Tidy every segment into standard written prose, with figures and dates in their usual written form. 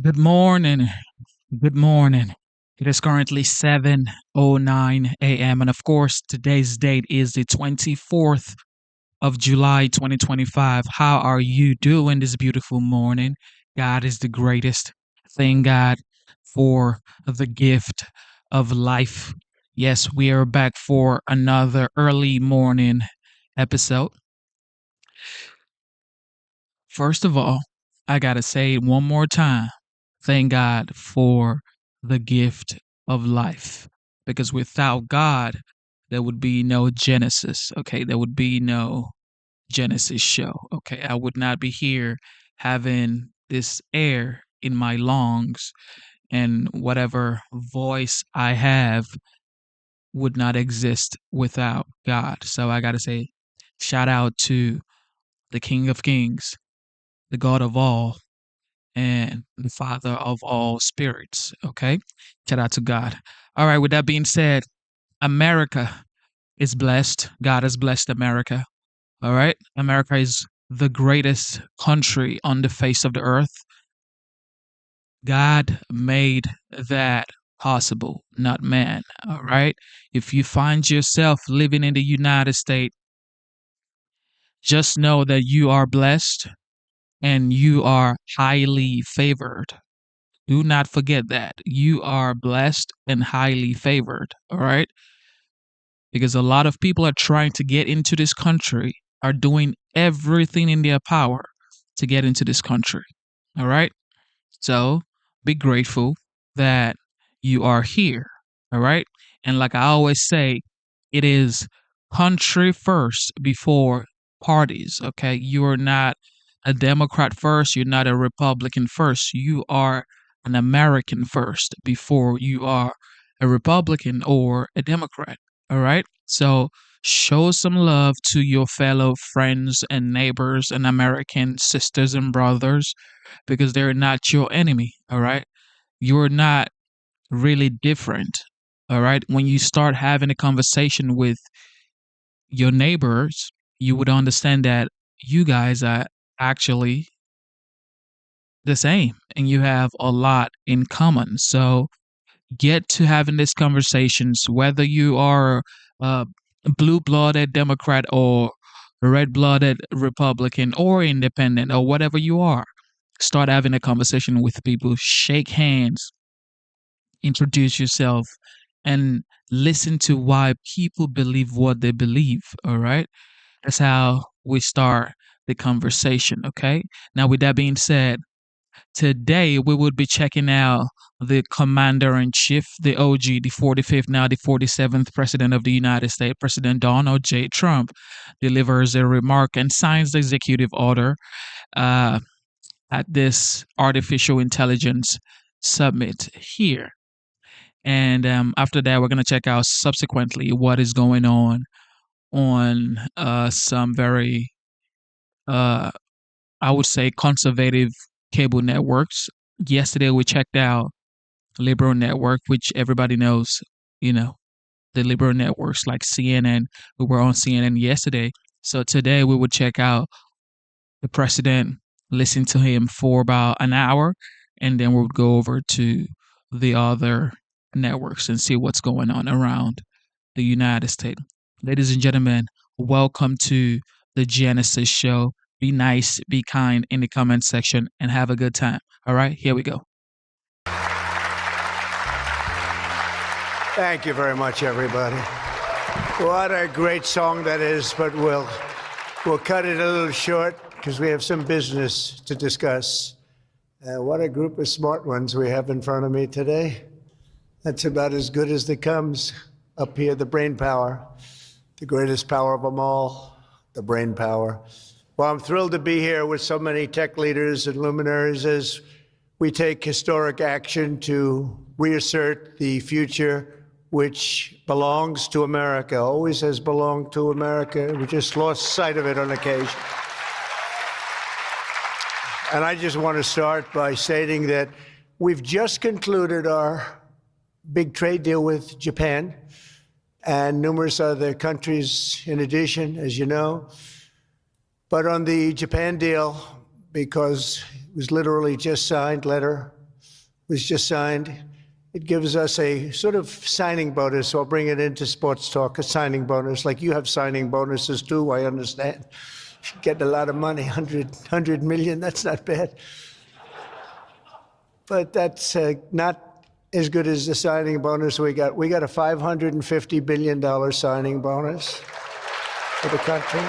Good morning. Good morning. It is currently 7:09 a.m. and of course today's date is the 24th of July 2025. How are you doing this beautiful morning? God is the greatest. Thank God for the gift of life. Yes, we are back for another early morning episode. First of all, I got to say it one more time. Thank God for the gift of life. Because without God, there would be no Genesis. Okay. There would be no Genesis show. Okay. I would not be here having this air in my lungs, and whatever voice I have would not exist without God. So I got to say, shout out to the King of Kings, the God of all, and the Father of all spirits. Okay. Shout out to God. All right. With that being said, America is blessed. God has blessed America. All right. America is the greatest country on the face of the earth. God made that possible, not man. All right. If you find yourself living in the United States, just know that you are blessed and you are highly favored. Do not forget that. You are blessed and highly favored. All right. Because a lot of people are trying to get into this country, are doing everything in their power to get into this country. All right. So be grateful that you are here. All right. And like I always say, it is country first before parties. Okay. You are not a Democrat first. You're not a Republican first. You are an American first before you are a Republican or a Democrat. All right. So show some love to your fellow friends and neighbors and American sisters and brothers because they're not your enemy. All right. You're not really different. All right. When you start having a conversation with your neighbors, you would understand that you guys are actually the same and you have a lot in common. So get to having these conversations, whether you are a blue blooded Democrat or red blooded Republican or independent or whatever you are. Start having a conversation with people, shake hands, introduce yourself, and listen to why people believe what they believe. All right. That's how we start the conversation. Okay. Now, with that being said, today we will be checking out the Commander in Chief, the OG, the 45th, now the 47th President of the United States, President Donald J. Trump, delivers a remark and signs the executive order uh, at this artificial intelligence summit here. And after that, we're going to check out subsequently what is going on some very, uh, I would say, conservative cable networks. Yesterday, we checked out liberal network, which everybody knows, you know, the liberal networks like CNN. We were on CNN yesterday. So today we would check out the president, listen to him for about an hour, and then we would go over to the other networks and see what's going on around the United States. Ladies and gentlemen, welcome to the Genesis Show. Be nice, be kind in the comment section, and have a good time. All right, here we go. Thank you very much, everybody. What a great song that is, but we'll cut it a little short because we have some business to discuss. What a group of smart ones we have in front of me today. That's about as good as it comes. Up here, the brain power, the greatest power of them all, the brain power. Well, I'm thrilled to be here with so many tech leaders and luminaries as we take historic action to reassert the future which belongs to America, always has belonged to America. We just lost sight of it on occasion. And I just want to start by stating that we've just concluded our big trade deal with Japan and numerous other countries in addition, as you know. But on the Japan deal, because it was literally just signed, letter was just signed. It gives us a sort of signing bonus. So I'll bring it into sports talk, a signing bonus. Like you have signing bonuses too, I understand. Getting a lot of money, 100 million, that's not bad. But that's not as good as the signing bonus we got. We got a $550 billion signing bonus for the country.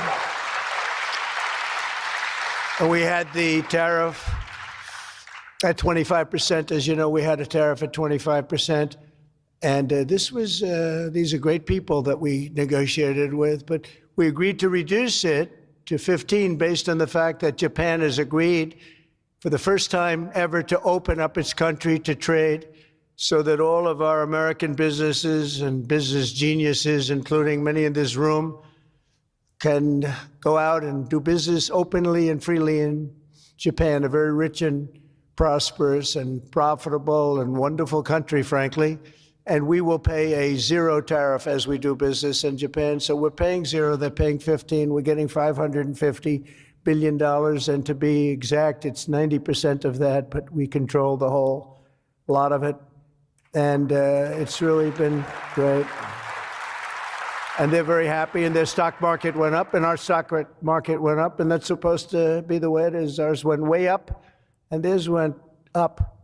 And we had the tariff at 25%. As you know, we had a tariff at 25%. And these are great people that we negotiated with, but we agreed to reduce it to 15 based on the fact that Japan has agreed for the first time ever to open up its country to trade so that all of our American businesses and business geniuses, including many in this room, can go out and do business openly and freely in Japan, a very rich and prosperous and profitable and wonderful country, frankly. And we will pay a zero tariff as we do business in Japan. So we're paying zero, they're paying 15. We're getting $550 billion. And to be exact, it's 90% of that, but we control the whole lot of it. And it's really been great. And they're very happy, and their stock market went up, and our stock market went up, and that's supposed to be the way it is. Ours went way up, and theirs went up.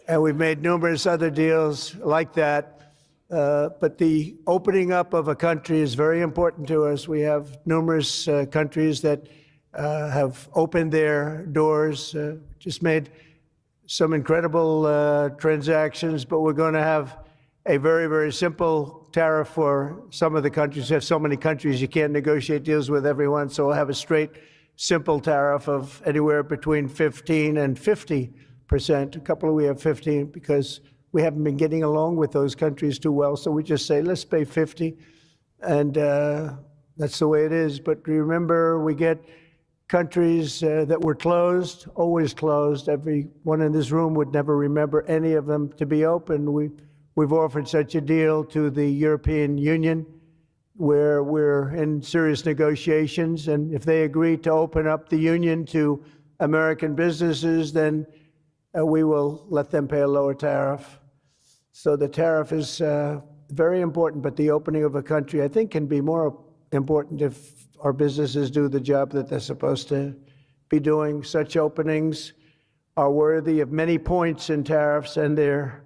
And we've made numerous other deals like that. But the opening up of a country is very important to us. We have numerous countries that have opened their doors, just made some incredible transactions, but we're going to have a very, very simple tariff for some of the countries. We have so many countries, you can't negotiate deals with everyone, so we'll have a straight, simple tariff of anywhere between 15 and 50%. A couple we have 15 because we haven't been getting along with those countries too well. So we just say, let's pay 50. And that's the way it is. But remember, we get countries that were closed, always closed. Everyone in this room would never remember any of them to be open. We've offered such a deal to the European Union where we're in serious negotiations. And if they agree to open up the union to American businesses, then we will let them pay a lower tariff. So the tariff is very important, but the opening of a country, I think, can be more important if our businesses do the job that they're supposed to be doing. Such openings are worthy of many points in tariffs, and they're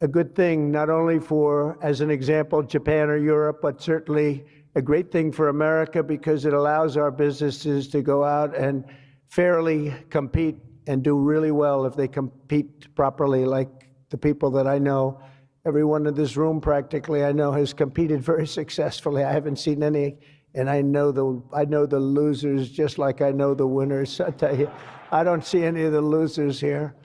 a good thing, not only for, as an example, Japan or Europe, but certainly a great thing for America because it allows our businesses to go out and fairly compete and do really well if they compete properly, like the people that I know. Everyone in this room practically I know has competed very successfully. I haven't seen any, and I know the losers just like I know the winners. I tell you, I don't see any of the losers here.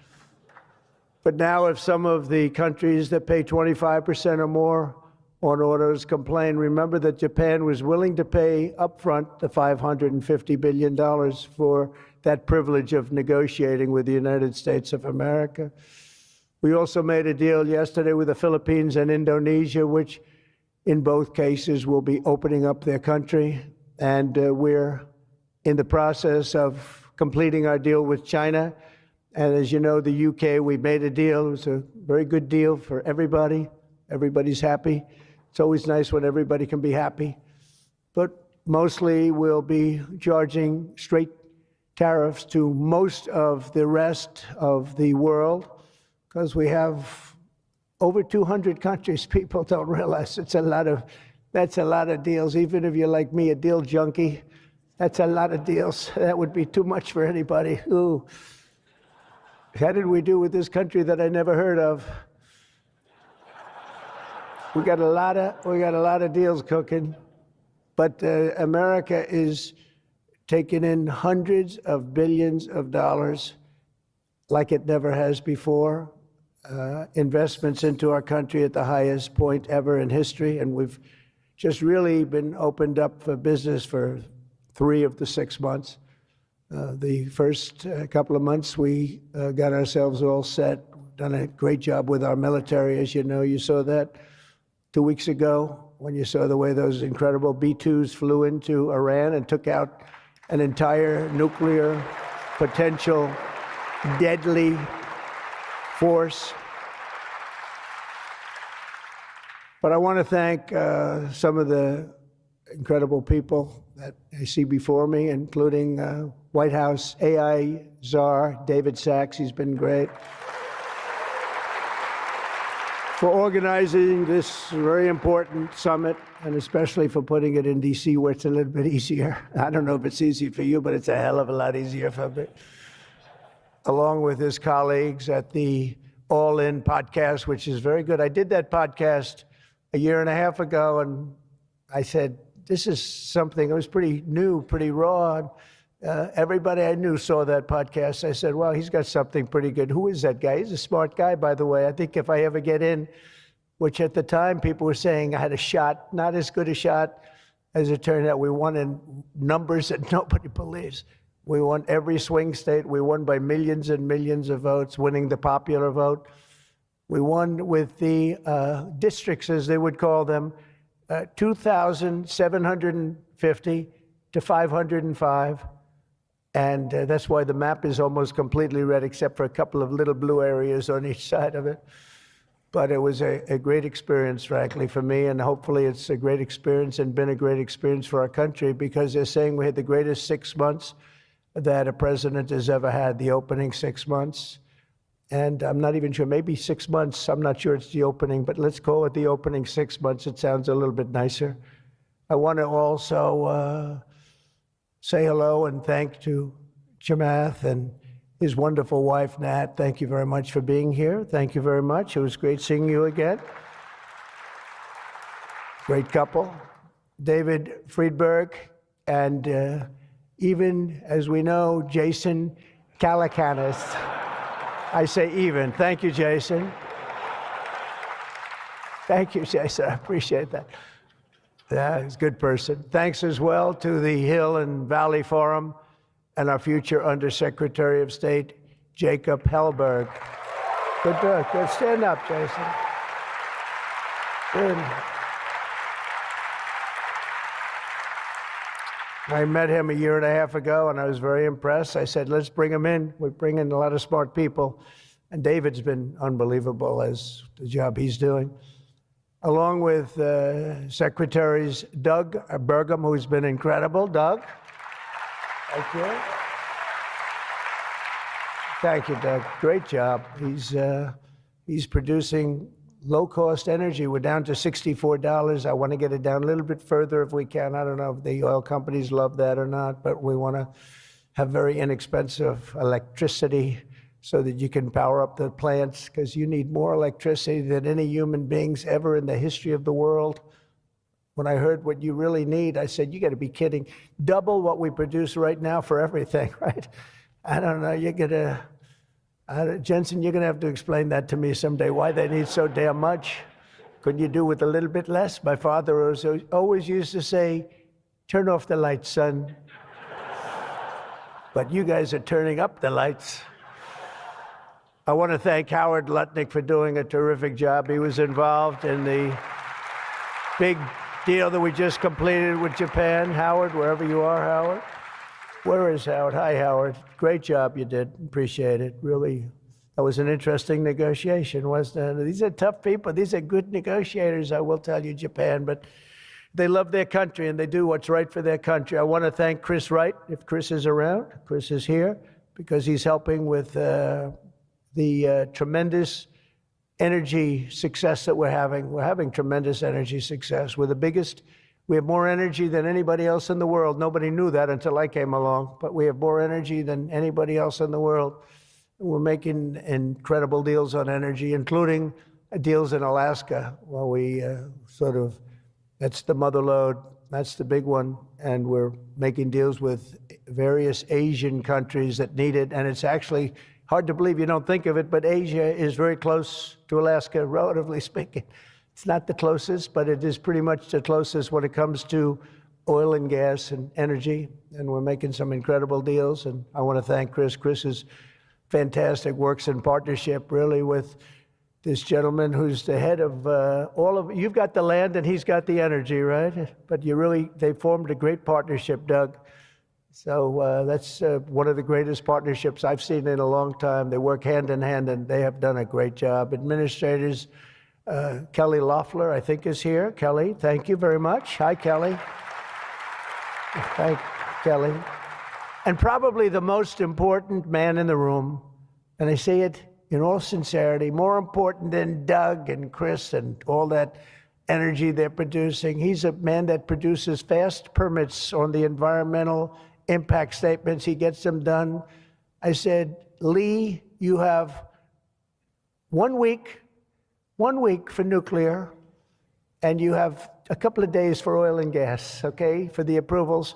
But now if some of the countries that pay 25% or more on autos complain, remember that Japan was willing to pay upfront the $550 billion for that privilege of negotiating with the United States of America. We also made a deal yesterday with the Philippines and Indonesia, which in both cases will be opening up their country. And we're in the process of completing our deal with China. And as you know, the UK, we made a deal. It was a very good deal for everybody. Everybody's happy. It's always nice when everybody can be happy. But mostly we'll be charging straight tariffs to most of the rest of the world because we have over 200 countries. People don't realize that's a lot of deals. Even if you're like me, a deal junkie, that's a lot of deals. That would be too much for anybody. Ooh. How did we do with this country that I never heard of? We got a lot of deals cooking, but America is taking in hundreds of billions of dollars like it never has before. Investments into our country at the highest point ever in history, and we've just really been opened up for business for 3 of the 6 months. The first couple of months, we got ourselves all set, done a great job with our military. As you know, you saw that 2 weeks ago when you saw the way those incredible B-2s flew into Iran and took out an entire nuclear potential deadly force. But I want to thank some of the incredible people that I see before me, including White House AI czar David Sacks. He's been great for organizing this very important summit, and especially for putting it in D.C., where it's a little bit easier. I don't know if it's easy for you, but it's a hell of a lot easier for me. Along with his colleagues at the All In podcast, which is very good. I did that podcast a year and a half ago, and I said, this is something, it was pretty new, pretty raw. Everybody I knew saw that podcast. I said, well, he's got something pretty good. Who is that guy? He's a smart guy, by the way. I think if I ever get in, which at the time people were saying I had a shot, not as good a shot. As it turned out, we won in numbers that nobody believes. We won every swing state. We won by millions and millions of votes, winning the popular vote. We won with the districts, as they would call them, 2,750 to 505. And that's why the map is almost completely red, except for a couple of little blue areas on each side of it. But it was a great experience, frankly, for me. And hopefully it's a great experience and been a great experience for our country, because they're saying we had the greatest 6 months that a president has ever had, the opening 6 months. And I'm not even sure, maybe 6 months. I'm not sure it's the opening, but let's call it the opening 6 months. It sounds a little bit nicer. I want to also say hello and thank to Chamath and his wonderful wife, Nat. Thank you very much for being here. Thank you very much. It was great seeing you again. Great couple. David Friedberg, and even, as we know, Jason Calacanis. I say even. Thank you, Jason. Thank you, Jason. I appreciate that. Yeah, he's a good person. Thanks as well to the Hill and Valley Forum and our future Undersecretary of State, Jacob Hellberg. Good work. Good. Stand up, Jason. Good. I met him a year and a half ago, and I was very impressed. I said, let's bring him in. We bring in a lot of smart people. And David's been unbelievable as the job he's doing. Along with Secretaries Doug Burgum, who's been incredible. Doug? Thank you. Thank you, Doug. Great job. He's producing low-cost energy. We're down to $64. I want to get it down a little bit further if we can. I don't know if the oil companies love that or not, but we want to have very inexpensive electricity so that you can power up the plants, because you need more electricity than any human beings ever in the history of the world. When I heard what you really need, I said, you got to be kidding. Double what we produce right now for everything, right? I don't know, Jensen, you're going to have to explain that to me someday, why they need so damn much. Couldn't you do with a little bit less? My father always used to say, turn off the lights, son. But you guys are turning up the lights. I want to thank Howard Lutnick for doing a terrific job. He was involved in the big deal that we just completed with Japan. Howard, wherever you are, Howard. Where is Howard? Hi, Howard. Great job you did. Appreciate it. Really, that was an interesting negotiation, wasn't it? These are tough people. These are good negotiators, I will tell you, Japan. But they love their country, and they do what's right for their country. I want to thank Chris Wright, if Chris is around. Chris is here because he's helping with the tremendous energy success that we're having. We're having tremendous energy success. We're the biggest. We have more energy than anybody else in the world. Nobody knew that until I came along, but we have more energy than anybody else in the world. We're making incredible deals on energy, including deals in Alaska. Well, we that's the mother lode. That's the big one. And we're making deals with various Asian countries that need it. And it's actually hard to believe, you don't think of it, but Asia is very close to Alaska, relatively speaking. It's not the closest, but it is pretty much the closest when it comes to oil and gas and energy. And we're making some incredible deals. And I want to thank Chris. Chris is fantastic, works in partnership really with this gentleman who's the head of all of, you've got the land and he's got the energy, right? But they formed a great partnership, Doug. So that's one of the greatest partnerships I've seen in a long time. They work hand in hand, and they have done a great job. Administrators, Kelly Loeffler, I think, is here. Kelly, thank you very much. Hi, Kelly. Thank Kelly. And probably the most important man in the room, and I say it in all sincerity, more important than Doug and Chris and all that energy they're producing. He's a man that produces fast permits on the environmental impact statements. He gets them done. I said, Lee, you have 1 week for nuclear, and you have a couple of days for oil and gas, okay, for the approvals.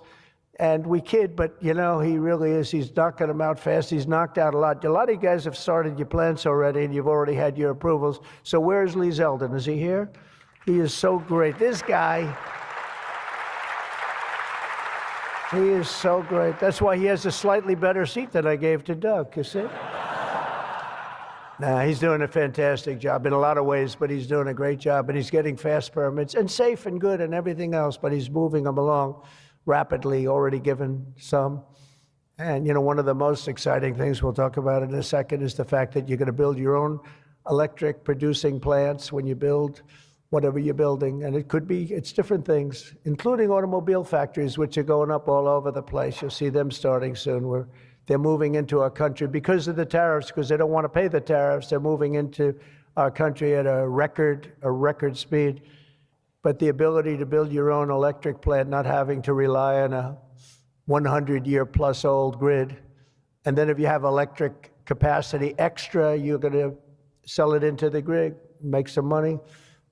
And we kid, but you know, he really is. He's knocking them out fast. He's knocked out a lot. A lot of you guys have started your plants already, and you've already had your approvals. So where's Lee Zeldin? Is he here? He is so great. This guy, he is so great. That's why he has a slightly better seat than I gave to Doug, you see? Nah, he's doing a fantastic job in a lot of ways, but he's doing a great job, and he's getting fast permits, and safe and good and everything else, but he's moving them along rapidly, already given some. And, you know, one of the most exciting things we'll talk about in a second is the fact that you're going to build your own electric producing plants when you build whatever you're building. And it could be, it's different things, including automobile factories, which are going up all over the place. You'll see them starting soon. They're moving into our country because of the tariffs, because they don't want to pay the tariffs. They're moving into our country at a record speed. But the ability to build your own electric plant, not having to rely on a 100-year-plus old grid. And then if you have electric capacity extra, you're going to sell it into the grid, make some money,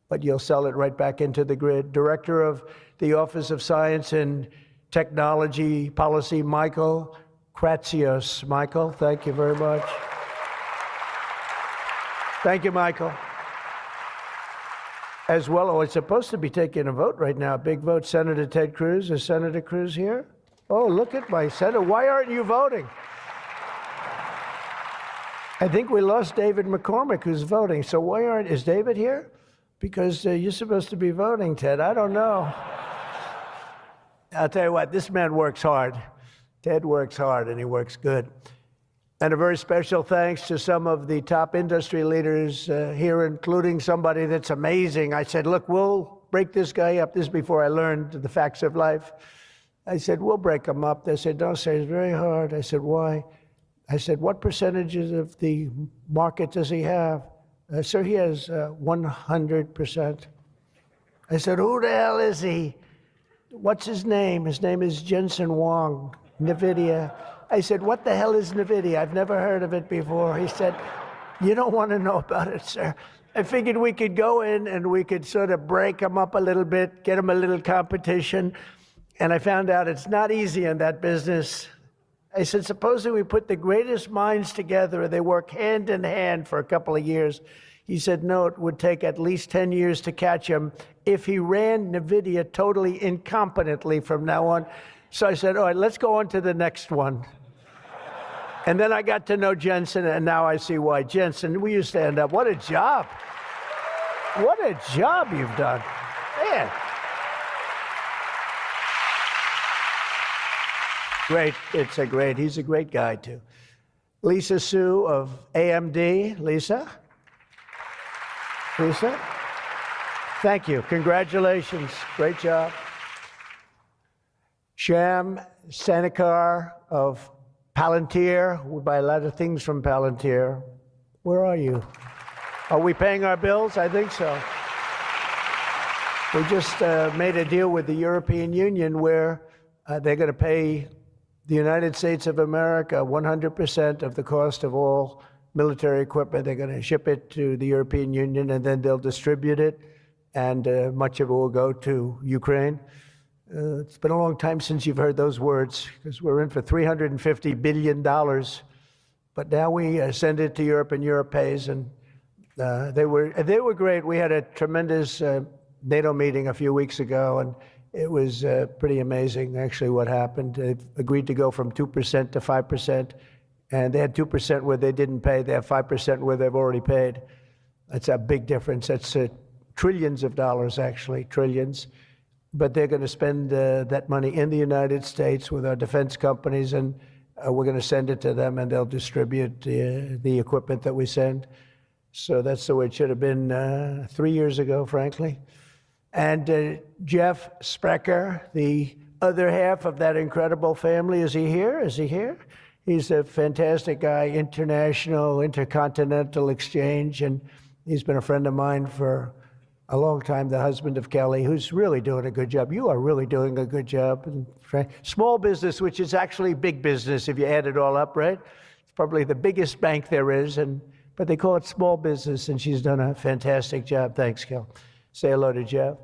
but you'll sell it right back into the grid. Director of the Office of Science and Technology Policy, Michael Kratsios. Michael, thank you very much. Thank you, Michael. As well, oh, it's supposed to be taking a vote right now, a big vote. Senator Ted Cruz. Is Senator Cruz here? Oh, look at my senator. Why aren't you voting? I think we lost David McCormick, who's voting. So why is David here? Because you're supposed to be voting, Ted. I don't know. I'll tell you what, this man works hard. Ted works hard, and he works good. And a very special thanks to some of the top industry leaders here, including somebody that's amazing. I said, look, we'll break this guy up. This is before I learned the facts of life. I said, we'll break him up. They said, don't say it's very hard. I said, why? I said, what percentages of the market does he have? Sir, he has 100%. I said, who the hell is he? What's his name? His name is Jensen Huang, NVIDIA. I said, what the hell is NVIDIA? I've never heard of it before. He said, you don't want to know about it, sir. I figured we could go in and we could sort of break him up a little bit, get him a little competition. And I found out it's not easy in that business. I said, supposing we put the greatest minds together and they work hand in hand for a couple of years. He said, no, it would take at least 10 years to catch him if he ran NVIDIA totally incompetently from now on. So I said, all right, let's go on to the next one. And then I got to know Jensen, and now I see why. Jensen, will you stand up? What a job. What a job you've done. Man. Great. He's a great guy, too. Lisa Su of AMD. Lisa? Thank you. Congratulations. Great job. Sham Sanikar of Palantir. We buy a lot of things from Palantir. Where are you? Are we paying our bills? I think so. We just made a deal with the European Union where they're going to pay the United States of America 100% of the cost of all military equipment. They're going to ship it to the European Union, and then they'll distribute it, and much of it will go to Ukraine. It's been a long time since you've heard those words, because we're in for $350 billion. But now we send it to Europe, and Europe pays, and they were great. We had a tremendous NATO meeting a few weeks ago, and it was pretty amazing, actually, what happened. They agreed to go from 2% to 5%, and they had 2% where they didn't pay. They have 5% where they've already paid. That's a big difference. That's trillions of dollars, actually, trillions. but they're going to spend that money in the United States with our defense companies, and we're going to send it to them, and they'll distribute the equipment that we send. So that's the way it should have been 3 years ago, frankly. And Jeff Sprecher, the other half of that incredible family, is he here? Is he here? He's a fantastic guy, international, intercontinental exchange, and he's been a friend of mine for a long time, the husband of Kelly, who's really doing a good job. You are really doing a good job. Small business, which is actually big business if you add it all up, right? It's probably the biggest bank there is, but they call it small business, and she's done a fantastic job. Thanks, Kel. Say hello to Jeff.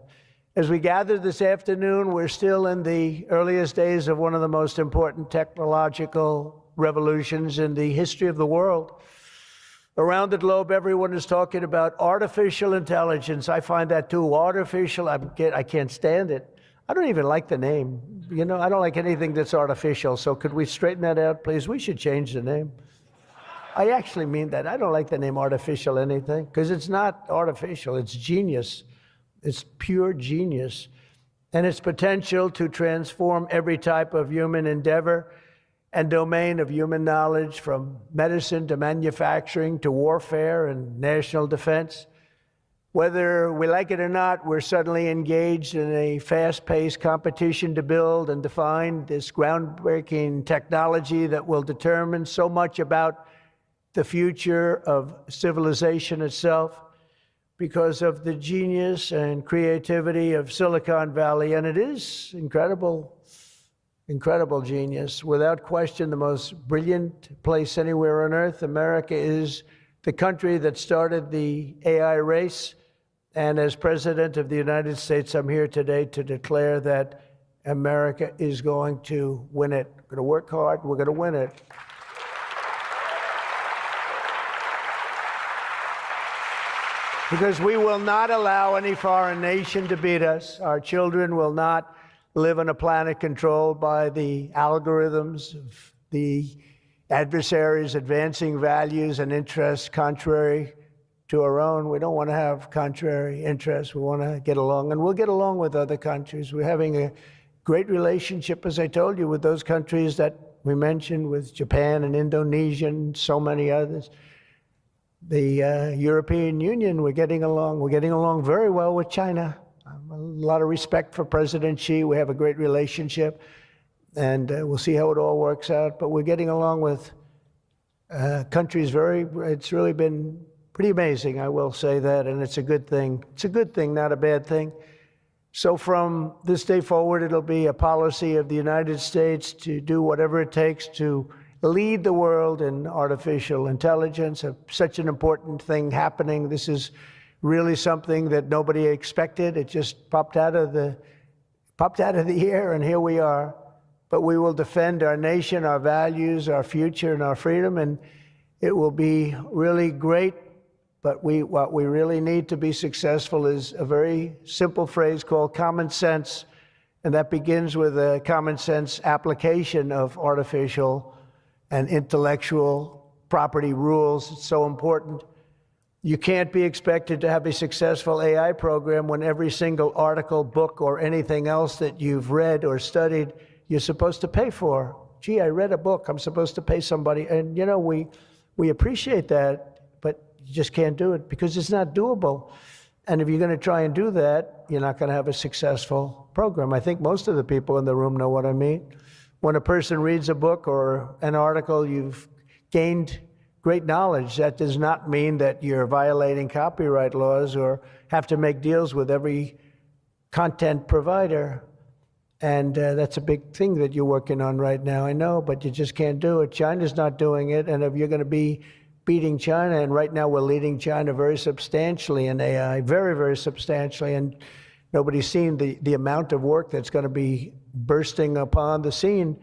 As we gather this afternoon, we're still in the earliest days of one of the most important technological revolutions in the history of the world. Around the globe, everyone is talking about artificial intelligence. I find that too. Artificial, I can't stand it. I don't even like the name. You know, I don't like anything that's artificial. So could we straighten that out, please? We should change the name. I actually mean that. I don't like the name artificial anything, because it's not artificial. It's genius. It's pure genius. And its potential to transform every type of human endeavor and domain of human knowledge, from medicine to manufacturing to warfare and national defense. Whether we like it or not, we're suddenly engaged in a fast-paced competition to build and define this groundbreaking technology that will determine so much about the future of civilization itself, because of the genius and creativity of Silicon Valley. And it is incredible genius. Without question, the most brilliant place anywhere on earth. America is the country that started the AI race. And as President of the United States, I'm here today to declare that America is going to win it. We're going to work hard. We're going to win it. Because we will not allow any foreign nation to beat us. Our children will not live on a planet controlled by the algorithms of the adversaries advancing values and interests contrary to our own. We don't want to have contrary interests. We want to get along, and we'll get along with other countries. We're having a great relationship, as I told you, with those countries that we mentioned, with Japan and Indonesia and so many others. The European Union, we're getting along. We're getting along very well with China. A lot of respect for President Xi. We have a great relationship, and we'll see how it all works out. But we're getting along with countries it's really been pretty amazing, I will say that, and it's a good thing. It's a good thing, not a bad thing. So from this day forward, it'll be a policy of the United States to do whatever it takes to lead the world in artificial intelligence, such an important thing happening. This is really something that nobody expected. It just popped out of the air, and here we are. But we will defend our nation, our values, our future, and our freedom, and it will be really great. But what we really need to be successful is a very simple phrase called common sense, and that begins with a common sense application of artificial and intellectual property rules. It's so important. You can't be expected to have a successful AI program when every single article, book, or anything else that you've read or studied, you're supposed to pay for. Gee, I read a book, I'm supposed to pay somebody. And you know, we appreciate that, but you just can't do it because it's not doable. And if you're going to try and do that, you're not going to have a successful program. I think most of the people in the room know what I mean. When a person reads a book or an article, you've gained great knowledge. That does not mean that you're violating copyright laws or have to make deals with every content provider. And that's a big thing that you're working on right now, I know, but you just can't do it. China's not doing it, and if you're going to be beating China, and right now we're leading China very substantially in AI, very, very substantially, and nobody's seen the amount of work that's going to be bursting upon the scene.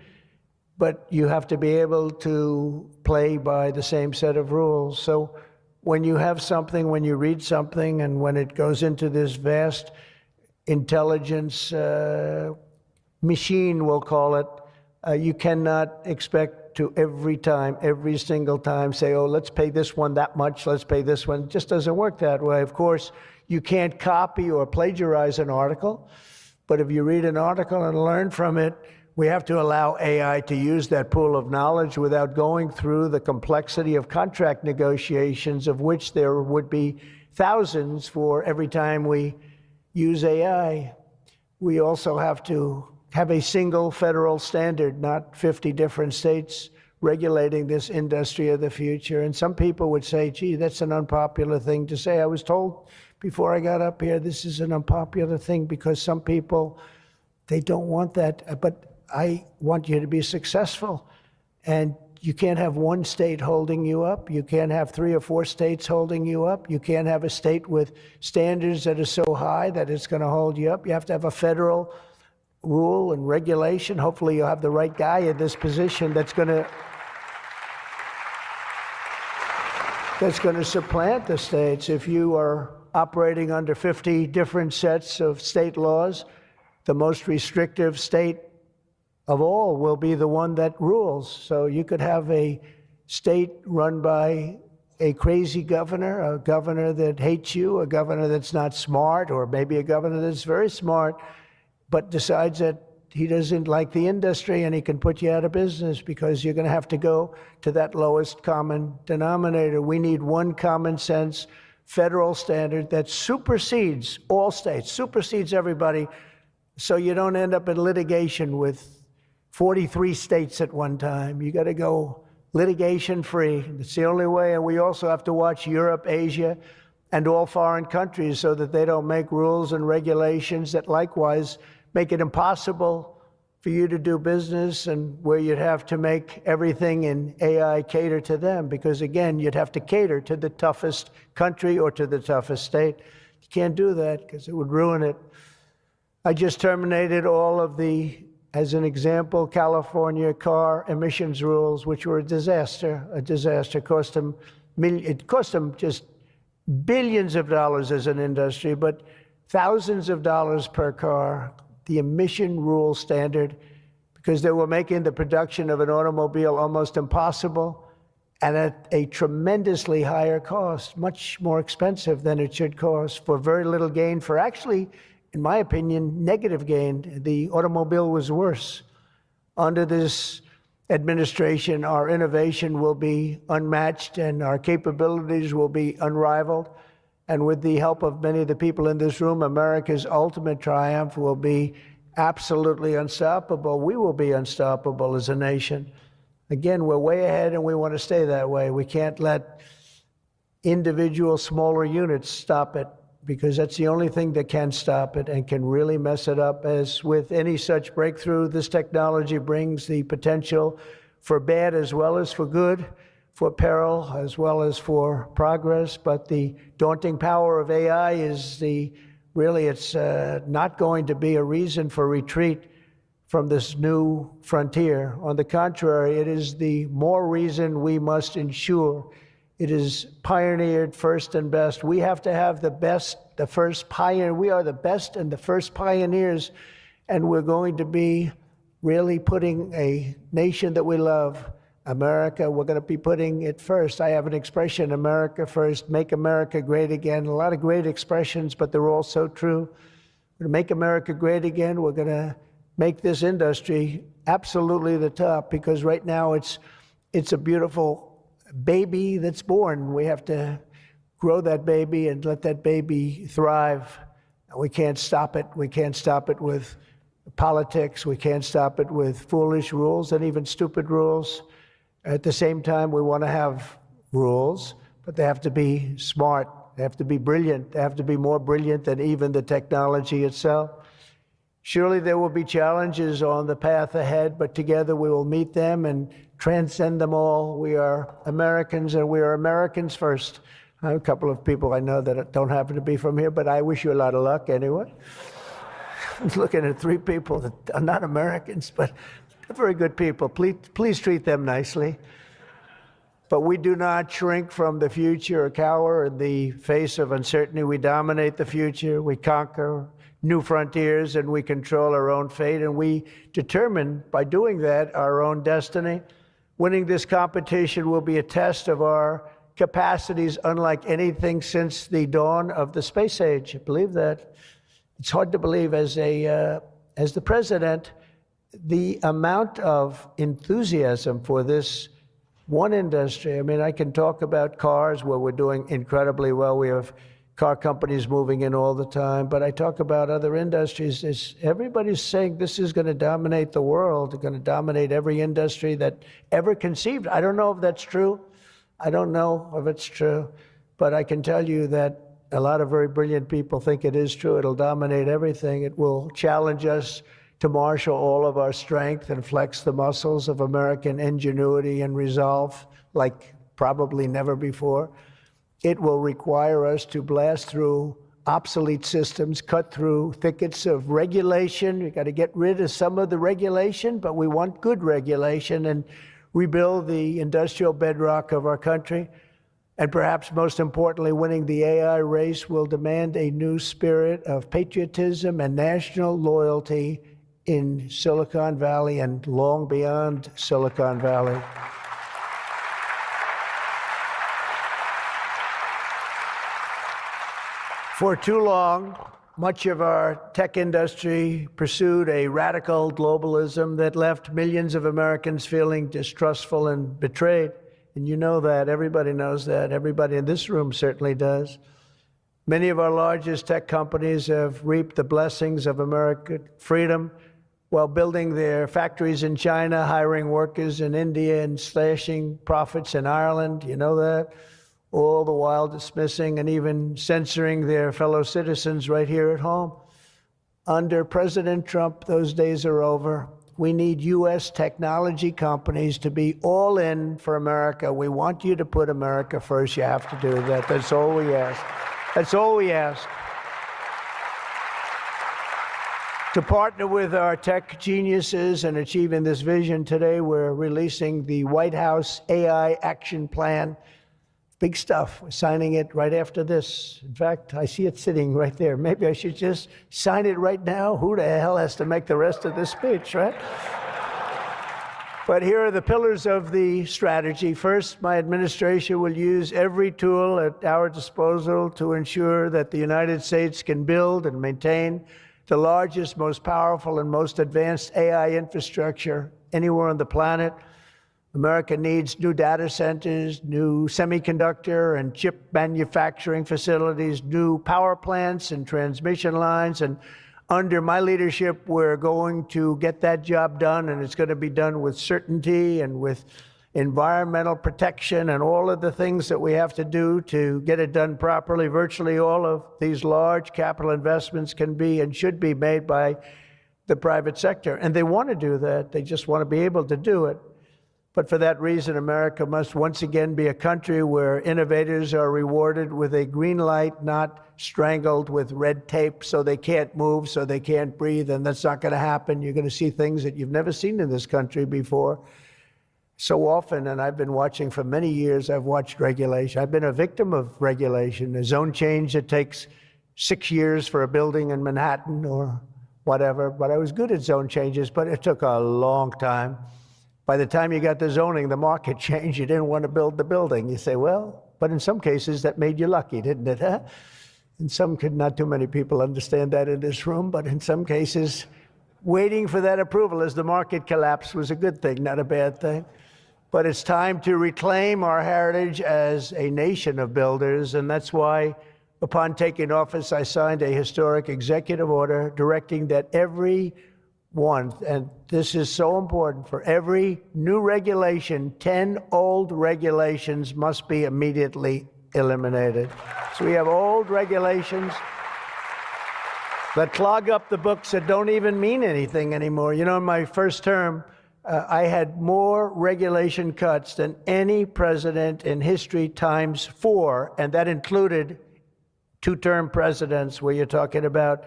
But you have to be able to play by the same set of rules. So when you have something, when you read something, and when it goes into this vast intelligence machine, we'll call it, you cannot expect to every single time say, oh, let's pay this one that much, let's pay this one. It just doesn't work that way. Of course, you can't copy or plagiarize an article, But if you read an article and learn from it, we have to allow AI to use that pool of knowledge without going through the complexity of contract negotiations, of which there would be thousands for every time we use AI. We also have to have a single federal standard, not 50 different states regulating this industry of the future. And some people would say, gee, that's an unpopular thing to say. I was told before I got up here, this is an unpopular thing because some people, they don't want that. But I want you to be successful. And you can't have one state holding you up. You can't have 3 or 4 states holding you up. You can't have a state with standards that are so high that it's going to hold you up. You have to have a federal rule and regulation. Hopefully you'll have the right guy in this position that's going to supplant the states. If you are operating under 50 different sets of state laws, the most restrictive state of all will be the one that rules. So you could have a state run by a crazy governor, a governor that hates you, a governor that's not smart, or maybe a governor that's very smart, but decides that he doesn't like the industry and he can put you out of business because you're going to have to go to that lowest common denominator. We need one common sense federal standard that supersedes all states, supersedes everybody, so you don't end up in litigation with 43 states at one time. You got to go litigation free. It's the only way. And we also have to watch Europe, Asia, and all foreign countries so that they don't make rules and regulations that likewise make it impossible for you to do business, and where you'd have to make everything in AI cater to them. Because again, you'd have to cater to the toughest country or to the toughest state. You can't do that because it would ruin it. I just terminated all of the, as an example, California car emissions rules, which were a disaster. It cost them just billions of dollars as an industry, but thousands of dollars per car, the emission rule standard, because they were making the production of an automobile almost impossible and at a tremendously higher cost, much more expensive than it should cost, for very little gain, for actually, in my opinion, negative gain. The automobile was worse. Under this administration, our innovation will be unmatched and our capabilities will be unrivaled. And with the help of many of the people in this room, America's ultimate triumph will be absolutely unstoppable. We will be unstoppable as a nation. Again, we're way ahead and we want to stay that way. We can't let individual smaller units stop it, because that's the only thing that can stop it and can really mess it up. As with any such breakthrough, this technology brings the potential for bad as well as for good, for peril as well as for progress. But the daunting power of AI is it's not going to be a reason for retreat from this new frontier. On the contrary, it is the more reason we must ensure it is pioneered first and best. We have to have the best, the first pioneer. We are the best and the first pioneers, and we're going to be really putting a nation that we love, America, we're going to be putting it first. I have an expression, America first, make America great again. A lot of great expressions, but they're all so true. We're going to make America great again. We're going to make this industry absolutely the top, because right now it's a beautiful baby that's born. We have to grow that baby and let that baby thrive. We can't stop it. We can't stop it with politics. We can't stop it with foolish rules and even stupid rules. At the same time, we want to have rules, but they have to be smart. They have to be brilliant. They have to be more brilliant than even the technology itself. Surely there will be challenges on the path ahead, but together we will meet them and transcend them all. We are Americans, and we are Americans first. I have a couple of people I know that don't happen to be from here, but I wish you a lot of luck anyway. I was looking at 3 people that are not Americans, but they're very good people. Please treat them nicely. But we do not shrink from the future or cower in the face of uncertainty. We dominate the future. We conquer new frontiers, and we control our own fate. And we determine, by doing that, our own destiny. Winning this competition will be a test of our capacities unlike anything since the dawn of the space age. I believe that. it's hard to believe as the president, the amount of enthusiasm for this one industry. I mean, I can talk about cars where we're doing incredibly well. We have car companies moving in all the time, but I talk about other industries. Everybody's saying this is going to dominate the world, going to dominate every industry that ever conceived. I don't know if that's true. I don't know if it's true, but I can tell you that a lot of very brilliant people think it is true. It'll dominate everything. It will challenge us to marshal all of our strength and flex the muscles of American ingenuity and resolve like probably never before. It will require us to blast through obsolete systems, cut through thickets of regulation. We've got to get rid of some of the regulation, but we want good regulation and rebuild the industrial bedrock of our country. And perhaps most importantly, winning the AI race will demand a new spirit of patriotism and national loyalty in Silicon Valley and long beyond Silicon Valley. For too long, much of our tech industry pursued a radical globalism that left millions of Americans feeling distrustful and betrayed. And you know that. Everybody knows that. Everybody in this room certainly does. Many of our largest tech companies have reaped the blessings of American freedom while building their factories in China, hiring workers in India, and slashing profits in Ireland. You know that? All the while dismissing and even censoring their fellow citizens right here at home. Under President Trump, those days are over. We need U.S. technology companies to be all in for America. We want you to put America first. You have to do that. That's all we ask. That's all we ask. To partner with our tech geniuses in achieving this vision today, we're releasing the White House AI Action Plan. Big stuff. We're signing it right after this. In fact, I see it sitting right there. Maybe I should just sign it right now. Who the hell has to make the rest of this speech, right? But here are the pillars of the strategy. First, my administration will use every tool at our disposal to ensure that the United States can build and maintain the largest, most powerful, and most advanced AI infrastructure anywhere on the planet. America needs new data centers, new semiconductor and chip manufacturing facilities, new power plants and transmission lines. And under my leadership, we're going to get that job done, and it's going to be done with certainty and with environmental protection and all of the things that we have to do to get it done properly. Virtually all of these large capital investments can be and should be made by the private sector. And they want to do that. They just want to be able to do it. But for that reason, America must once again be a country where innovators are rewarded with a green light, not strangled with red tape so they can't move, so they can't breathe, and that's not going to happen. You're going to see things that you've never seen in this country before. So often, and I've been watching for many years, I've watched regulation. I've been a victim of regulation. A zone change that takes 6 years for a building in Manhattan or whatever, but I was good at zone changes, but it took a long time. By the time you got the zoning, the market changed. You didn't want to build the building. You say, well, but in some cases that made you lucky, didn't it? Huh? In some, not too many people understand that in this room, but in some cases, waiting for that approval as the market collapsed was a good thing, not a bad thing. But it's time to reclaim our heritage as a nation of builders, and that's why, upon taking office, I signed a historic executive order directing that every one, and this is so important, for every new regulation, 10 old regulations must be immediately eliminated. So we have old regulations that clog up the books that don't even mean anything anymore. You know, in my first term, I had more regulation cuts than any president in history times 4, and that included 2-term presidents where you're talking about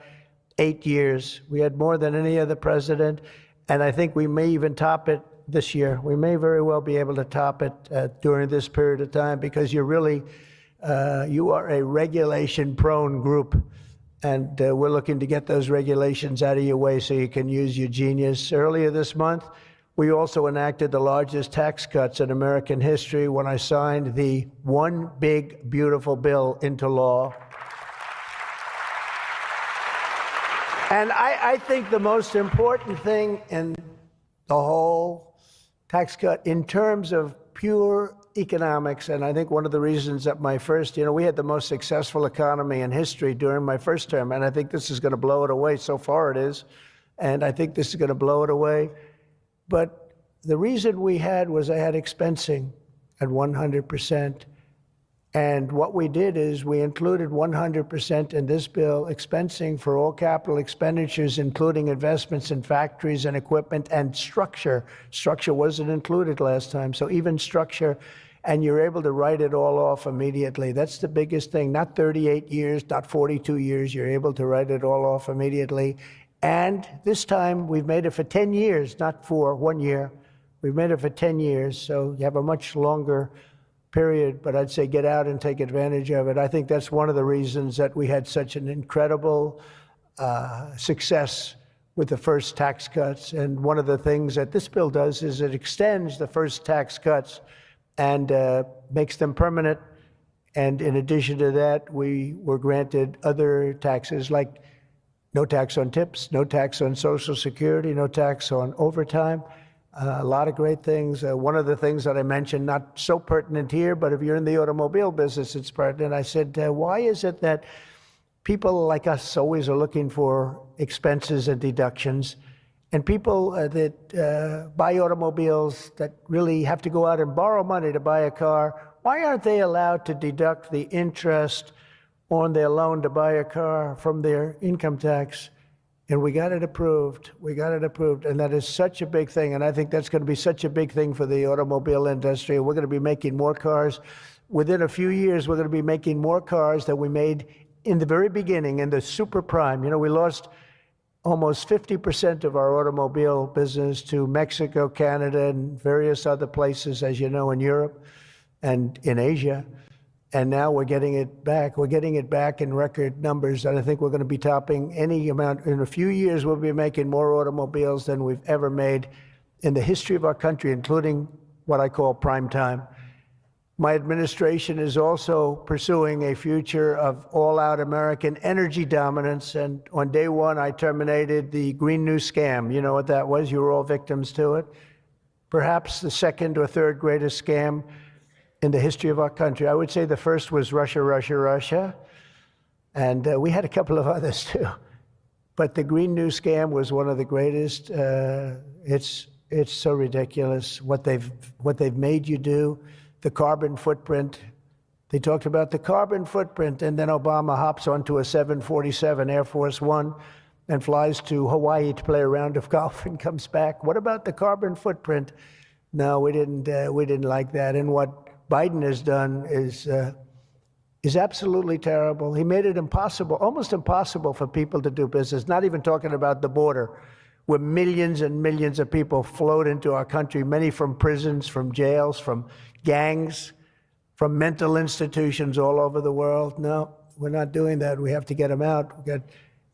8 years. We had more than any other president, and I think we may even top it this year. We may very well be able to top it during this period of time because you're really, you are a regulation-prone group, and we're looking to get those regulations out of your way so you can use your genius. Earlier this month, we also enacted the largest tax cuts in American history when I signed the One Big Beautiful Bill into law. And I think the most important thing in the whole tax cut in terms of pure economics, and I think one of the reasons that my first, we had the most successful economy in history during my first term, and I think this is going to blow it away. So far it is, and I think this is going to blow it away. But the reason we had was I had expensing at 100%. And what we did is we included 100% in this bill, expensing for all capital expenditures, including investments in factories and equipment and structure. Structure wasn't included last time, so even structure, and you're able to write it all off immediately. That's the biggest thing, not 38 years, not 42 years. You're able to write it all off immediately. And this time we've made it for 10 years, not for 1 year. We've made it for 10 years, so you have a much longer period, but I'd say get out and take advantage of it. I think that's one of the reasons that we had such an incredible success with the first tax cuts. And one of the things that this bill does is it extends the first tax cuts and makes them permanent. And in addition to that, we were granted other taxes like no tax on tips, no tax on Social Security, no tax on overtime. A lot of great things. One of the things that I mentioned, not so pertinent here, but if you're in the automobile business, it's pertinent. I said, why is it that people like us always are looking for expenses and deductions, and people that buy automobiles that really have to go out and borrow money to buy a car, why aren't they allowed to deduct the interest on their loan to buy a car from their income tax? And we got it approved. We got it approved. And that is such a big thing. And I think that's going to be such a big thing for the automobile industry. We're going to be making more cars. Within a few years, we're going to be making more cars than we made in the very beginning, in the super prime. We lost almost 50% of our automobile business to Mexico, Canada, and various other places, as you know, in Europe and in Asia. And now we're getting it back. We're getting it back in record numbers. And I think we're going to be topping any amount. In a few years, we'll be making more automobiles than we've ever made in the history of our country, including what I call prime time. My administration is also pursuing a future of all-out American energy dominance. And on day one, I terminated the Green New Scam. You know what that was? You were all victims to it. Perhaps the second or third greatest scam in the history of our country. I would say the first was Russia, Russia, Russia. And we had a couple of others too. But the Green New Scam was one of the greatest. It's so ridiculous what they've made you do. The carbon footprint. They talked about the carbon footprint, and then Obama hops onto a 747 Air Force One and flies to Hawaii to play a round of golf and comes back. What about the carbon footprint? No, we didn't like that. And what Biden has done is absolutely terrible. He made it impossible, almost impossible for people to do business, not even talking about the border, where millions and millions of people flowed into our country, many from prisons, from jails, from gangs, from mental institutions all over the world. No, we're not doing that. We have to get them out. We've got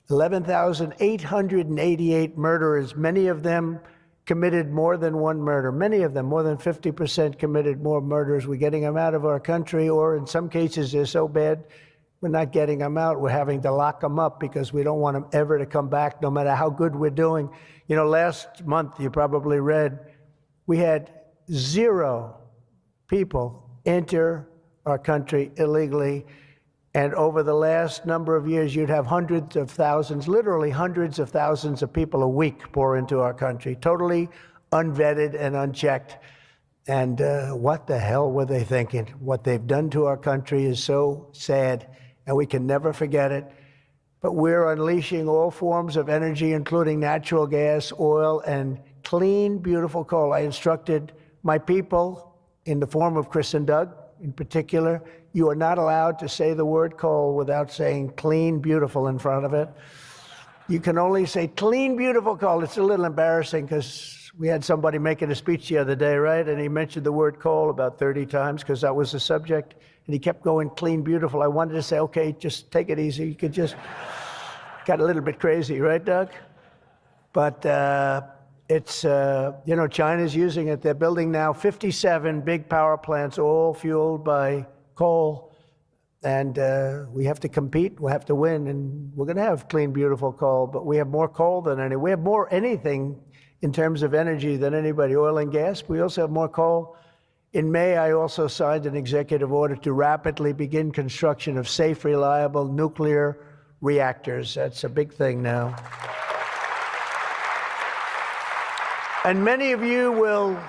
11,888 murderers, many of them committed more than one murder. Many of them, more than 50%, committed more murders. We're getting them out of our country, or in some cases, they're so bad, we're not getting them out. We're having to lock them up because we don't want them ever to come back, no matter how good we're doing. Last month, you probably read, we had 0 people enter our country illegally. And over the last number of years, you'd have hundreds of thousands, literally hundreds of thousands of people a week pour into our country, totally unvetted and unchecked. And what the hell were they thinking? What they've done to our country is so sad, and we can never forget it. But we're unleashing all forms of energy, including natural gas, oil, and clean, beautiful coal. I instructed my people, in the form of Chris and Doug in particular, you are not allowed to say the word coal without saying clean, beautiful in front of it. You can only say clean, beautiful coal. It's a little embarrassing because we had somebody making a speech the other day, right? And he mentioned the word coal about 30 times because that was the subject. And he kept going clean, beautiful. I wanted to say, okay, just take it easy. You could just, got a little bit crazy, right, Doug? But it's, China's using it. They're building now 57 big power plants, all fueled by coal. And we have to compete, we have to win, and we're going to have clean, beautiful coal, but we have more coal than any. We have more anything in terms of energy than anybody, oil and gas. We also have more coal. In May, I also signed an executive order to rapidly begin construction of safe, reliable nuclear reactors. That's a big thing now. And many of you are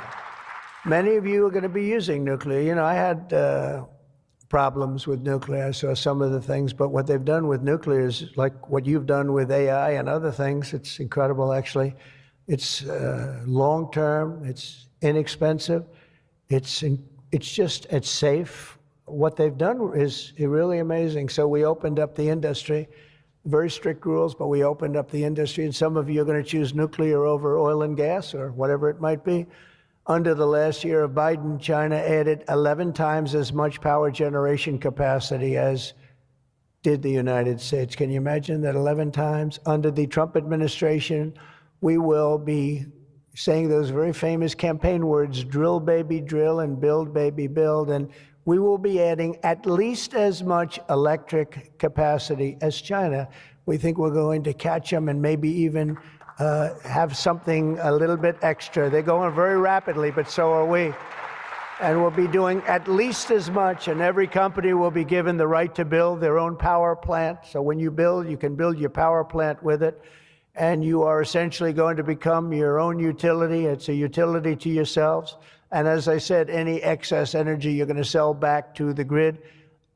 going to be using nuclear. You know, I had problems with nuclear. I saw some of the things, but what they've done with nuclear is like what you've done with AI and other things. It's incredible, actually. It's long-term, it's inexpensive, it's safe. What they've done is really amazing. So we opened up the industry, very strict rules, but we opened up the industry, and some of you are going to choose nuclear over oil and gas or whatever it might be. Under the last year of Biden, China added 11 times as much power generation capacity as did the United States. Can you imagine that 11 times? Under the Trump administration, we will be saying those very famous campaign words, drill, baby, drill, and build, baby, build. And we will be adding at least as much electric capacity as China. We think we're going to catch them and maybe even have something a little bit extra. They're going very rapidly, but so are we. And we'll be doing at least as much, and every company will be given the right to build their own power plant. So when you build, you can build your power plant with it, and you are essentially going to become your own utility. It's a utility to yourselves. And as I said, any excess energy you're going to sell back to the grid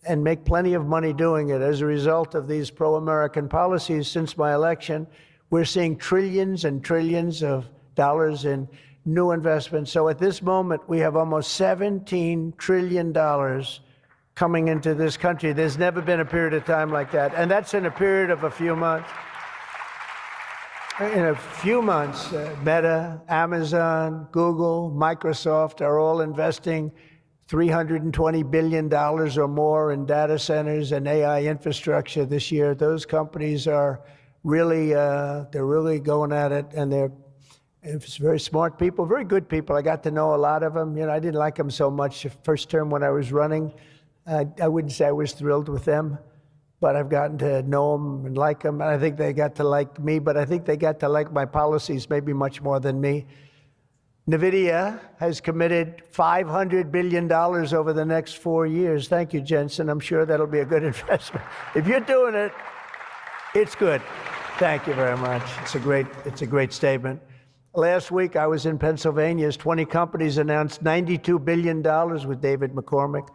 and make plenty of money doing it. As a result of these pro-American policies since my election, we're seeing trillions and trillions of dollars in new investments. So at this moment, we have almost $17 trillion coming into this country. There's never been a period of time like that. And that's in a period of a few months. In a few months, Meta, Amazon, Google, Microsoft are all investing $320 billion or more in data centers and AI infrastructure this year. Those companies are really, they're really going at it, and they're very smart people, very good people. I got to know a lot of them. You know, I didn't like them so much the first term when I was running. I wouldn't say I was thrilled with them, but I've gotten to know them and like them. And I think they got to like me, but I think they got to like my policies maybe much more than me. NVIDIA has committed $500 billion over the next 4 years. Thank you, Jensen. I'm sure that'll be a good investment. If you're doing it, it's good. Thank you very much. It's a great statement. Last week, I was in Pennsylvania as 20 companies announced $92 billion with David McCormick,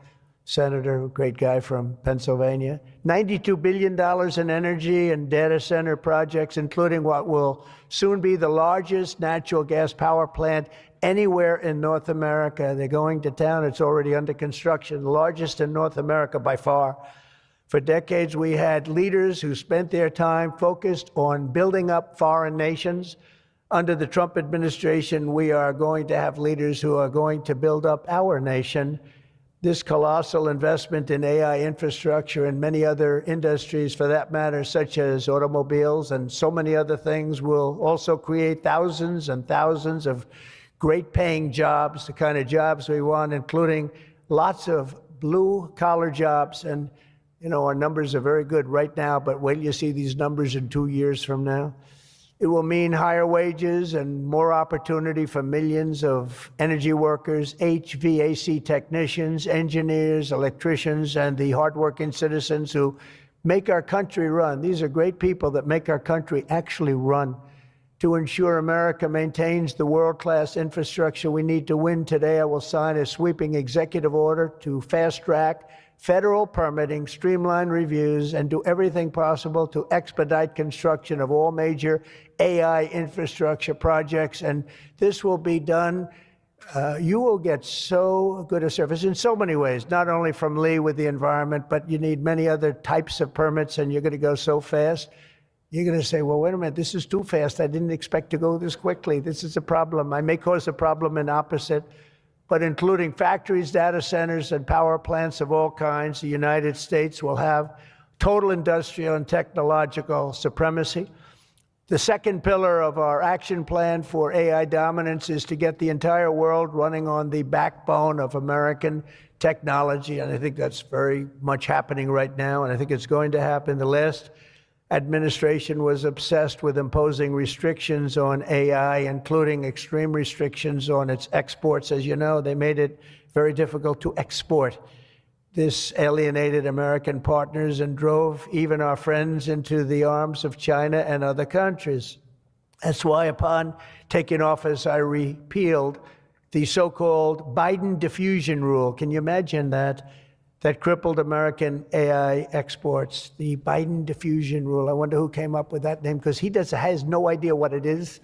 senator, great guy from Pennsylvania. $92 billion in energy and data center projects, including what will soon be the largest natural gas power plant anywhere in North America. They're going to town. It's already under construction, the largest in North America by far. For decades, we had leaders who spent their time focused on building up foreign nations. Under the Trump administration, we are going to have leaders who are going to build up our nation. This colossal investment in AI infrastructure and many other industries, for that matter, such as automobiles and so many other things, will also create thousands and thousands of great-paying jobs, the kind of jobs we want, including lots of blue-collar jobs. And you know, our numbers are very good right now, but wait till you see these numbers in 2 years from now. It will mean higher wages and more opportunity for millions of energy workers, HVAC technicians, engineers, electricians, and the hardworking citizens who make our country run. These are great people that make our country actually run. To ensure America maintains the world-class infrastructure we need to win today, I will sign a sweeping executive order to fast-track federal permitting, streamline reviews, and do everything possible to expedite construction of all major AI infrastructure projects. And this will be done. You will get so good a service in so many ways, not only from Lee with the environment, but you need many other types of permits, and you're going to go so fast. You're going to say, well, wait a minute, this is too fast. I didn't expect to go this quickly. This is a problem. I may cause a problem in opposite. But including factories, data centers, and power plants of all kinds, the United States will have total industrial and technological supremacy. The second pillar of our action plan for AI dominance is to get the entire world running on the backbone of American technology, and I think that's very much happening right now, and I think it's going to happen. The last administration was obsessed with imposing restrictions on AI, including extreme restrictions on its exports. As you know, they made it very difficult to export. This alienated American partners and drove even our friends into the arms of China and other countries. That's why upon taking office, I repealed the so-called Biden diffusion rule. Can you imagine that? That crippled American AI exports, the Biden diffusion rule. I wonder who came up with that name, because he has no idea what it is.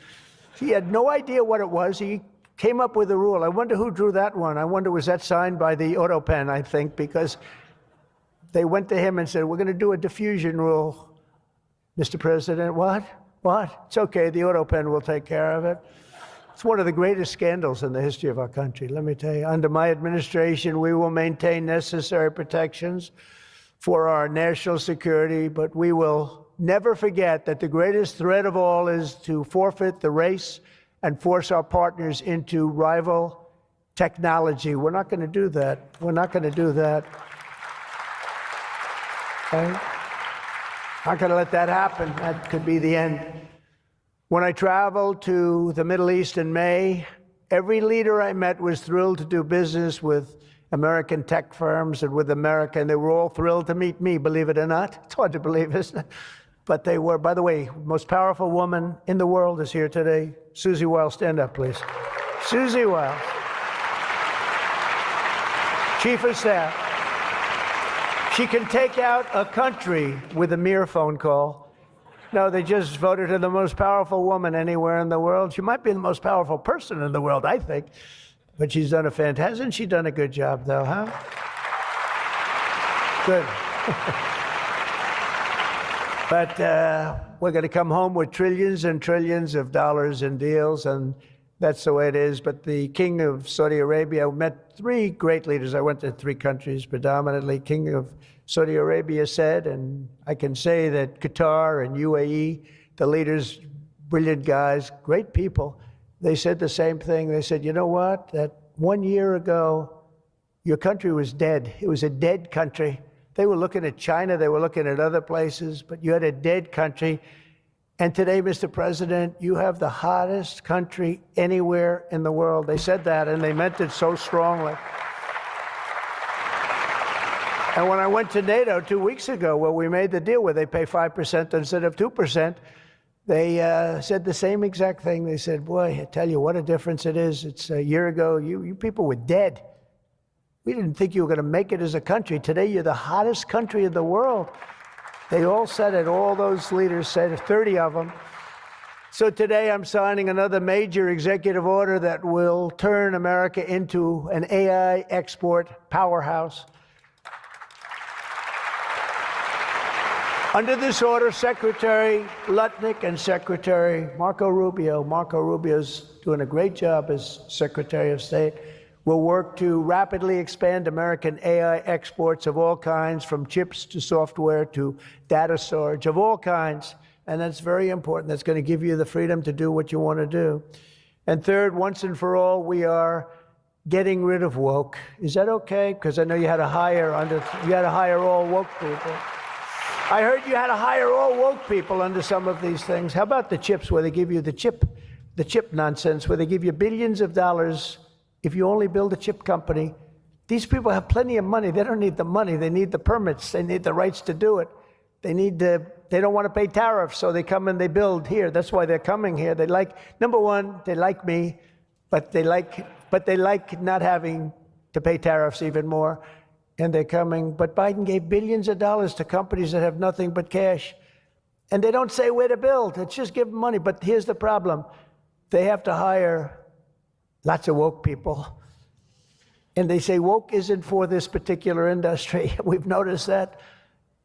He had no idea what it was. He came up with a rule. I wonder who drew that one. I wonder, was that signed by the Autopen, I think, because they went to him and said, we're going to do a diffusion rule. Mr. President, what? What? It's okay, the Autopen will take care of it. It's one of the greatest scandals in the history of our country, let me tell you. Under my administration, we will maintain necessary protections for our national security, but we will never forget that the greatest threat of all is to forfeit the race and force our partners into rival technology. We're not going to do that. We're not going to do that. Okay? Not going to let that happen. That could be the end. When I traveled to the Middle East in May, every leader I met was thrilled to do business with American tech firms and with America, and they were all thrilled to meet me, believe it or not. It's hard to believe, isn't it? But they were. By the way, most powerful woman in the world is here today. Susie Wiles, stand up, please. Susie Wiles, Chief of Staff. She can take out a country with a mere phone call. No, they just voted her the most powerful woman anywhere in the world. She might be the most powerful person in the world, I think. But she's done hasn't she done a good job, though, huh? Good. But we're going to come home with trillions and trillions of dollars in deals, and that's the way it is. But the King of Saudi Arabia, I met three great leaders. I went to three countries predominantly. King of Saudi Arabia said, and I can say that Qatar and UAE, the leaders, brilliant guys, great people, they said the same thing. They said, you know what, that 1 year ago, your country was dead. It was a dead country. They were looking at China, they were looking at other places, but you had a dead country. And today, Mr. President, you have the hottest country anywhere in the world. They said that, and they meant it so strongly. And when I went to NATO 2 weeks ago, where we made the deal where they pay 5% instead of 2%, they said the same exact thing. They said, boy, I tell you what a difference it is. It's a year ago, you people were dead. We didn't think you were going to make it as a country. Today, you're the hottest country in the world. They all said it. All those leaders said it, 30 of them. So today, I'm signing another major executive order that will turn America into an AI export powerhouse. Under this order, Secretary Lutnick and Secretary Marco Rubio's doing a great job as Secretary of State, will work to rapidly expand American AI exports of all kinds, from chips to software to data storage of all kinds. And that's very important. That's going to give you the freedom to do what you want to do. And third, once and for all, we are getting rid of woke. Is that okay? Because I know you had to hire all woke people. I heard you had to hire all woke people under some of these things. How about the chips, where they give you the chip nonsense, where they give you billions of dollars if you only build a chip company? These people have plenty of money. They don't need the money. They need the permits. They need the rights to do it. They don't want to pay tariffs, so they come and they build here. That's why they're coming here. They like, number one, they like me, but they like not having to pay tariffs even more. And they're coming. But Biden gave billions of dollars to companies that have nothing but cash. And they don't say where to build. It's just give them money. But here's the problem. They have to hire lots of woke people. And they say woke isn't for this particular industry. We've noticed that.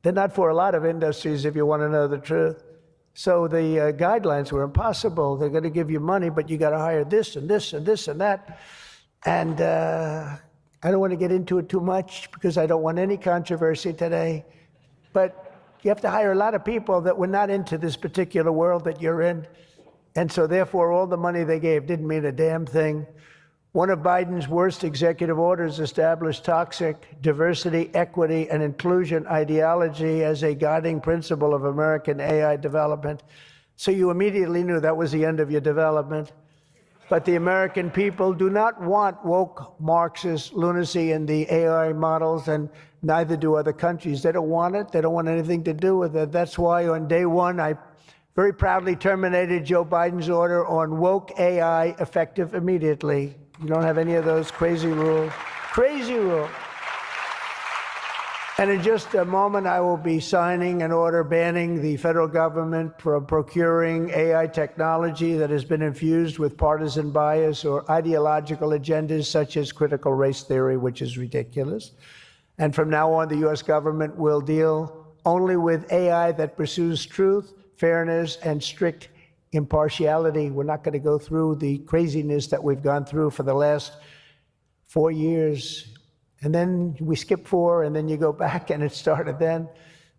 They're not for a lot of industries, if you want to know the truth. So the guidelines were impossible. They're going to give you money, but you got to hire this and this and this and that. And I don't want to get into it too much because I don't want any controversy today. But you have to hire a lot of people that were not into this particular world that you're in. And so therefore, all the money they gave didn't mean a damn thing. One of Biden's worst executive orders established toxic diversity, equity, and inclusion ideology as a guiding principle of American AI development. So you immediately knew that was the end of your development. But the American people do not want woke Marxist lunacy in the AI models, and neither do other countries. They don't want it. They don't want anything to do with it. That's why on day one, I very proudly terminated Joe Biden's order on woke AI effective immediately. You don't have any of those crazy rules. Crazy rules. And in just a moment, I will be signing an order banning the federal government from procuring AI technology that has been infused with partisan bias or ideological agendas such as critical race theory, which is ridiculous. And from now on, the U.S. government will deal only with AI that pursues truth, fairness, and strict impartiality. We're not going to go through the craziness that we've gone through for the last 4 years. And then we skip 4, and then you go back, and it started then.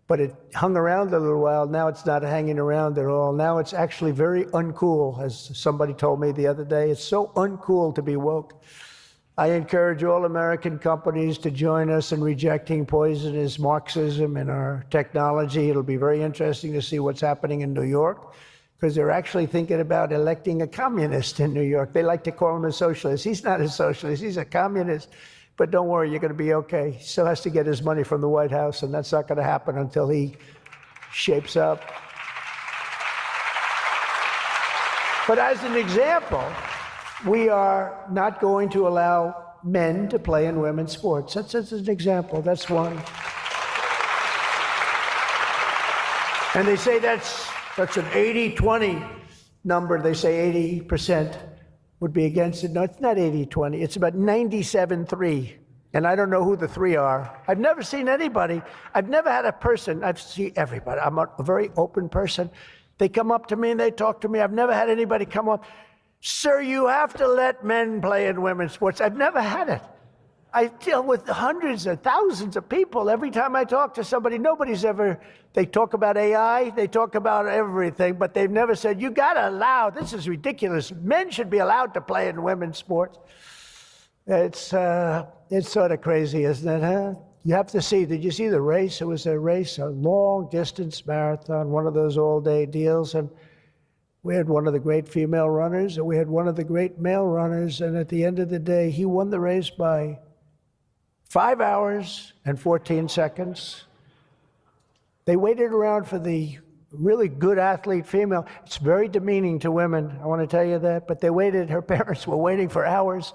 But it hung around a little while. Now it's not hanging around at all. Now it's actually very uncool, as somebody told me the other day. It's so uncool to be woke. I encourage all American companies to join us in rejecting poisonous Marxism in our technology. It'll be very interesting to see what's happening in New York, because they're actually thinking about electing a communist in New York. They like to call him a socialist. He's not a socialist. He's a communist. But don't worry, you're going to be okay. He still has to get his money from the White House, and that's not going to happen until he shapes up. But as an example, we are not going to allow men to play in women's sports. That's an example. That's one. And they say that's an 80-20 number. They say 80% would be against it. No, it's not 80-20. It's about 97-3. And I don't know who the 3 are. I've never seen anybody. I've never had a person. I've seen everybody. I'm a very open person. They come up to me and they talk to me. I've never had anybody come up, "Sir, you have to let men play in women's sports." I've never had it. I deal with hundreds or thousands of people. Every time I talk to somebody, they talk about AI, they talk about everything, but they've never said, "You gotta allow, this is ridiculous. Men should be allowed to play in women's sports." It's sort of crazy, isn't it, huh? You have to see, did you see the race? It was a race, a long distance marathon, one of those all-day deals, and we had one of the great female runners, and we had one of the great male runners, and at the end of the day, he won the race by 5 hours and 14 seconds. They waited around for the really good athlete female. It's very demeaning to women, I want to tell you that, but they waited. Her parents were waiting for hours.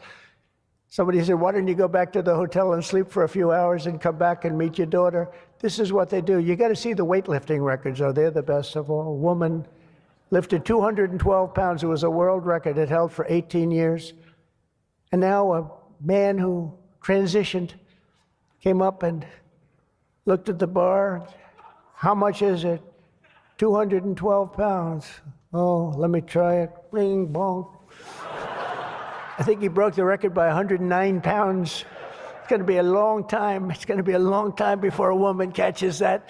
Somebody said, "Why don't you go back to the hotel and sleep for a few hours and come back and meet your daughter?" This is what they do. You got to see the weightlifting records. Oh, they're the best of all. A woman lifted 212 pounds. It was a world record. It held for 18 years. And now a man who transitioned came up and looked at the bar. "How much is it?" 212 pounds. "Oh, let me try it." Bing, bong. I think he broke the record by 109 pounds. It's going to be a long time. It's going to be a long time before a woman catches that.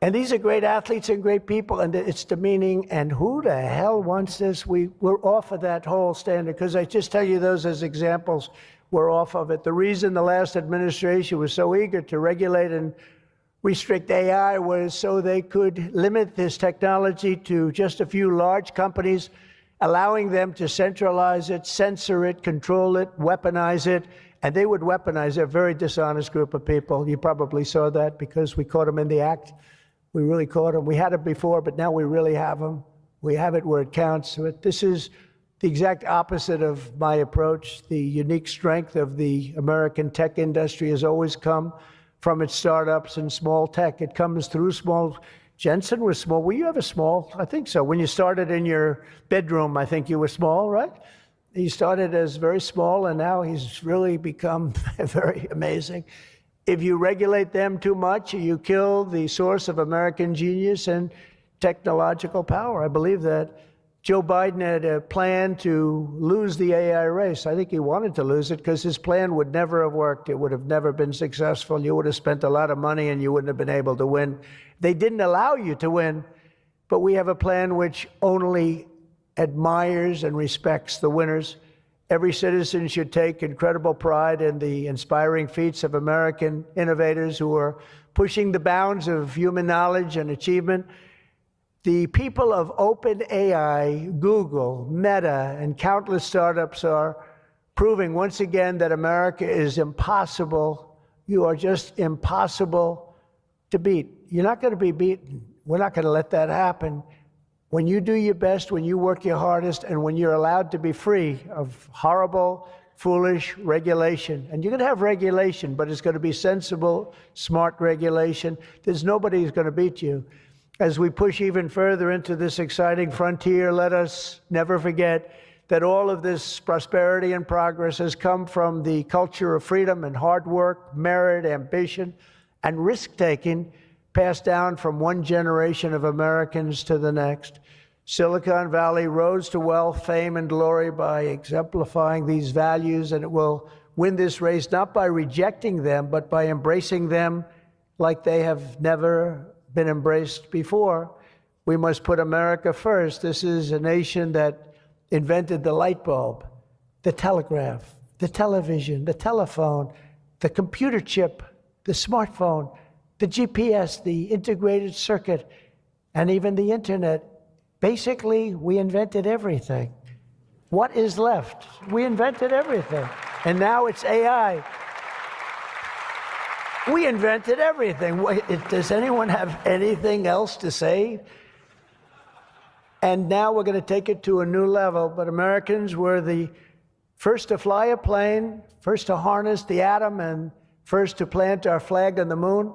And these are great athletes and great people, and it's demeaning. And who the hell wants this? We're off of that whole standard, because I just tell you those as examples. We're off of it. The reason the last administration was so eager to regulate and restrict AI was so they could limit this technology to just a few large companies, allowing them to centralize it, censor it, control it, weaponize it. And they would weaponize it. A very dishonest group of people. You probably saw that because we caught them in the act. We really caught them. We had it before, but now we really have them. We have it where it counts. But this is the exact opposite of my approach. The unique strength of the American tech industry has always come from its startups and small tech. It comes through small. Jensen was small. Were you ever small? I think so. When you started in your bedroom, I think you were small, right? He started as very small, and now he's really become very amazing. If you regulate them too much, you kill the source of American genius and technological power. I believe that. Joe Biden had a plan to lose the AI race. I think he wanted to lose it because his plan would never have worked. It would have never been successful. You would have spent a lot of money and you wouldn't have been able to win. They didn't allow you to win, but we have a plan which only admires and respects the winners. Every citizen should take incredible pride in the inspiring feats of American innovators who are pushing the bounds of human knowledge and achievement. The people of OpenAI, Google, Meta, and countless startups are proving once again that America is impossible. You are just impossible to beat. You're not going to be beaten. We're not going to let that happen. When you do your best, when you work your hardest, and when you're allowed to be free of horrible, foolish regulation. And you're going to have regulation, but it's going to be sensible, smart regulation. There's nobody who's going to beat you. As we push even further into this exciting frontier, let us never forget that all of this prosperity and progress has come from the culture of freedom and hard work, merit, ambition, and risk-taking passed down from one generation of Americans to the next. Silicon Valley rose to wealth, fame, and glory by exemplifying these values, and it will win this race not by rejecting them, but by embracing them like they have never been embraced before. We must put America first. This is a nation that invented the light bulb, the telegraph, the television, the telephone, the computer chip, the smartphone, the GPS, the integrated circuit, and even the internet. Basically, we invented everything. What is left? We invented everything. And now it's AI. We invented everything. Does anyone have anything else to say? And now we're going to take it to a new level. But Americans were the first to fly a plane, first to harness the atom, and first to plant our flag on the moon.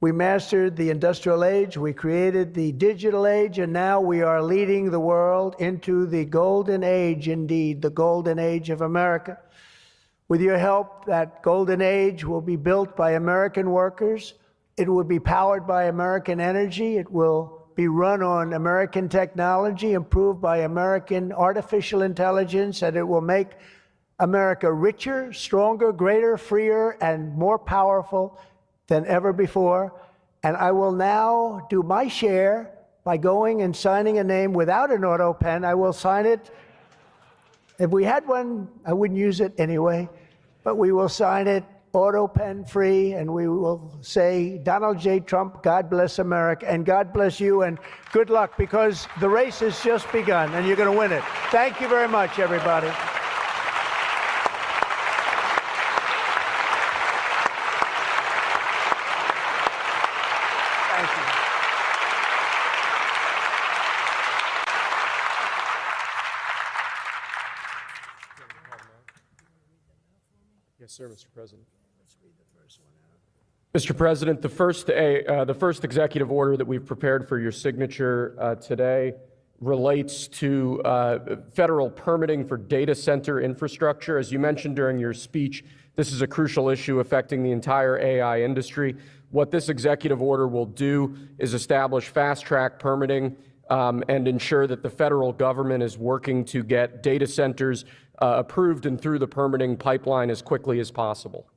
We mastered the industrial age, we created the digital age, and now we are leading the world into the golden age, indeed, the golden age of America. With your help, that golden age will be built by American workers. It will be powered by American energy. It will be run on American technology, improved by American artificial intelligence, and it will make America richer, stronger, greater, freer, and more powerful than ever before. And I will now do my share by going and signing a name without an auto pen. I will sign it. If we had one, I wouldn't use it anyway, but we will sign it auto pen free, and we will say, Donald J. Trump, God bless America, and God bless you, and good luck, because the race has just begun, and you're going to win it. Thank you very much, everybody. Yes, sir, Mr. President. Mr. President, the first executive order that we've prepared for your signature today relates to federal permitting for data center infrastructure. As you mentioned during your speech, this is a crucial issue affecting the entire AI industry. What this executive order will do is establish fast-track permitting and ensure that the federal government is working to get data centers approved and through the permitting pipeline as quickly as possible.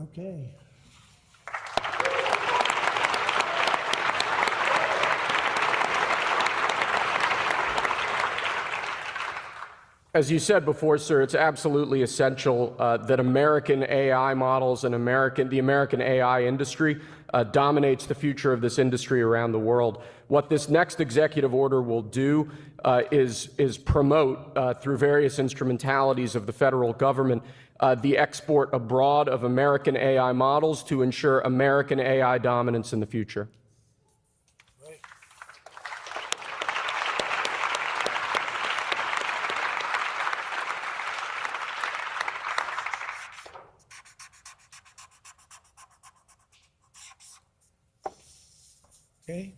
Okay. As you said before, sir, it's absolutely essential that American AI models and the American AI industry dominates the future of this industry around the world. What this next executive order will do is promote, through various instrumentalities of the federal government, the export abroad of American AI models to ensure American AI dominance in the future. Okay.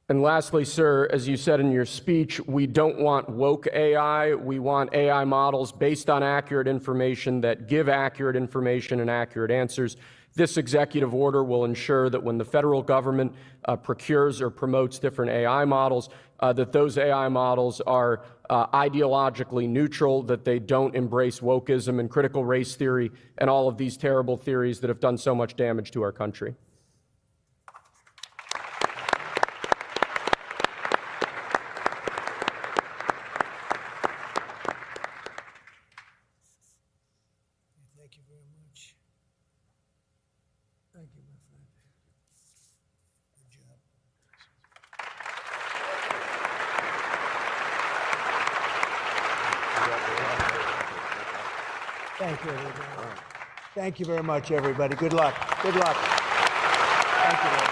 And lastly, sir, as you said in your speech, we don't want woke AI. We want AI models based on accurate information that give accurate information and accurate answers. This executive order will ensure that when the federal government procures or promotes different AI models, that those AI models are ideologically neutral, that they don't embrace wokeism and critical race theory and all of these terrible theories that have done so much damage to our country. Thank you very much. Thank you, my friend. Good job. Thank you, everybody. Thank you very much, everybody. Good luck. Good luck. Thank you very much.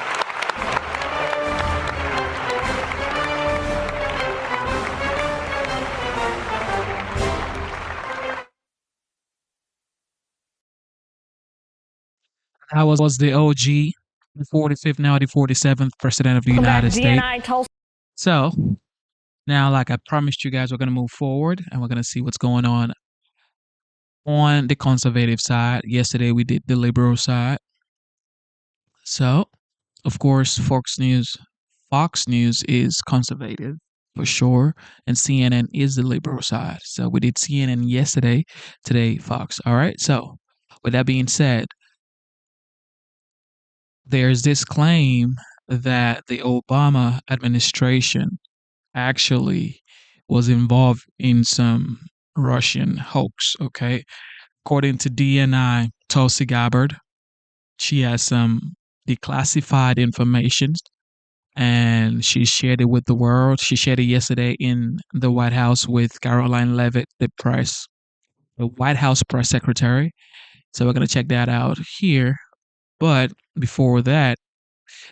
That was the OG, the 45th, now the 47th President of the United States. So, now, like I promised you guys, we're going to move forward and we're going to see what's going on the conservative side. Yesterday, we did the liberal side. So, of course, Fox News is conservative for sure, and CNN is the liberal side. So, we did CNN yesterday, today, Fox. All right. So, with that being said, there's this claim that the Obama administration actually was involved in some Russian hoax, okay? According to DNI, Tulsi Gabbard, she has some declassified information and she shared it with the world. She shared it yesterday in the White House with Caroline Leavitt, the White House press secretary. So we're going to check that out here. But before that,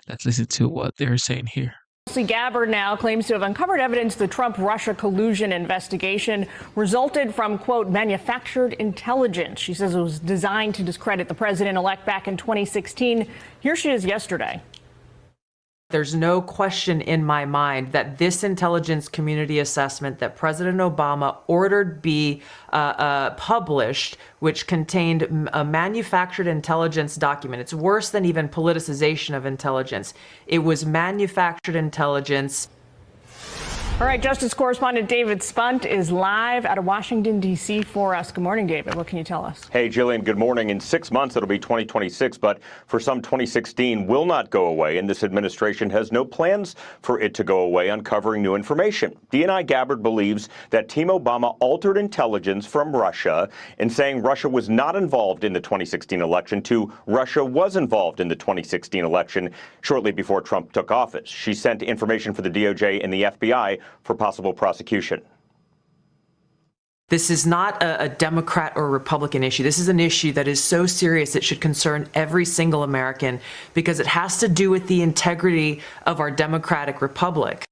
let's listen to what they're saying here. Tulsi Gabbard now claims to have uncovered evidence the Trump-Russia collusion investigation resulted from, quote, manufactured intelligence. She says it was designed to discredit the president-elect back in 2016. Here she is yesterday. There's no question in my mind that this intelligence community assessment that President Obama ordered be published, which contained a manufactured intelligence document. It's worse than even politicization of intelligence. It was manufactured intelligence. All right, Justice Correspondent David Spunt is live out of Washington, D.C. for us. Good morning, David. What can you tell us? Hey, Jillian, good morning. In 6 months, it'll be 2026, but for some, 2016 will not go away, and this administration has no plans for it to go away, uncovering new information. DNI Gabbard believes that Team Obama altered intelligence from Russia in saying Russia was not involved in the 2016 election to Russia was involved in the 2016 election shortly before Trump took office. She sent information for the DOJ and the FBI for possible prosecution. This is not a Democrat or Republican issue. This is an issue that is so serious it should concern every single American because it has to do with the integrity of our democratic republic.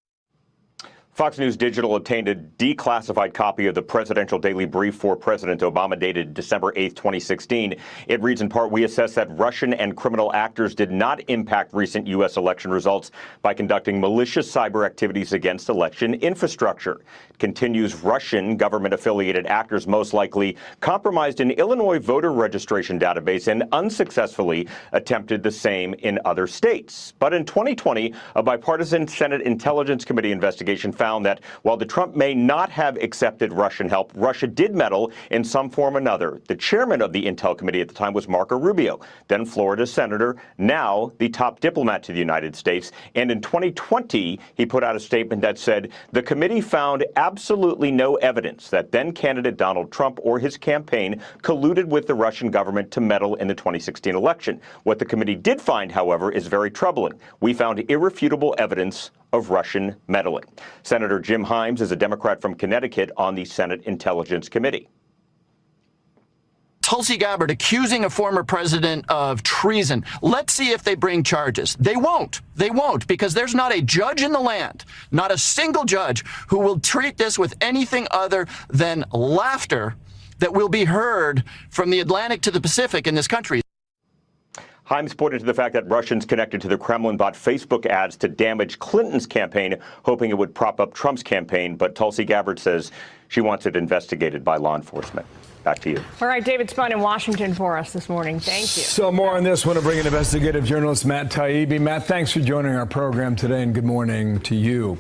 Fox News Digital obtained a declassified copy of the presidential daily brief for President Obama dated December 8, 2016. It reads in part, we assess that Russian and criminal actors did not impact recent U.S. election results by conducting malicious cyber activities against election infrastructure. It continues, Russian government-affiliated actors most likely compromised an Illinois voter registration database and unsuccessfully attempted the same in other states. But in 2020, a bipartisan Senate Intelligence Committee investigation found that while the Trump may not have accepted Russian help, Russia did meddle in some form or another. The chairman of the Intel Committee at the time was Marco Rubio, then Florida senator, now the top diplomat to the United States. And in 2020, he put out a statement that said the committee found absolutely no evidence that then candidate Donald Trump or his campaign colluded with the Russian government to meddle in the 2016 election. What the committee did find, however, is very troubling. We found irrefutable evidence of Russian meddling. Senator Jim Himes is a Democrat from Connecticut on the Senate Intelligence Committee. Tulsi Gabbard accusing a former president of treason. Let's see if they bring charges. They won't. They won't, because there's not a judge in the land, not a single judge, who will treat this with anything other than laughter that will be heard from the Atlantic to the Pacific in this country. Himes pointed to the fact that Russians connected to the Kremlin bought Facebook ads to damage Clinton's campaign, hoping it would prop up Trump's campaign. But Tulsi Gabbard says she wants it investigated by law enforcement. Back to you. All right, David Spun in Washington for us this morning. Thank you. So more on this, want to bring in investigative journalist Matt Taibbi. Matt, thanks for joining our program today, and good morning to you.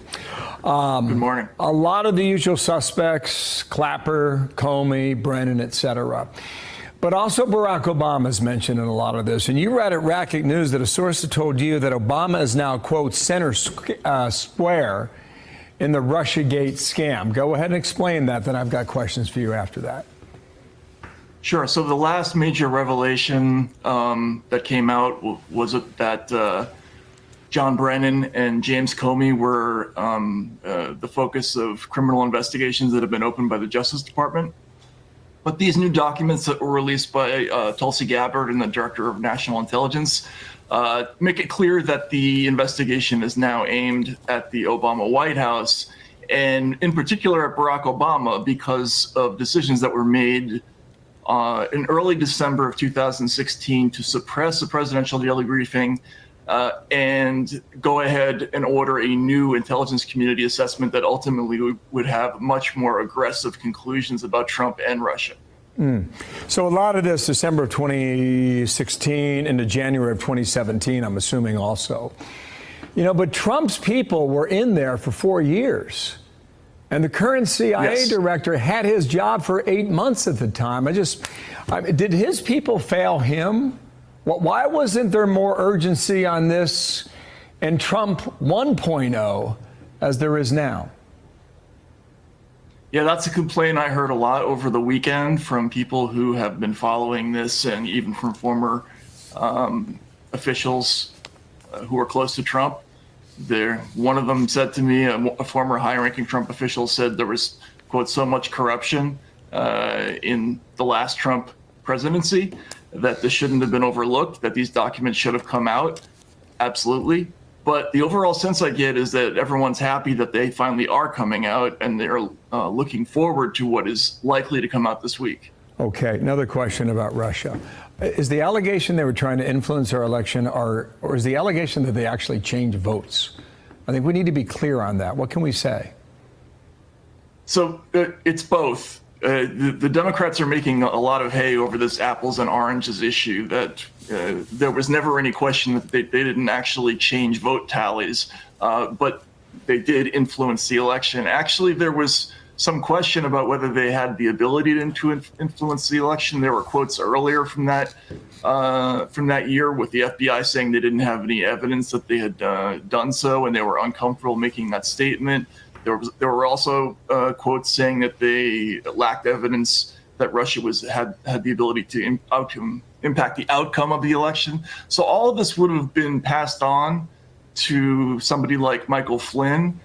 Good morning. A lot of the usual suspects, Clapper, Comey, Brennan, et cetera. But also Barack Obama is mentioned in a lot of this. And you read at Racket News that a source had told you that Obama is now, quote, center square in the Russiagate scam. Go ahead and explain that, then I've got questions for you after that. Sure. So the last major revelation that came out was that John Brennan and James Comey were the focus of criminal investigations that have been opened by the Justice Department. But these new documents that were released by Tulsi Gabbard and the Director of National Intelligence make it clear that the investigation is now aimed at the Obama White House, and in particular at Barack Obama, because of decisions that were made in early December of 2016 to suppress the presidential daily briefing and go ahead and order a new intelligence community assessment that ultimately would have much more aggressive conclusions about Trump and Russia. So a lot of this, December of 2016 into January of 2017, I'm assuming also. But Trump's people were in there for 4 years. And the current CIA director had his job for 8 months at the time. Did his people fail him? Why wasn't there more urgency on this and Trump 1.0 as there is now? Yeah, that's a complaint I heard a lot over the weekend from people who have been following this, and even from former officials who are close to Trump. One of them said to me, a former high-ranking Trump official said there was, quote, so much corruption in the last Trump presidency that this shouldn't have been overlooked, that these documents should have come out. Absolutely. But the overall sense I get is that everyone's happy that they finally are coming out, and they're looking forward to what is likely to come out this week. Okay, another question about Russia. Is the allegation they were trying to influence our election, or is the allegation that they actually changed votes? I think we need to be clear on that. What can we say? So it's both. The Democrats are making a lot of hay over this apples and oranges issue, that there was never any question that they didn't actually change vote tallies, but they did influence the election. Actually, there was some question about whether they had the ability to influence the election. There were quotes earlier from that year with the FBI saying they didn't have any evidence that they had done so, and they were uncomfortable making that statement. There were also quotes saying that they lacked evidence that Russia had the ability to impact the outcome of the election. So all of this would have been passed on to somebody like Michael Flynn,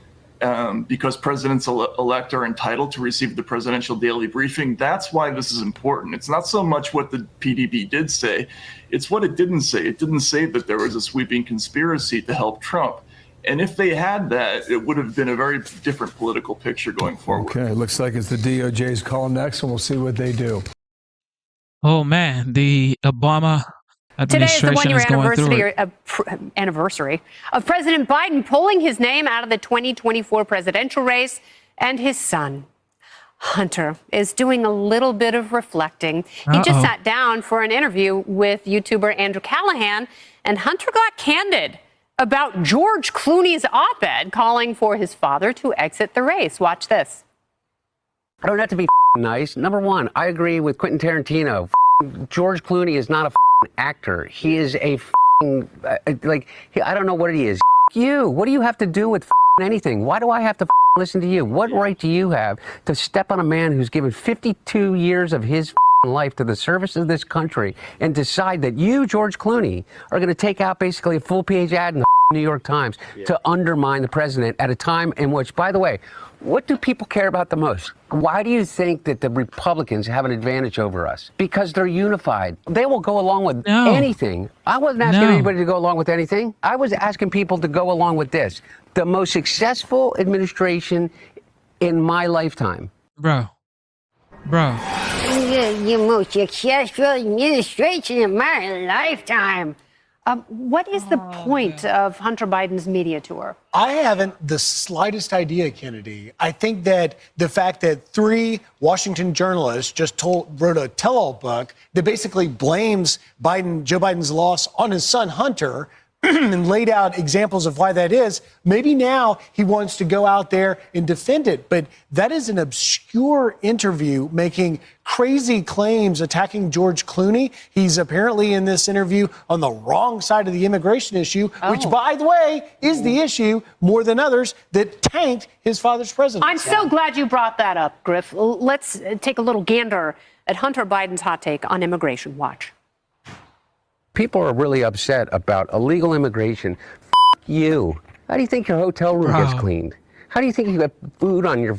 because presidents-elect are entitled to receive the presidential daily briefing. That's why this is important. It's not so much what the PDB did say, it's what it didn't say. It didn't say that there was a sweeping conspiracy to help Trump. And if they had that, it would have been a very different political picture going forward. Okay, looks like it's the DOJ's call next, and we'll see what they do. Oh, man, the Obama Today is the administration one-year anniversary of President Biden pulling his name out of the 2024 presidential race, and his son, Hunter, is doing a little bit of reflecting. He just sat down for an interview with YouTuber Andrew Callahan, and Hunter got candid about George Clooney's op-ed calling for his father to exit the race. Watch this. I don't have to be nice. Number one, I agree with Quentin Tarantino. George Clooney is not a actor. He is a I don't know what he is. You. What do you have to do with anything? Why do I have to listen to you? What right do you have to step on a man who's given 52 years of his life to the service of this country and decide that you, George Clooney, are going to take out basically a full-page ad in the New York Times to undermine the president at a time in which, by the way, what do people care about the most? Why do you think that the Republicans have an advantage over us? Because they're unified. They will go along with anything. I wasn't asking anybody to go along with anything. I was asking people to go along with this. The most successful administration in my lifetime. Bro. The most successful administration in my lifetime. What is the point of Hunter Biden's media tour? I haven't the slightest idea, Kennedy. I think that the fact that 3 Washington journalists just wrote a tell-all book that basically blames Joe Biden's loss on his son Hunter and laid out examples of why that is. Maybe now he wants to go out there and defend it. But that is an obscure interview making crazy claims attacking George Clooney. He's apparently in this interview on the wrong side of the immigration issue, which, by the way, is the issue more than others that tanked his father's presidency. I'm so glad you brought that up, Griff. Let's take a little gander at Hunter Biden's hot take on immigration. Watch. People are really upset about illegal immigration. You. How do you think your hotel room gets cleaned? How do you think you got food on your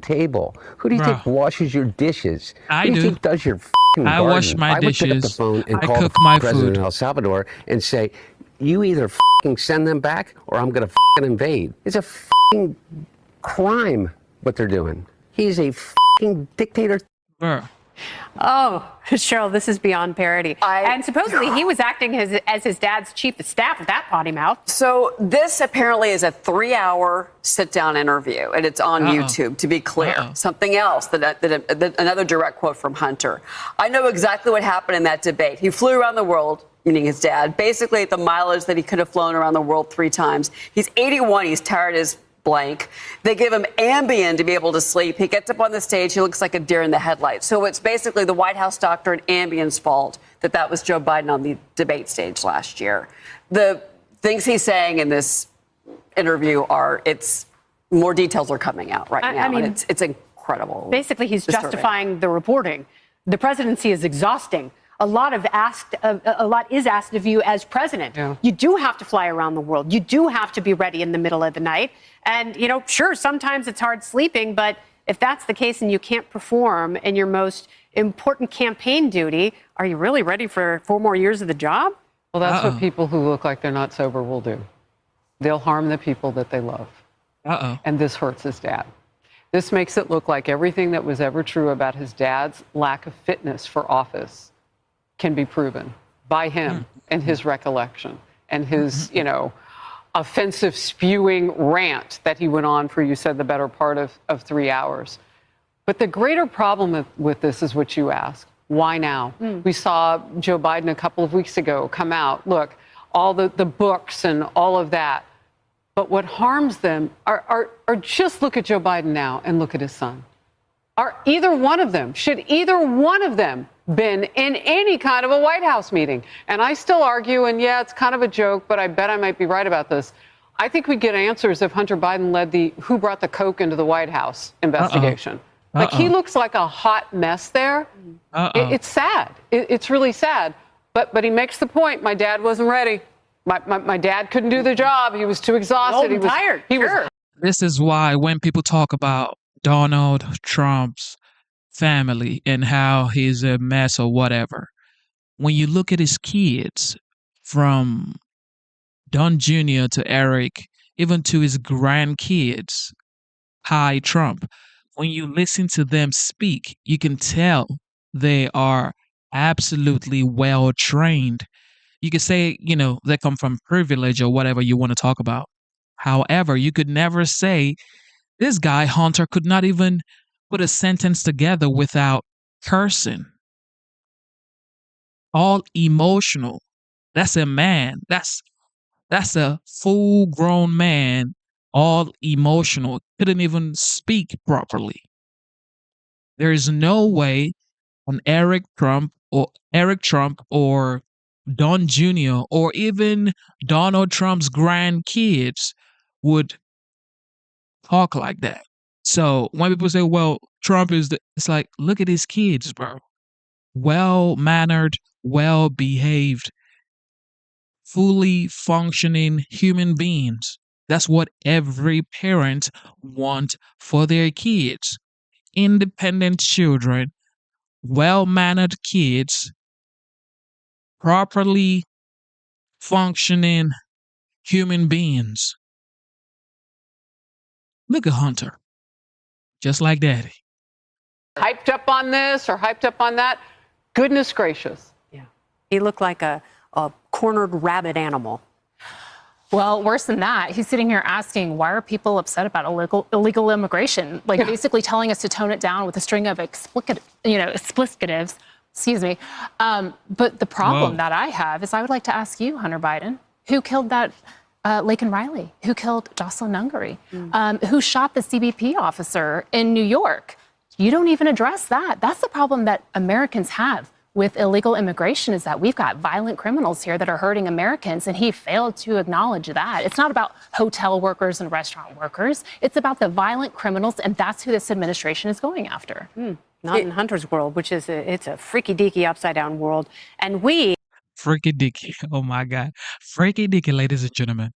table? Who do you think washes your dishes? Who do you think does your garden? I wash my dishes. I would pick up the phone and call cook the my president food. of El Salvador and say, you either send them back or I'm going to invade. It's a crime what they're doing. He's a dictator. Bruh. Oh, Cheryl, this is beyond parody. And supposedly he was acting as his dad's chief of staff with that potty mouth. So this apparently is a 3-hour sit-down interview, and it's on YouTube, to be clear. Something else, another direct quote from Hunter. I know exactly what happened in that debate. He flew around the world, meaning his dad, basically at the mileage that he could have flown around the world 3 times. He's 81. He's tired as blank. They give him Ambien to be able to sleep. He gets up on the stage. He looks like a deer in the headlights. So it's basically the White House doctor and Ambien's fault that was Joe Biden on the debate stage last year. The things he's saying in this interview more details are coming out right now. I mean, and it's incredible. Basically, he's justifying the reporting. The presidency is exhausting. A lot is asked of you as president. Yeah. You do have to fly around the world. You do have to be ready in the middle of the night. And, sure, sometimes it's hard sleeping, but if that's the case and you can't perform in your most important campaign duty, are you really ready for 4 more years of the job? Well, that's what people who look like they're not sober will do. They'll harm the people that they love. And this hurts his dad. This makes it look like everything that was ever true about his dad's lack of fitness for office can be proven by him and his recollection and his, offensive spewing rant that he went on for, you said, the better part of 3 hours. But the greater problem with this is what you asked. Why now? We saw Joe Biden a couple of weeks ago come out. Look, all the books and all of that. But what harms them are just look at Joe Biden now and look at his son. Should either one of them been in any kind of a White House meeting? And I still argue, and yeah, it's kind of a joke, but I bet I might be right about this. I think we get answers if Hunter Biden led the who brought the Coke into the White House investigation. Like, he looks like a hot mess there. It's sad. It's really sad. But he makes the point, my dad wasn't ready. My dad couldn't do the job. He was too exhausted. He was tired. This is why when people talk about Donald Trump's family and how he's a mess or whatever, when you look at his kids, from Don Jr. to Eric, even to his grandkids, hi Trump, when you listen to them speak, you can tell they are absolutely well trained. You could say, they come from privilege or whatever you want to talk about. However, you could never say this guy, Hunter, could not even put a sentence together without cursing. All emotional. That's a man. That's a full-grown man, all emotional. Couldn't even speak properly. There is no way an Eric Trump or Don Jr. or even Donald Trump's grandkids would talk like that. So when people say, well, Trump it's like, look at his kids, bro. Well-mannered, well-behaved, fully functioning human beings. That's what every parent wants for their kids. Independent children, well-mannered kids, properly functioning human beings. Look at Hunter. Just like daddy. Hyped up on this or hyped up on that. Goodness gracious. Yeah. He looked like a a cornered rabid animal. Well, worse than that, he's sitting here asking, why are people upset about illegal immigration? Like basically telling us to tone it down with a string of explicatives. Excuse me. But the problem that I have is I would like to ask you, Hunter Biden, who killed that Laken Riley? Who killed Jocelyn Nungary? Who shot the CBP officer in New York? You don't even address that. That's the problem that Americans have with illegal immigration, is that we've got violent criminals here that are hurting Americans, and he failed to acknowledge that. It's not about hotel workers and restaurant workers. It's about the violent criminals, and that's who this administration is going after. Not in Hunter's world, which is it's a freaky deaky upside down world. And we Freaky dicky. Oh my God. Freaky dicky, ladies and gentlemen.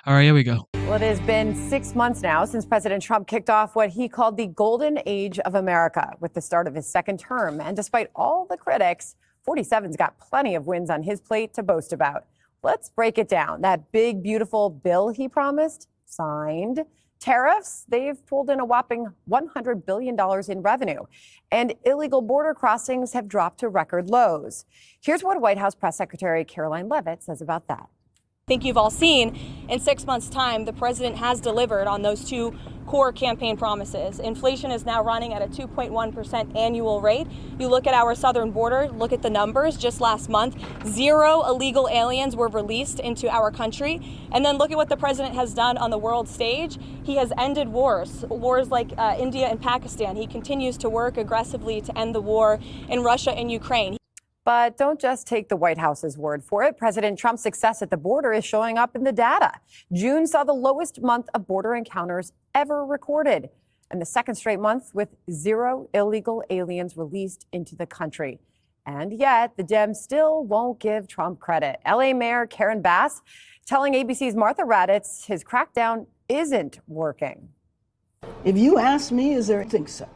All right, here we go. Well, it has been 6 months now since President Trump kicked off what he called the golden age of America with the start of his second term. And despite all the critics, 47's got plenty of wins on his plate to boast about. Let's break it down. That big, beautiful bill he promised, signed. Tariffs, they've pulled in a whopping $100 billion in revenue. And illegal border crossings have dropped to record lows. Here's what White House Press Secretary Caroline Leavitt says about that. I think you've all seen in 6 months' time, the president has delivered on those two core campaign promises. Inflation is now running at a 2.1% annual rate. You look at our southern border, look at the numbers. Just last month, 0 illegal aliens were released into our country. And then look at what the president has done on the world stage. He has ended wars like India and Pakistan. He continues to work aggressively to end the war in Russia and Ukraine. But don't just take the White House's word for it. President Trump's success at the border is showing up in the data. June saw the lowest month of border encounters ever recorded, and the second straight month with 0 illegal aliens released into the country. And yet, the Dems still won't give Trump credit. LA Mayor Karen Bass telling ABC's Martha Raddatz his crackdown isn't working. If you ask me, I think so.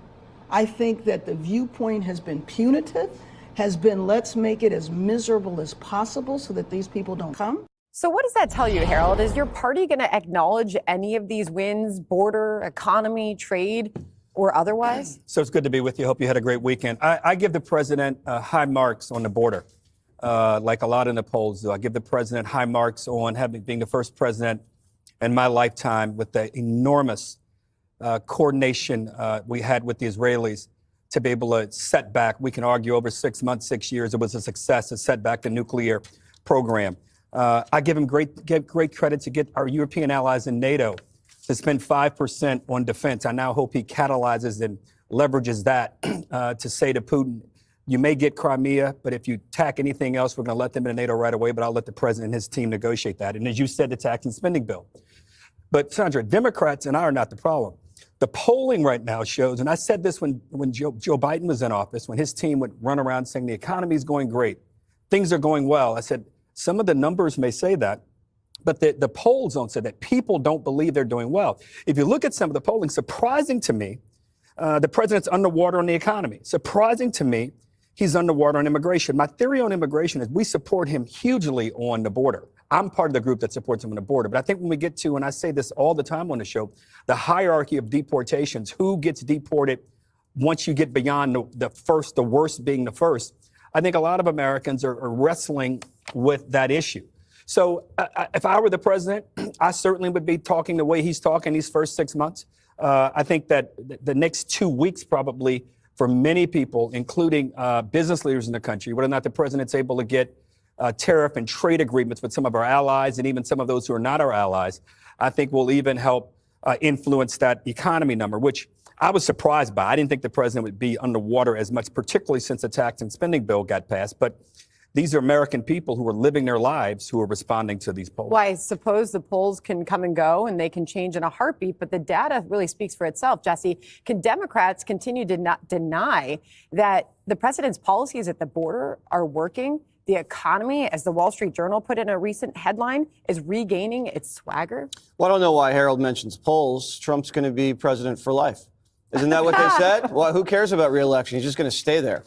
I think that the viewpoint has been punitive, has been let's make it as miserable as possible so that these people don't come. So what does that tell you, Harold? Is your party going to acknowledge any of these wins, border, economy, trade, or otherwise? So it's good to be with you. Hope you had a great weekend. I give the president high marks on the border, like a lot in the polls do. I give the president high marks on being the first president in my lifetime with the enormous coordination we had with the Israelis to be able to set back. We can argue over 6 months, 6 years, it was a success to set back the nuclear program. I give him great credit to get our European allies in NATO to spend 5% on defense. I now hope he catalyzes and leverages that to say to Putin, you may get Crimea, but if you attack anything else, we're going to let them into NATO right away, but I'll let the president and his team negotiate that. And as you said, the tax and spending bill. But Sandra, Democrats and I are not the problem. The polling right now shows, and I said this when Joe Biden was in office, when his team would run around saying the economy is going great, things are going well. I said, some of the numbers may say that, but the polls don't say that. People don't believe they're doing well. If you look at some of the polling, surprising to me, the president's underwater on the economy. Surprising to me, he's underwater on immigration. My theory on immigration is we support him hugely on the border. I'm part of the group that supports him on the border. But I think when we get to, and I say this all the time on the show, the hierarchy of deportations, who gets deported once you get beyond the worst being the first, I think a lot of Americans are wrestling with that issue. So if I were the president, I certainly would be talking the way he's talking these first 6 months. I think that the next 2 weeks probably for many people, including business leaders in the country, whether or not the president's able to get tariff and trade agreements with some of our allies and even some of those who are not our allies, I think will even help influence that economy number, which I was surprised by. I didn't think the president would be underwater as much, particularly since the tax and spending bill got passed. But these are American people who are living their lives who are responding to these polls. Well, I suppose the polls can come and go and they can change in a heartbeat, but the data really speaks for itself. Jesse, can Democrats continue to not deny that the president's policies at the border are working? The economy, as the Wall Street Journal put in a recent headline, is regaining its swagger? Well, I don't know why Harold mentions polls. Trump's going to be president for life. Isn't that what they said? Well, who cares about re-election? He's just going to stay there.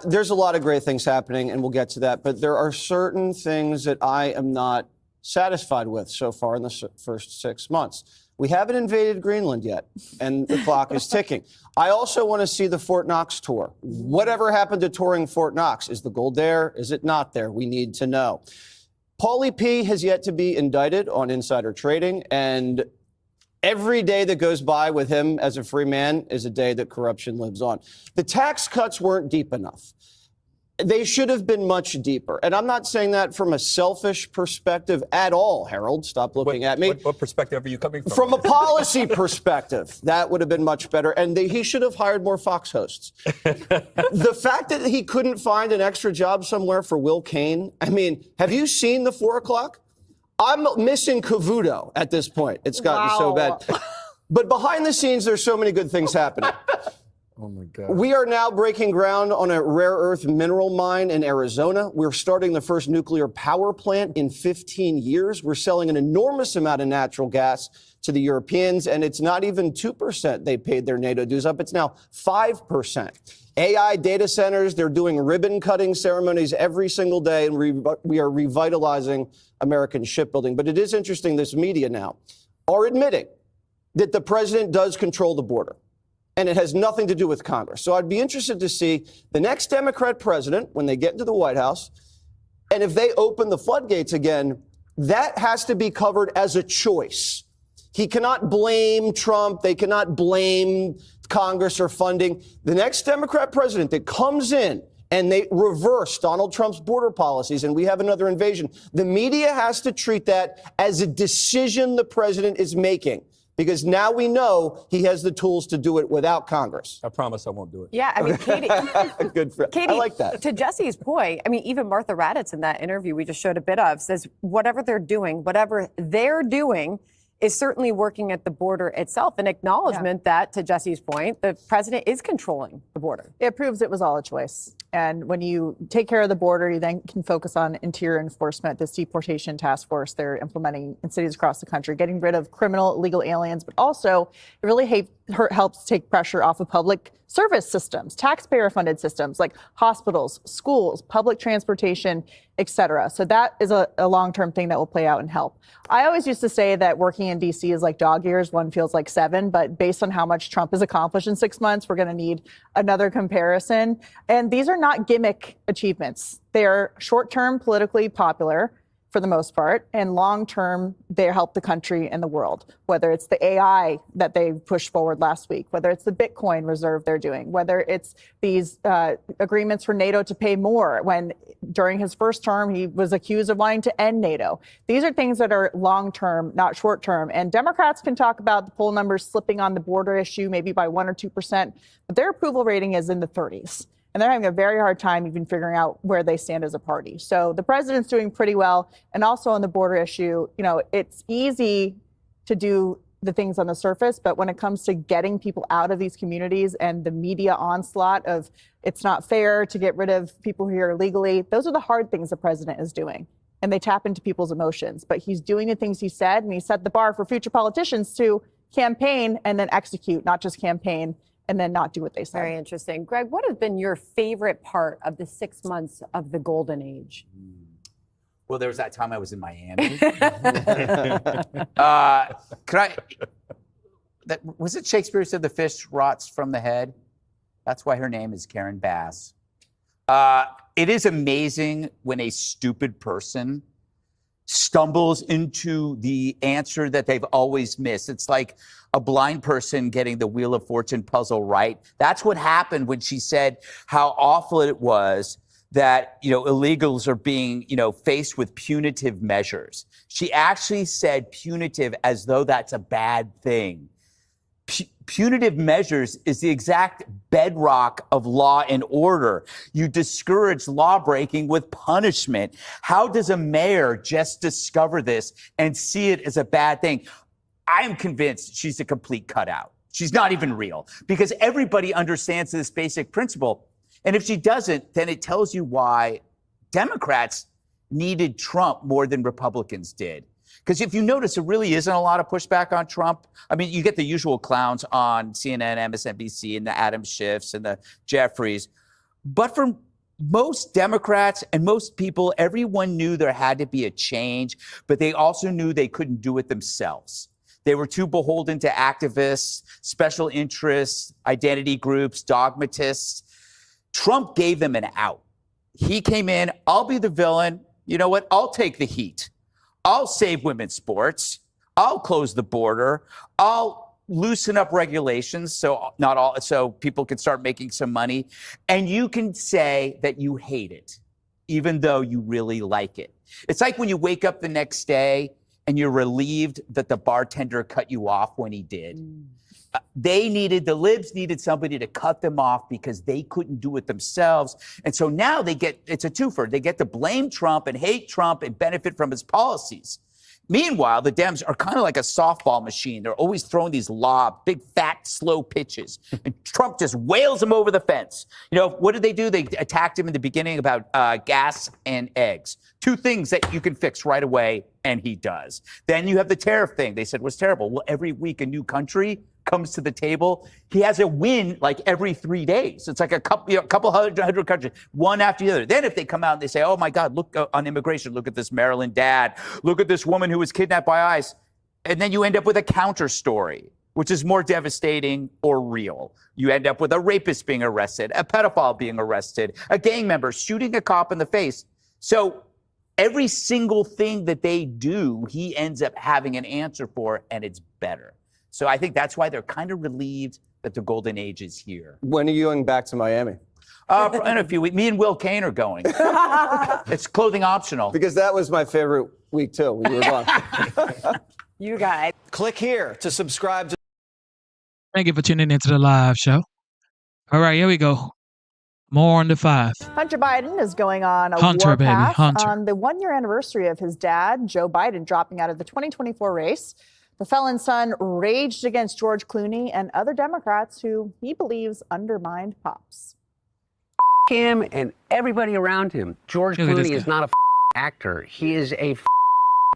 There's a lot of great things happening, and we'll get to that. But there are certain things that I am not satisfied with so far in the first 6 months. We haven't invaded Greenland yet, and the clock is ticking. I also want to see the Fort Knox tour. Whatever happened to touring Fort Knox? Is the gold there? Is it not there? We need to know. Paulie P. has yet to be indicted on insider trading, and every day that goes by with him as a free man is a day that corruption lives on. The tax cuts weren't deep enough. They should have been much deeper. And I'm not saying that from a selfish perspective at all, Harold. Stop looking at me. What perspective are you coming from? From a policy perspective, that would have been much better. And he should have hired more Fox hosts. The fact that he couldn't find an extra job somewhere for Will Cain, I mean, have you seen the 4 o'clock? I'm missing Cavuto at this point. It's gotten so bad. But behind the scenes, there's so many good things happening. Oh, my God. We are now breaking ground on a rare earth mineral mine in Arizona. We're starting the first nuclear power plant in 15 years. We're selling an enormous amount of natural gas to the Europeans, and it's not even 2% they paid their NATO dues up. It's now 5%. AI data centers, they're doing ribbon-cutting ceremonies every single day, and we are revitalizing American shipbuilding. But it is interesting, this media now are admitting that the president does control the border. And it has nothing to do with Congress. So I'd be interested to see the next Democrat president, when they get into the White House, and if they open the floodgates again, that has to be covered as a choice. He cannot blame Trump. They cannot blame Congress or funding. The next Democrat president that comes in and they reverse Donald Trump's border policies and we have another invasion, the media has to treat that as a decision the president is making. Because now we know he has the tools to do it without Congress. I promise I won't do it. Yeah, I mean, Katie. Good for Katie, I like that. To Jesse's point, I mean, even Martha Raddatz in that interview we just showed a bit of says whatever they're doing is certainly working at the border itself, an acknowledgement that, to Jesse's point, the president is controlling the border. It proves it was all a choice. And when you take care of the border, you then can focus on interior enforcement, this deportation task force they're implementing in cities across the country, getting rid of criminal, illegal aliens, but also it really helps take pressure off of public service systems, taxpayer-funded systems like hospitals, schools, public transportation, et cetera. So that is a long-term thing that will play out and help. I always used to say that working in D.C. is like dog years. One feels like 7. But based on how much Trump has accomplished in 6 months, we're going to need another comparison. And these are not gimmick achievements. They are short-term, politically popular for the most part, and long-term, they help the country and the world, whether it's the AI that they pushed forward last week, whether it's the Bitcoin reserve they're doing, whether it's these agreements for NATO to pay more when during his first term, he was accused of wanting to end NATO. These are things that are long-term, not short-term. And Democrats can talk about the poll numbers slipping on the border issue, maybe by 1 or 2%, but their approval rating is in the 30s. And they're having a very hard time even figuring out where they stand as a party. So the president's doing pretty well. And also on the border issue, you know, it's easy to do the things on the surface, but when it comes to getting people out of these communities and the media onslaught of it's not fair to get rid of people here illegally, those are the hard things the president is doing. And they tap into people's emotions. But he's doing the things he said, and he set the bar for future politicians to campaign and then execute, not just campaign and then not do what they say. Very interesting. Greg, what has been your favorite part of the 6 months of the golden age? Well, there was that time I was in Miami. Was it Shakespeare who said the fish rots from the head? That's why her name is Karen Bass. It is amazing when a stupid person stumbles into the answer that they've always missed. It's like a blind person getting the Wheel of Fortune puzzle right. That's what happened when she said how awful it was that, you know, illegals are being, you know, faced with punitive measures. She actually said punitive as though that's a bad thing. Punitive measures is the exact bedrock of law and order. You discourage lawbreaking with punishment. How does a mayor just discover this and see it as a bad thing? I am convinced she's a complete cutout. She's not even real because everybody understands this basic principle. And if she doesn't, then it tells you why Democrats needed Trump more than Republicans did. Because if you notice, there really isn't a lot of pushback on Trump. I mean, you get the usual clowns on CNN, MSNBC, and the Adam Schiffs and the Jeffries. But from most Democrats and most people, everyone knew there had to be a change, but they also knew they couldn't do it themselves. They were too beholden to activists, special interests, identity groups, dogmatists. Trump gave them an out. He came in, I'll be the villain. You know what? I'll take the heat. I'll save women's sports. I'll close the border. I'll loosen up regulations so people can start making some money. And you can say that you hate it, even though you really like it. It's like when you wake up the next day and you're relieved that the bartender cut you off when he did. The libs needed somebody to cut them off because they couldn't do it themselves. And so now it's a twofer. They get to blame Trump and hate Trump and benefit from his policies. Meanwhile, the Dems are kind of like a softball machine. They're always throwing these big, fat, slow pitches. And Trump just wails them over the fence. You know, what did they do? They attacked him in the beginning about gas and eggs. Two things that you can fix right away, and he does. Then you have the tariff thing. They said was terrible. Well, every week a new country comes to the table. He has a win like every 3 days. It's like a couple hundred countries, one after the other. Then if they come out and they say, oh my God, look on immigration, look at this Maryland dad, look at this woman who was kidnapped by ICE. And then you end up with a counter story, which is more devastating or real. You end up with a rapist being arrested, a pedophile being arrested, a gang member shooting a cop in the face. So every single thing that they do, he ends up having an answer for, and it's better. So I think that's why they're kind of relieved that the golden age is here. When are you going back to Miami? In a few weeks. Me and Will Kane are going. It's clothing optional. Because that was my favorite week, too, when you were gone. You guys. Click here to subscribe to. Thank you for tuning into the live show. All right, here we go. More on the 5. Hunter Biden is going on a Hunter, baby, warpath Hunter. on the 1-year anniversary of his dad, Joe Biden, dropping out of the 2024 race. The felon's son raged against George Clooney and other Democrats who he believes undermined Pops. Him and everybody around him. George Clooney is not a actor. He is a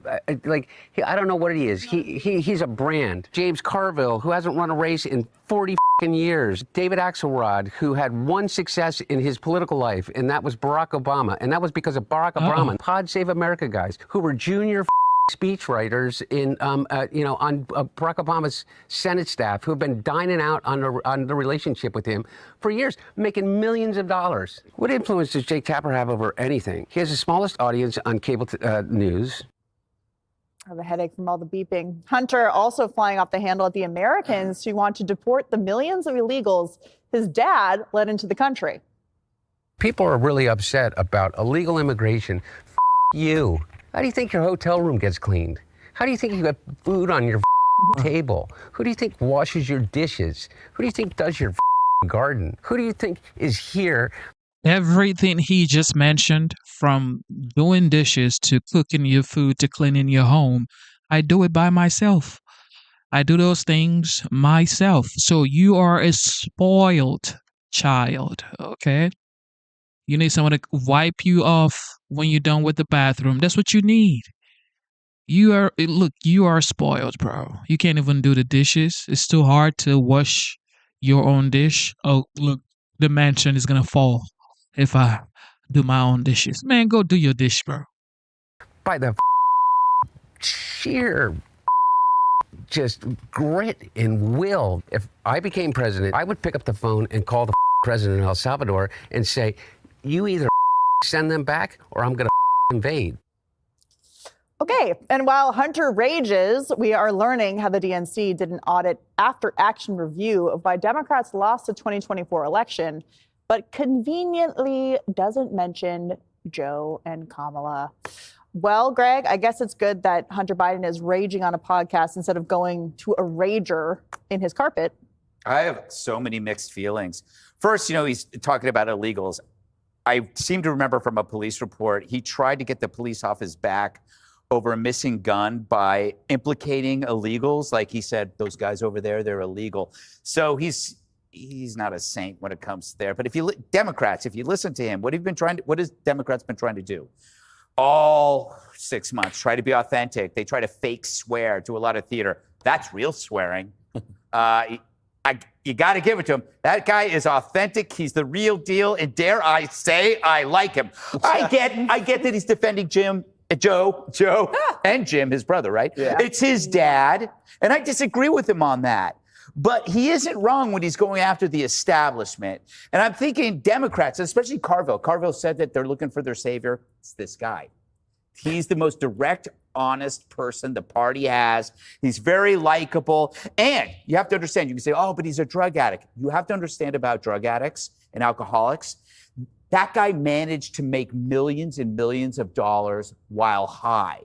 I don't know what he is. He's a brand. James Carville, who hasn't run a race in 40 years. David Axelrod, who had one success in his political life, and that was Barack Obama. And that was because of Barack Obama. Pod Save America guys who were junior speechwriters on Barack Obama's Senate staff, who have been dining out on the relationship with him for years, making millions of dollars. What influence does Jake Tapper have over anything? He has the smallest audience on cable news. I have a headache from all the beeping. Hunter also flying off the handle at the Americans who want to deport the millions of illegals his dad let into the country. People are really upset about illegal immigration. You. How do you think your hotel room gets cleaned? How do you think you got food on your table? Who do you think washes your dishes? Who do you think does your garden? Who do you think is here? Everything he just mentioned, from doing dishes to cooking your food to cleaning your home, I do it by myself. I do those things myself. So you are a spoiled child, okay? You need someone to wipe you off when you're done with the bathroom. That's what you need. You are spoiled, bro. You can't even do the dishes. It's too hard to wash your own dish. Oh, look, the mansion is going to fall if I do my own dishes. Man, go do your dish, bro. By the sheer just grit and will. If I became president, I would pick up the phone and call the president of El Salvador and say, you either send them back or I'm going to invade. Okay, and while Hunter rages, we are learning how the DNC did an audit after action review of why Democrats lost the 2024 election, but conveniently doesn't mention Joe and Kamala. Well, Greg, I guess it's good that Hunter Biden is raging on a podcast instead of going to a rager in his carpet. I have so many mixed feelings. First, he's talking about illegals. I seem to remember from a police report, he tried to get the police off his back over a missing gun by implicating illegals. Like he said, those guys over there, they're illegal. So he's not a saint when it comes there. But Democrats, if you listen to him, what has Democrats been trying to do? All 6 months, try to be authentic. They try to fake swear, do a lot of theater. That's real swearing. You got to give it to him. That guy is authentic. He's the real deal. And dare I say, I like him. I get that he's defending Joe, and Jim, his brother, right? Yeah. It's his dad. And I disagree with him on that. But he isn't wrong when he's going after the establishment. And I'm thinking Democrats, especially Carville. Carville said that they're looking for their savior. It's this guy. He's the most direct, honest person the party has. He's very likable. And you have to understand, you can say, oh, but he's a drug addict. You have to understand about drug addicts and alcoholics. That guy managed to make millions and millions of dollars while high.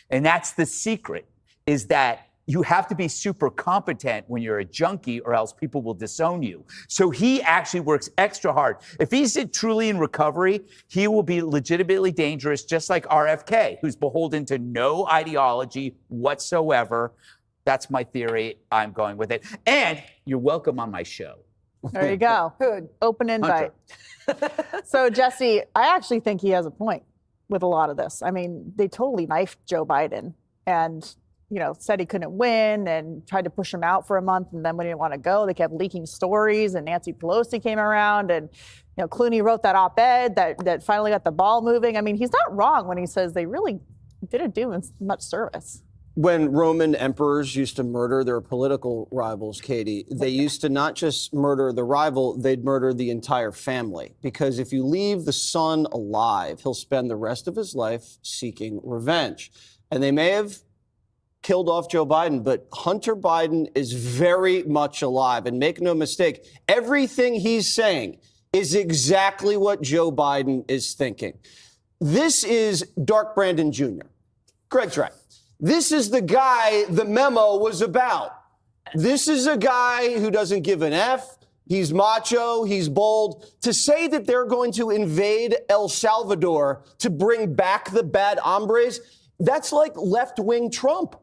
And that's the secret, is that you have to be super competent when you're a junkie or else people will disown you. So he actually works extra hard. If he's truly in recovery, he will be legitimately dangerous, just like RFK, who's beholden to no ideology whatsoever. That's my theory. I'm going with it. And you're welcome on my show. There you go. Good. Open invite. So, Jesse, I actually think he has a point with a lot of this. I mean, they totally knifed Joe Biden and said he couldn't win and tried to push him out for a month. And then when he didn't want to go, they kept leaking stories, and Nancy Pelosi came around, and Clooney wrote that op-ed that finally got the ball moving. I mean, he's not wrong when he says they really didn't do him much service. When Roman emperors used to murder their political rivals, Katie, they used to not just murder the rival, they'd murder the entire family. Because if you leave the son alive, he'll spend the rest of his life seeking revenge. And they may have killed off Joe Biden, but Hunter Biden is very much alive. And make no mistake, everything he's saying is exactly what Joe Biden is thinking. This is Dark Brandon Jr. Greg's right. This is the guy the memo was about. This is a guy who doesn't give an F. He's macho. He's bold. To say that they're going to invade El Salvador to bring back the bad hombres, that's like left-wing Trump.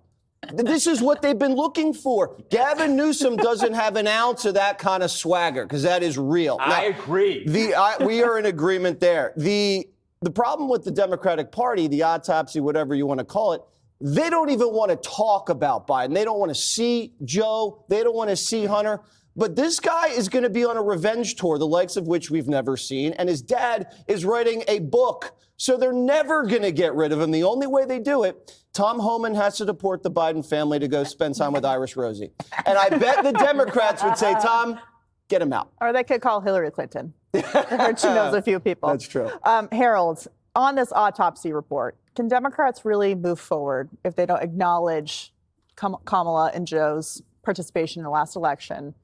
This is what they've been looking for. Gavin Newsom doesn't have an ounce of that kind of swagger, because that is real. Now, I agree. We are in agreement there. The problem with the Democratic Party, the autopsy, whatever you want to call it, they don't even want to talk about Biden. They don't want to see Joe. They don't want to see Hunter. But this guy is going to be on a revenge tour, the likes of which we've never seen. And his dad is writing a book. So they're never going to get rid of him. The only way they do it, Tom Homan has to deport the Biden family to go spend time with Irish Rosie. And I bet the Democrats would say, Tom, get him out. Or they could call Hillary Clinton. I heard she knows a few people. That's true. Harold, on this autopsy report, can Democrats really move forward if they don't acknowledge Kamala and Joe's participation in the last election?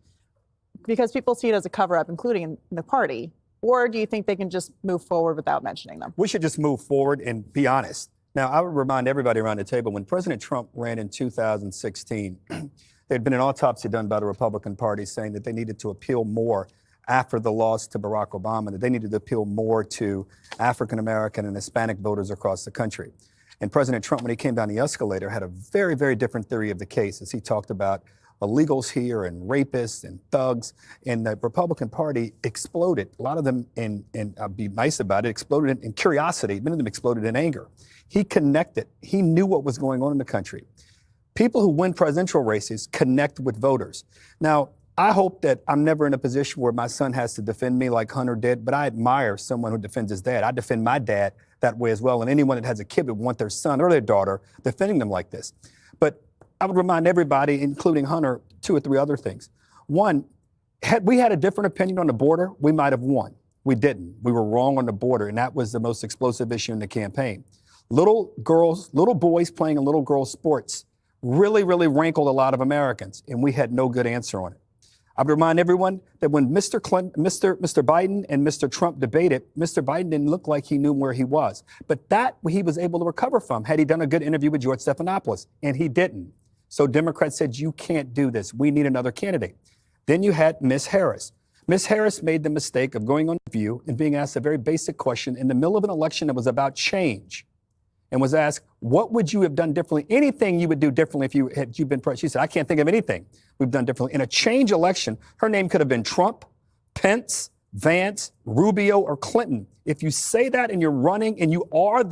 Because people see it as a cover-up, including in the party. Or do you think they can just move forward without mentioning them? We should just move forward and be honest. Now, I would remind everybody around the table, when President Trump ran in 2016, there'd been an autopsy done by the Republican Party saying that they needed to appeal more after the loss to Barack Obama, that they needed to appeal more to African-American and Hispanic voters across the country. And President Trump, when he came down the escalator, had a very, very different theory of the case, as he talked about illegals here and rapists and thugs. And the Republican Party exploded. A lot of them, and I'll be nice about it, exploded in curiosity. Many of them exploded in anger. He connected. He knew what was going on in the country. People who win presidential races connect with voters. Now, I hope that I'm never in a position where my son has to defend me like Hunter did, but I admire someone who defends his dad. I defend my dad that way as well, and anyone that has a kid would want their son or their daughter defending them like this. But I would remind everybody, including Hunter, 2 or 3 other things. One, had we had a different opinion on the border, we might have won. We didn't. We were wrong on the border, and that was the most explosive issue in the campaign. Little boys playing in little girls' sports really, really rankled a lot of Americans, and we had no good answer on it. I would remind everyone that when Mr. Biden and Mr. Trump debated, Mr. Biden didn't look like he knew where he was. But that he was able to recover from had he done a good interview with George Stephanopoulos, and he didn't. So Democrats said, you can't do this. We need another candidate. Then you had Ms. Harris. Ms. Harris made the mistake of going on The View and being asked a very basic question in the middle of an election that was about change, and was asked, what would you have done differently? Anything you would do differently if you'd been president? She said, I can't think of anything we've done differently. In a change election, her name could have been Trump, Pence, Vance, Rubio, or Clinton. If you say that and you're running and you are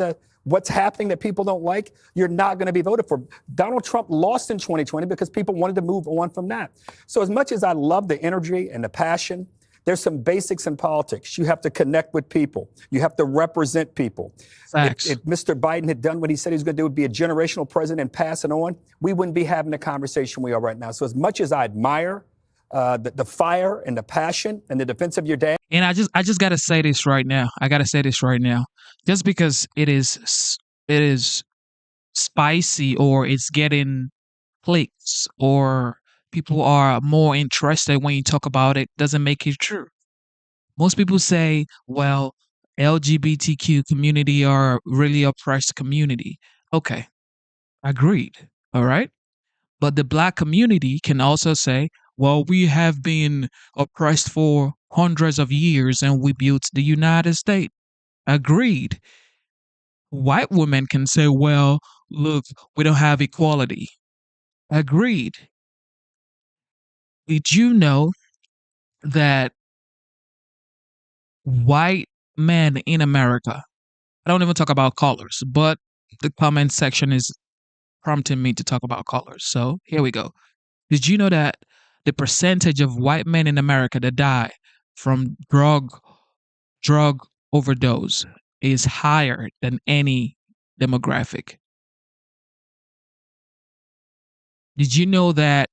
what's happening that people don't like, you're not going to be voted for. Donald Trump lost in 2020 because people wanted to move on from that. So as much as I love the energy and the passion, there's some basics in politics. You have to connect with people. You have to represent people. Facts. If Mr. Biden had done what he said he was going to do, would be a generational president and pass it on, we wouldn't be having the conversation we are right now. So as much as I admire the fire and the passion and the defense of your dad. And I just got to say this right now. I got to say this right now. Just because it is spicy or it's getting clicks or people are more interested when you talk about it doesn't make it true. Most people say, well, LGBTQ community are really oppressed community. Okay, agreed. All right. But the black community can also say, well, we have been oppressed for hundreds of years and we built the United States. Agreed. White women can say, well, look, we don't have equality. Agreed. Did you know that white men in America, I don't even talk about colors, but the comment section is prompting me to talk about colors. So here we go. Did you know that the percentage of white men in America that die from drug overdose is higher than any demographic? Did you know that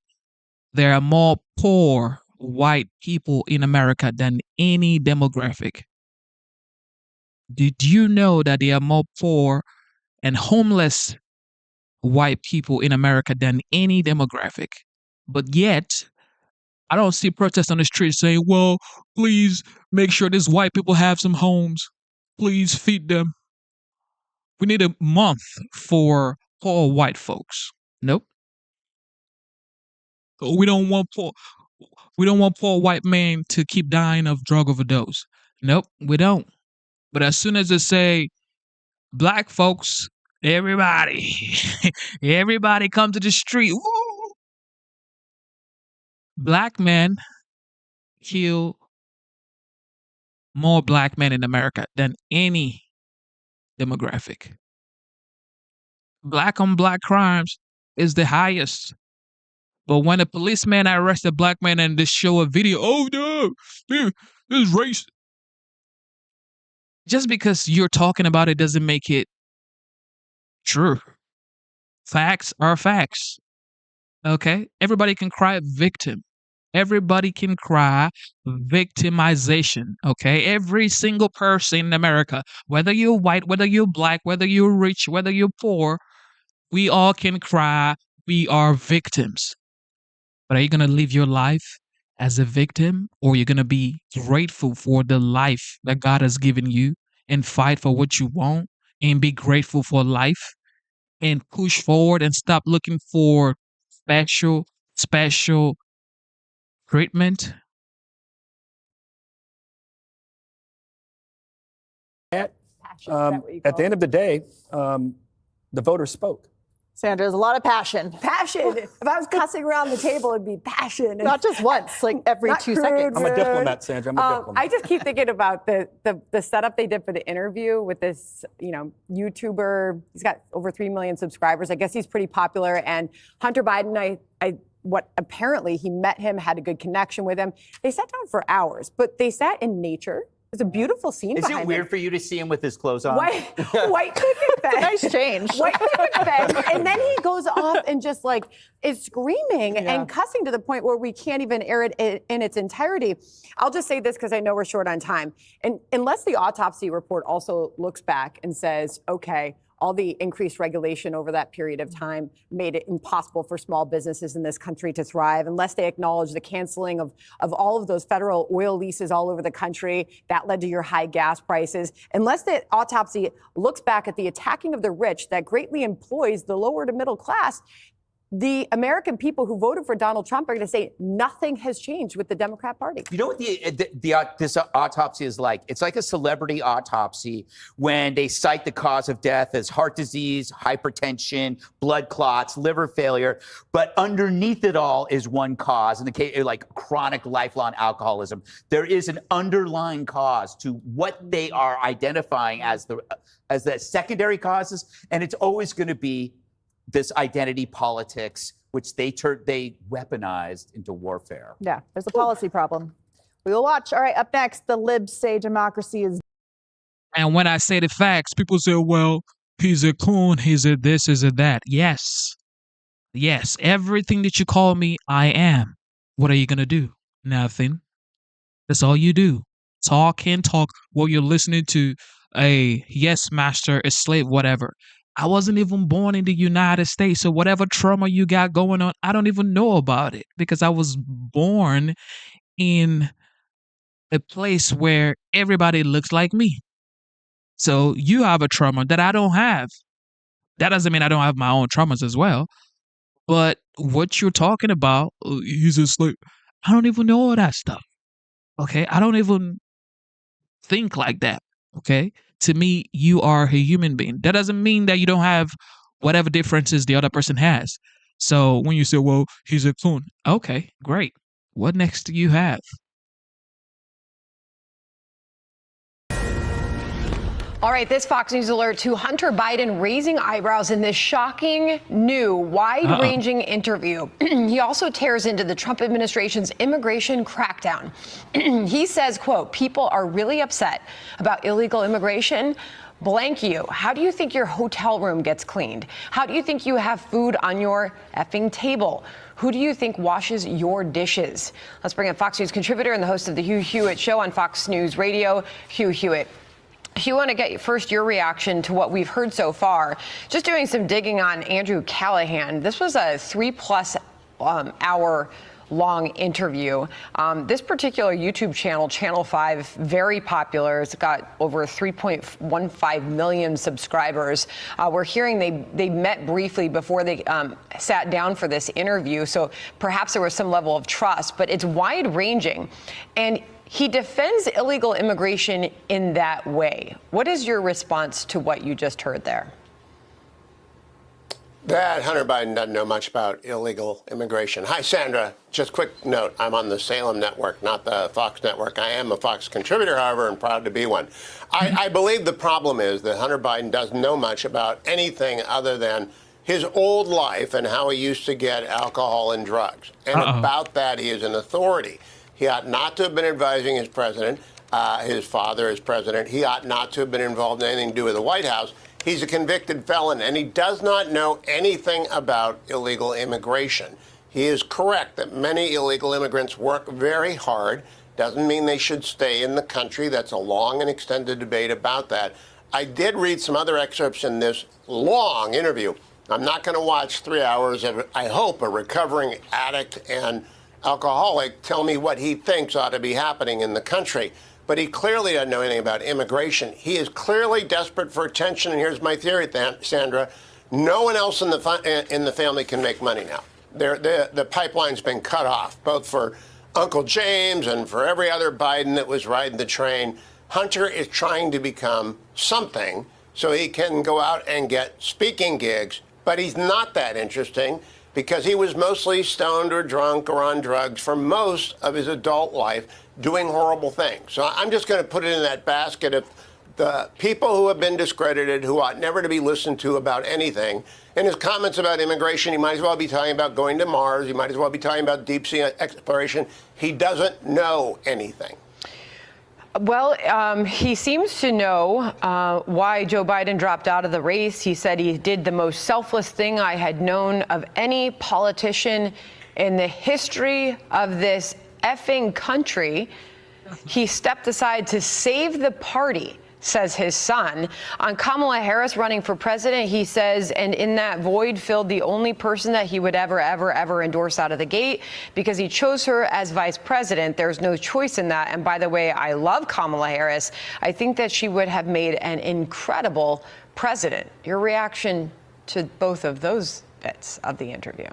there are more poor white people in America than any demographic? Did you know that there are more poor and homeless white people in America than any demographic? But yet, I don't see protests on the street saying, well, please make sure these white people have some homes. Please feed them. We need a month for poor white folks. Nope. We don't want poor white men to keep dying of drug overdose. Nope, we don't. But as soon as they say black folks, everybody come to the street. Woo! Black men kill more black men in America than any demographic. Black on black crimes is the highest. But when a policeman arrests a black man and they show a video, oh no, this is racist. Just because you're talking about it doesn't make it true. Facts are facts. Okay? Everybody can cry victim. Everybody can cry victimization. Okay? Every single person in America, whether you're white, whether you're black, whether you're rich, whether you're poor, we all can cry, we are victims. But are you going to live your life as a victim, or you're going to be grateful for the life that God has given you and fight for what you want and be grateful for life and push forward and stop looking for special treatment? At the end of the day, the voters spoke. Sandra, there's a lot of passion. Passion. If I was cussing around the table, it'd be passion. Not just once, like every 2 seconds. I'm a diplomat, Sandra. I'm a diplomat. I just keep thinking about the setup they did for the interview with this, YouTuber. He's got over 3 million subscribers. I guess he's pretty popular. And Hunter Biden, apparently he met him, had a good connection with him. They sat down for hours, but they sat in nature. It's a beautiful scene. Is it weird for you to see him with his clothes on? White picket fence. Nice change. White picket fence. And then he goes off and just is screaming and cussing to the point where we can't even air it in its entirety. I'll just say this because I know we're short on time. And unless the autopsy report also looks back and says, okay, all the increased regulation over that period of time made it impossible for small businesses in this country to thrive, unless they acknowledge the canceling of all of those federal oil leases all over the country that led to your high gas prices, unless the autopsy looks back at the attacking of the rich that greatly employs the lower to middle class, the American people who voted for Donald Trump are going to say nothing has changed with the Democrat Party. You know what this autopsy is like? It's like a celebrity autopsy when they cite the cause of death as heart disease, hypertension, blood clots, liver failure, but underneath it all is one cause, in the case like chronic lifelong alcoholism. There is an underlying cause to what they are identifying as the secondary causes, and it's always going to be this identity politics, which they weaponized into warfare. Yeah, there's a policy problem. We will watch. All right, up next, the libs say democracy is. And when I say the facts, people say, well, he's a coon, he's a this, he's a that. Yes. Yes, everything that you call me, I am. What are you going to do? Nothing. That's all you do. Talk and talk while you're listening to a yes master, a slave, whatever. I wasn't even born in the United States, so whatever trauma you got going on, I don't even know about it because I was born in a place where everybody looks like me. So you have a trauma that I don't have. That doesn't mean I don't have my own traumas as well. But what you're talking about, he's a slave. I don't even know all that stuff. Okay? I don't even think like that. Okay? To me, you are a human being. That doesn't mean that you don't have whatever differences the other person has. So when you say, well, he's a coon. Okay, great. What next do you have? All right, this Fox News alert to Hunter Biden raising eyebrows in this shocking new wide-ranging interview. He also tears into the Trump administration's immigration crackdown. He says, quote, people are really upset about illegal immigration. Blank you. How do you think your hotel room gets cleaned? How do you think you have food on your effing table? Who do you think washes your dishes? Let's bring in Fox News contributor and the host of the Hugh Hewitt Show on Fox News Radio, Hugh Hewitt. Hugh, I want to get first your reaction to what we've heard so far. Just doing some digging on Andrew Callahan. This was a 3+ hour long interview. This particular YouTube channel, Channel 5, very popular. It's got over 3.15 million subscribers. We're hearing they met briefly before they sat down for this interview. So perhaps there was some level of trust, but it's wide ranging. And he defends illegal immigration in that way. What is your response to what you just heard there? That Hunter Biden doesn't know much about illegal immigration. Hi, Sandra. Just quick note. I'm on the Salem network, not the Fox network. I am a Fox contributor, however, and proud to be one. I believe the problem is that Hunter Biden doesn't know much about anything other than his old life and how he used to get alcohol and drugs. And about that, he is an authority. He ought not to have been advising his president, his father as president. He ought not to have been involved in anything to do with the White House. He's a convicted felon, and he does not know anything about illegal immigration. He is correct that many illegal immigrants work very hard. Doesn't mean they should stay in the country. That's a long and extended debate about that. I did read some other excerpts in this long interview. I'm not going to watch 3 hours of, I hope, a recovering addict and alcoholic tell me what he thinks ought to be happening in the country. But he clearly doesn't know anything about immigration. He is clearly desperate for attention. And here's my theory, Sandra. No one else in the family can make money now. The pipeline's been cut off, both for Uncle James and for every other Biden that was riding the train. Hunter is trying to become something so he can go out and get speaking gigs. But he's not that interesting because he was mostly stoned or drunk or on drugs for most of his adult life, doing horrible things. So I'm just going to put it in that basket of the people who have been discredited, who ought never to be listened to about anything. In his comments about immigration, he might as well be talking about going to Mars. He might as well be talking about deep sea exploration. He doesn't know anything. Well, he seems to know why Joe Biden dropped out of the race. He said he did the most selfless thing I had known of any politician in the history of this effing country. He stepped aside to save the party, says his son. On Kamala Harris running for president, he says, and in that void filled the only person that he would ever endorse out of the gate because he chose her as vice president. There's no choice in that. And by the way, I love Kamala Harris. I think that she would have made an incredible president. Your reaction to both of those bits of the interview?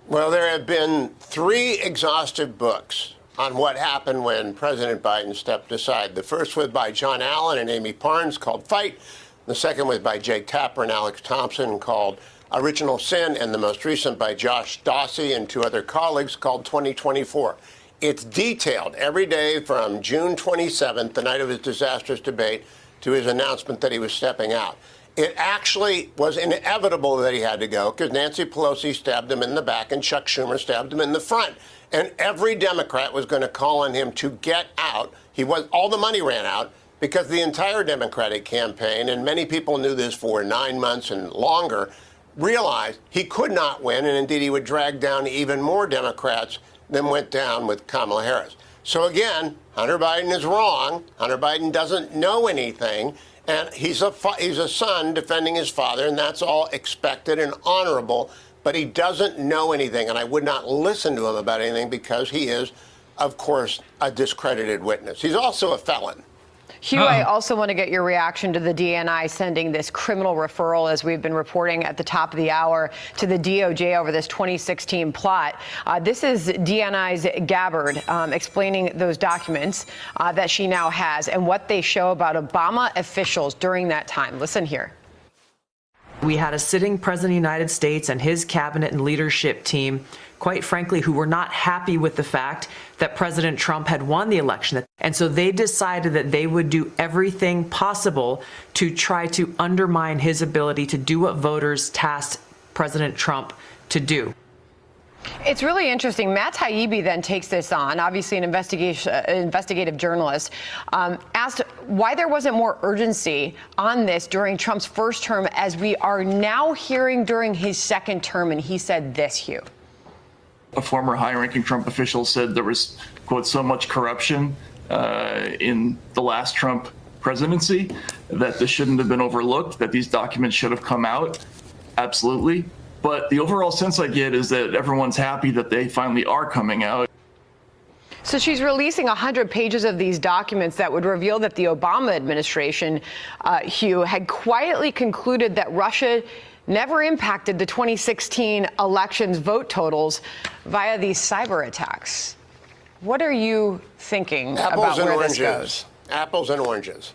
Well, there have been 3 exhaustive books on what happened when President Biden stepped aside. The first was by John Allen and Amy Parnes called Fight. The second was by Jake Tapper and Alex Thompson called Original Sin. And the most recent by Josh Dawsey and 2 other colleagues called 2024. It's detailed every day from June 27th, the night of his disastrous debate, to his announcement that he was stepping out. It actually was inevitable that he had to go because Nancy Pelosi stabbed him in the back and Chuck Schumer stabbed him in the front. And every Democrat was going to call on him to get out. All the money ran out because the entire Democratic campaign, and many people knew this for 9 months and longer, realized he could not win, and indeed he would drag down even more Democrats than went down with Kamala Harris. So again, Hunter Biden is wrong. Hunter Biden doesn't know anything, and he's a son defending his father, and that's all expected and honorable. But he doesn't know anything, and I would not listen to him about anything because he is, of course, a discredited witness. He's also a felon. Hugh, I also want to get your reaction to the DNI sending this criminal referral, as we've been reporting at the top of the hour, to the DOJ over this 2016 plot. This is DNI's Gabbard explaining those documents that she now has and what they show about Obama officials during that time. Listen here. We had a sitting president of the United States and his cabinet and leadership team, quite frankly, who were not happy with the fact that President Trump had won the election. And so they decided that they would do everything possible to try to undermine his ability to do what voters tasked President Trump to do. It's really interesting. Matt Taibbi then takes this on, obviously an investigative journalist, asked why there wasn't more urgency on this during Trump's first term as we are now hearing during his second term. And he said this, Hugh. A former high-ranking Trump official said there was, quote, so much corruption in the last Trump presidency that this shouldn't have been overlooked, that these documents should have come out. Absolutely. But the overall sense I get is that everyone's happy that they finally are coming out. So she's releasing 100 pages of these documents that would reveal that the Obama administration, Hugh, had quietly concluded that Russia never impacted the 2016 elections vote totals via these cyber attacks. What are you thinking about where this goes? Apples and oranges.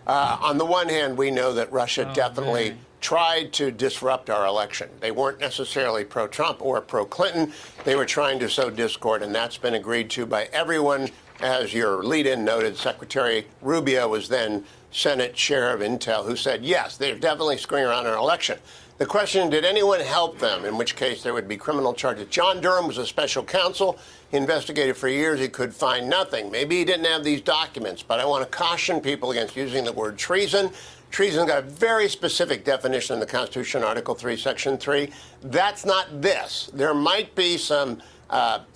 On the one hand, we know that Russia definitely tried to disrupt our election. They weren't necessarily pro-Trump or pro-Clinton. They were trying to sow discord, and that's been agreed to by everyone. As your lead-in noted, Secretary Rubio was then Senate Chair of Intel, who said, yes, they're definitely screwing around our election. The question, did anyone help them, in which case there would be criminal charges? John Durham was a special counsel. He investigated for years. He could find nothing. Maybe he didn't have these documents, but I want to caution people against using the word treason. Treason's got a very specific definition in the Constitution, Article 3, Section 3. That's not this. There might be some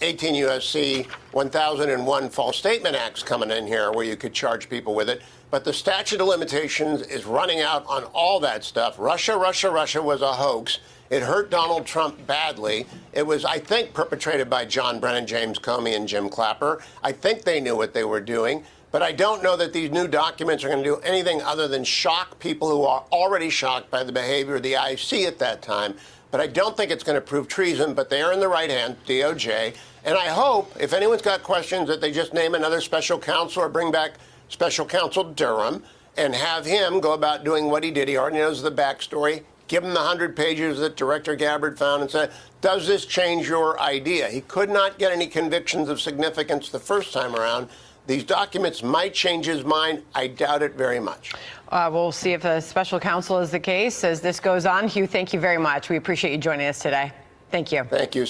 18 U.S.C. 1001 false statement acts coming in here where you could charge people with it. But the statute of limitations is running out on all that stuff. Russia was a hoax. It hurt Donald Trump badly. It was, I think, perpetrated by John Brennan, James Comey, and Jim Clapper. I think they knew what they were doing. But I don't know that these new documents are going to do anything other than shock people who are already shocked by the behavior of the IC at that time. But I don't think it's going to prove treason, but they are in the right hand, DOJ. And I hope, if anyone's got questions, that they just name another special counsel or bring back Special Counsel Durham and have him go about doing what he did. He already knows the backstory. Give him the 100 pages that Director Gabbard found and said, does this change your idea? He could not get any convictions of significance the first time around. These documents might change his mind. I doubt it very much. We'll see if a special counsel is the case as this goes on. Hugh, thank you very much. We appreciate you joining us today. Thank you. Thank you.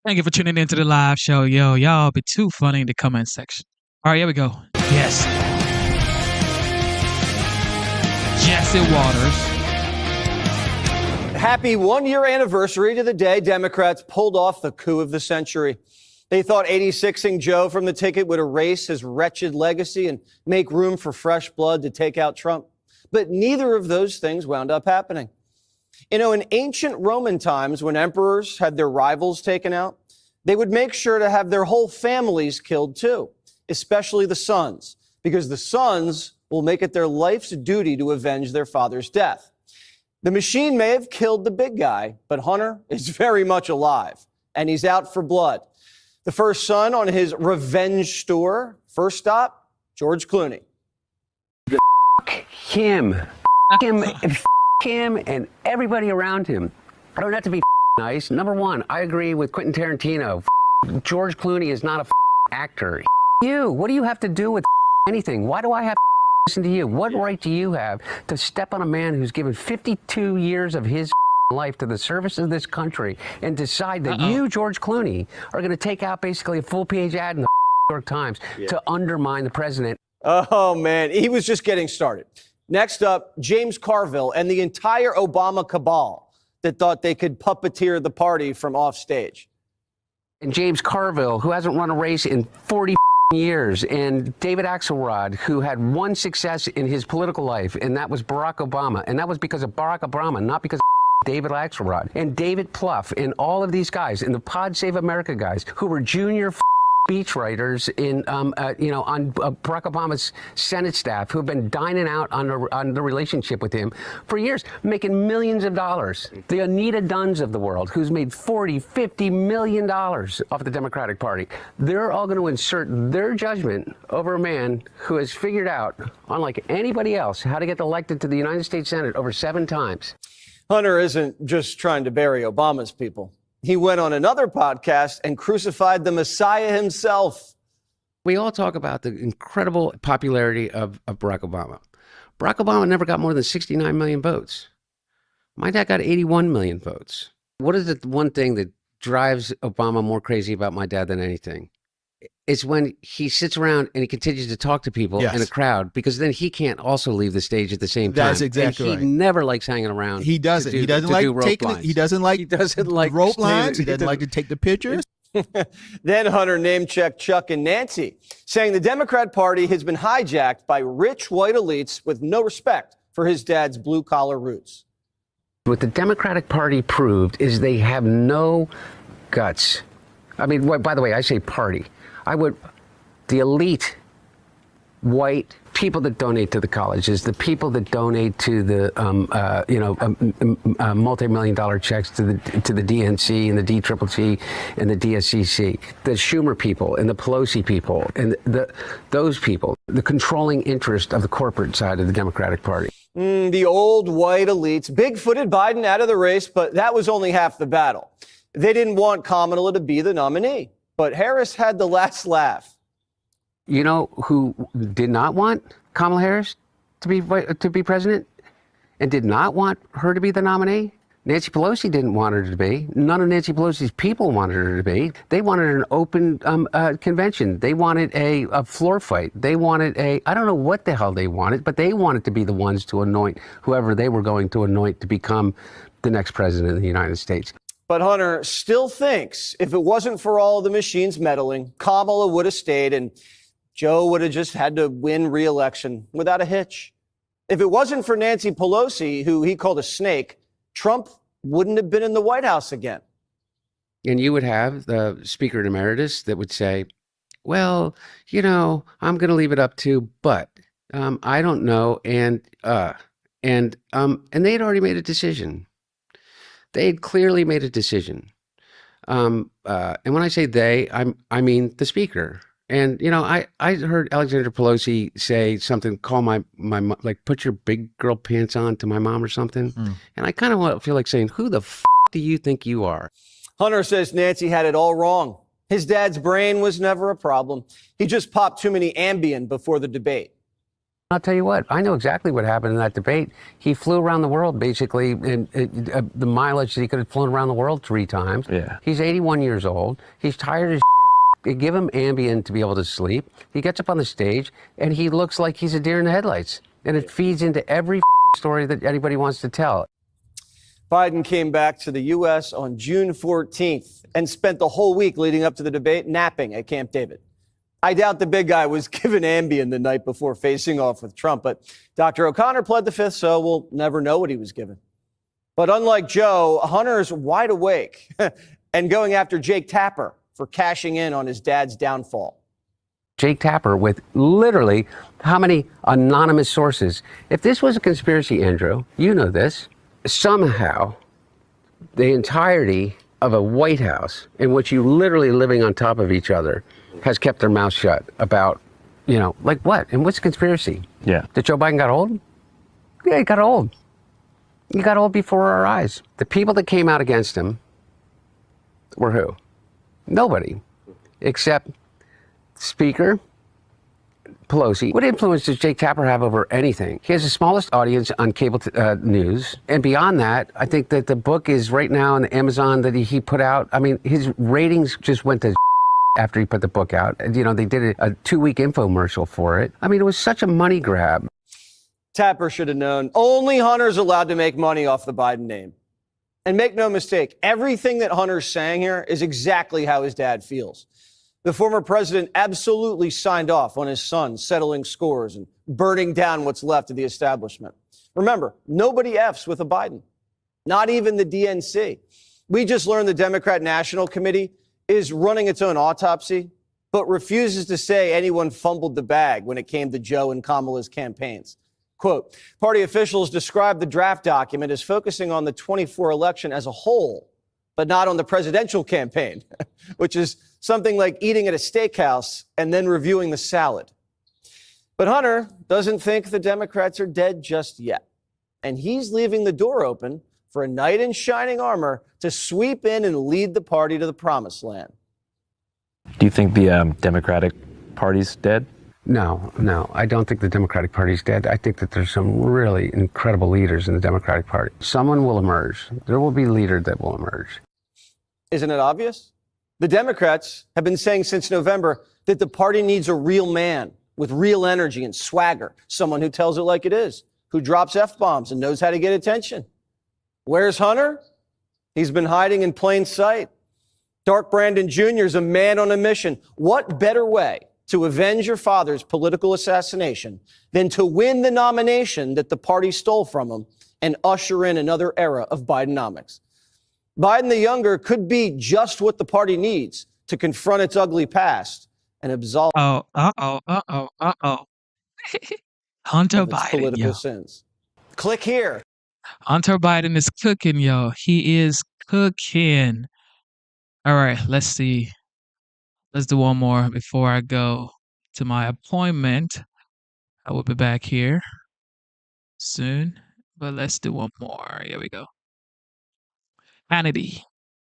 Thank you for tuning into the live show. Yo, y'all be too funny in the comment section. All right, here we go. Yes. Jesse Waters. Happy one-year anniversary to the day Democrats pulled off the coup of the century. They thought 86ing Joe from the ticket would erase his wretched legacy and make room for fresh blood to take out Trump. But neither of those things wound up happening. You know, in ancient Roman times, when emperors had their rivals taken out, they would make sure to have their whole families killed too, especially the sons, because the sons will make it their life's duty to avenge their father's death. The machine may have killed the big guy, but Hunter is very much alive, and he's out for blood. The first son on his revenge tour. First stop, George Clooney. Him, him, and everybody around him. I don't have to be nice. Number one, I agree with Quentin Tarantino. George Clooney is not a actor. You, what do you have to do with anything? Why do I have to listen to you? What right do you have to step on a man who's given 52 years of his life to the service of this country and decide that you, George Clooney, are going to take out basically a full-page ad in the New York Times to undermine the president? Oh, man, he was just getting started. Next up, James Carville and the entire Obama cabal that thought they could puppeteer the party from offstage. And James Carville, who hasn't run a race in 40 years, and David Axelrod, who had one success in his political life, and that was Barack Obama. And that was because of Barack Obama, not because of David Axelrod. And David Plouffe, and all of these guys, and the Pod Save America guys, who were junior speechwriters in, on Barack Obama's Senate staff, who have been dining out on the relationship with him for years, making millions of dollars. The Anita Dunns of the world, who's made $40-50 million off the Democratic Party. They're all going to insert their judgment over a man who has figured out, unlike anybody else, how to get elected to the United States Senate over 7 times. Hunter isn't just trying to bury Obama's people. He went on another podcast and crucified the Messiah himself. We all talk about the incredible popularity of Barack Obama. Barack Obama never got more than 69 million votes. My dad got 81 million votes. What is the one thing that drives Obama more crazy about my dad than anything? It's when he sits around and he continues to talk to people in a crowd, because then he can't also leave the stage at the same time. That's exactly and he never likes hanging around. He doesn't. He doesn't like taking. He doesn't like rope lines. He doesn't like to take the pictures. Then Hunter name-checked Chuck and Nancy, saying the Democrat Party has been hijacked by rich white elites with no respect for his dad's blue-collar roots. What the Democratic Party proved is they have no guts. I mean, by the way, I say party. The elite white people that donate to the colleges, the people that donate to the, multi-million-dollar checks to the DNC and the DCCC and the DSCC, the Schumer people and the Pelosi people and those people, the controlling interest of the corporate side of the Democratic Party. The old white elites big-footed Biden out of the race, but that was only half the battle. They didn't want Kamala to be the nominee, but Harris had the last laugh. You know who did not want Kamala Harris to be president and did not want her to be the nominee? Nancy Pelosi didn't want her to be. None of Nancy Pelosi's people wanted her to be. They wanted an open convention. They wanted a floor fight. They wanted I don't know what the hell they wanted, but they wanted to be the ones to anoint whoever they were going to anoint to become the next president of the United States. But Hunter still thinks if it wasn't for all the machines meddling, Kamala would have stayed and Joe would have just had to win re-election without a hitch. If it wasn't for Nancy Pelosi, who he called a snake, Trump wouldn't have been in the White House again. And you would have the Speaker Emeritus that would say, well, I'm going to leave it up to, but I don't know. And they had already made a decision. They had clearly made a decision. And when I say they, I mean the Speaker. And, I heard Alexandra Pelosi say something, call my like, put your big girl pants on to my mom or something. And I kind of feel like saying, who the do you think you are? Hunter says Nancy had it all wrong. His dad's brain was never a problem. He just popped too many Ambien before the debate. I'll tell you what, I know exactly what happened in that debate. He flew around the world, basically, the mileage that he could have flown around the world 3 times. Yeah. He's 81 years old. He's tired as shit. They give him Ambien to be able to sleep. He gets up on the stage, and he looks like he's a deer in the headlights. And it feeds into every story that anybody wants to tell. Biden came back to the U.S. on June 14th and spent the whole week leading up to the debate napping at Camp David. I doubt the big guy was given Ambien the night before facing off with Trump, but Dr. O'Connor pled the fifth, so we'll never know what he was given. But unlike Joe, Hunter's wide awake and going after Jake Tapper for cashing in on his dad's downfall. Jake Tapper with literally how many anonymous sources? If this was a conspiracy, Andrew, you know this. somehow the entirety of a White House in which you literally living on top of each other has kept their mouth shut about, like what? And what's the conspiracy? Yeah. That Joe Biden got old? Yeah, he got old. He got old before our eyes. The people that came out against him were who? Nobody. Except Speaker Pelosi. What influence does Jake Tapper have over anything? He has the smallest audience on cable news. And beyond that, I think that the book is right now on the Amazon that he put out. I mean, his ratings just went to after he put the book out. They did a 2-week infomercial for it. I mean, it was such a money grab. Tapper should have known. Only Hunter's allowed to make money off the Biden name. And make no mistake, everything that Hunter's saying here is exactly how his dad feels. The former president absolutely signed off on his son settling scores and burning down what's left of the establishment. Remember, nobody F's with a Biden, not even the DNC. We just learned the Democrat National Committee is running its own autopsy, but refuses to say anyone fumbled the bag when it came to Joe and Kamala's campaigns. Quote, party officials described the draft document as focusing on the 24 election as a whole, but not on the presidential campaign, which is something like eating at a steakhouse and then reviewing the salad. But Hunter doesn't think the Democrats are dead just yet. And he's leaving the door open for a knight in shining armor to sweep in and lead the party to the promised land. Do you think the Democratic Party's dead? No, I don't think the Democratic Party is dead. I think that there's some really incredible leaders in the Democratic Party. Someone will emerge. There will be a leader that will emerge. Isn't it obvious? The Democrats have been saying since November that the party needs a real man with real energy and swagger, someone who tells it like it is, who drops F-bombs and knows how to get attention. Where's Hunter? He's been hiding in plain sight. Dark Brandon Jr. is a man on a mission. What better way to avenge your father's political assassination than to win the nomination that the party stole from him and usher in another era of Bidenomics? Biden the younger could be just what the party needs to confront its ugly past and absolve Hunter its Biden, political sins. Click here. Hunter Biden is cooking, yo. He is cooking. All right, let's see. Let's do one more before I go to my appointment. I will be back here soon, but let's do one more. Here we go. Hannity.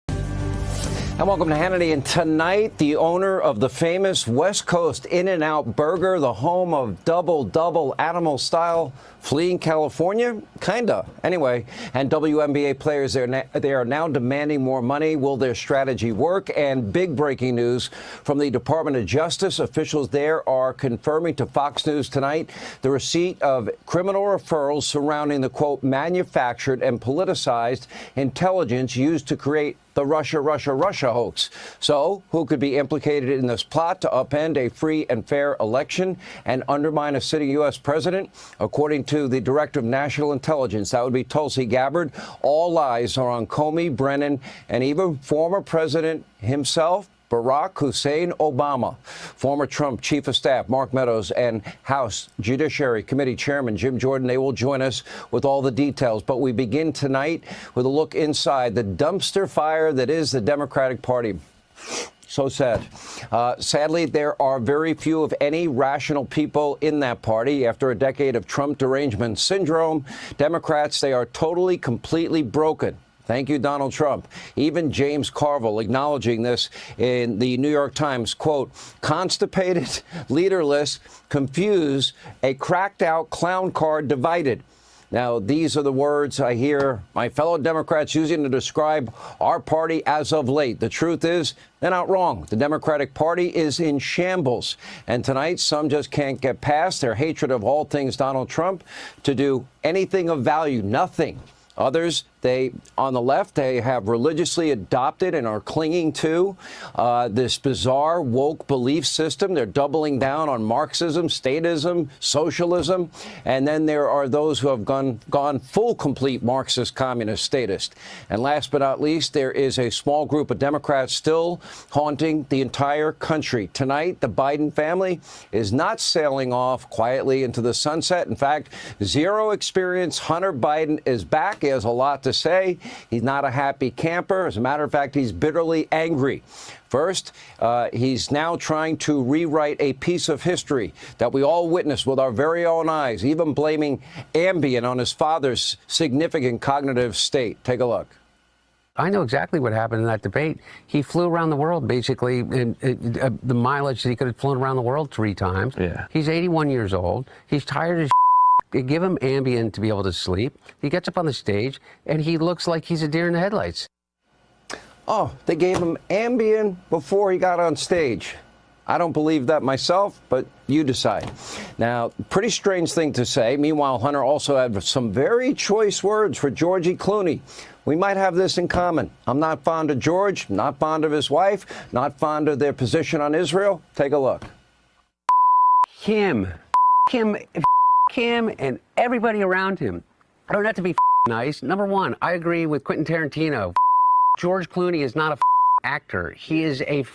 And welcome to Hannity. And tonight, the owner of the famous West Coast In-N-Out Burger, the home of Double Animal Style, fleeing California? Kinda. Anyway, and WNBA players, they are now demanding more money. Will their strategy work? And big breaking news from the Department of Justice. Officials there are confirming to Fox News tonight the receipt of criminal referrals surrounding the, quote, manufactured and politicized intelligence used to create the Russia hoax. So, who could be implicated in this plot to upend a free and fair election and undermine a sitting U.S. president? According to the Director of National Intelligence, that would be Tulsi Gabbard, all eyes are on Comey, Brennan, and even former President himself, Barack Hussein Obama. Former Trump Chief of Staff Mark Meadows and House Judiciary Committee Chairman Jim Jordan, they will join us with all the details. But we begin tonight with a look inside the dumpster fire that is the Democratic Party. So sad. Sadly, there are very few, if any, rational people in that party. After a decade of Trump derangement syndrome, Democrats, they are totally, completely broken. Thank you, Donald Trump. Even James Carville acknowledging this in the New York Times, quote, constipated, leaderless, confused, a cracked out clown car divided. Now, these are the words I hear my fellow Democrats using to describe our party as of late. The truth is, they're not wrong. The Democratic Party is in shambles. And tonight, some just can't get past their hatred of all things Donald Trump to do anything of value, nothing. Others, they, on the left, they have religiously adopted and are clinging to this bizarre woke belief system. They're doubling down on Marxism, statism, socialism. And then there are those who have gone full, complete Marxist, communist, statist. And last but not least, there is a small group of Democrats still haunting the entire country. Tonight, the Biden family is not sailing off quietly into the sunset. In fact, zero experience Hunter Biden is back He has a lot to say. He's not a happy camper. As a matter of fact, he's bitterly angry. First, he's now trying to rewrite a piece of history that we all witnessed with our very own eyes, even blaming Ambien on his father's significant cognitive state. Take a look. I know exactly what happened in that debate. He flew around the world, basically, and the mileage that he could have flown around the world 3 times. Yeah. He's 81 years old. He's tired as They give him Ambien to be able to sleep. He gets up on the stage, and he looks like he's a deer in the headlights. Oh, they gave him Ambien before he got on stage. I don't believe that myself, but you decide. Now, pretty strange thing to say. Meanwhile, Hunter also had some very choice words for Georgie Clooney. We might have this in common. I'm not fond of George, not fond of his wife, not fond of their position on Israel. Take a look. Him, and everybody around him. I don't have to be nice. Number one, I agree with Quentin Tarantino. George Clooney is not a actor. He is a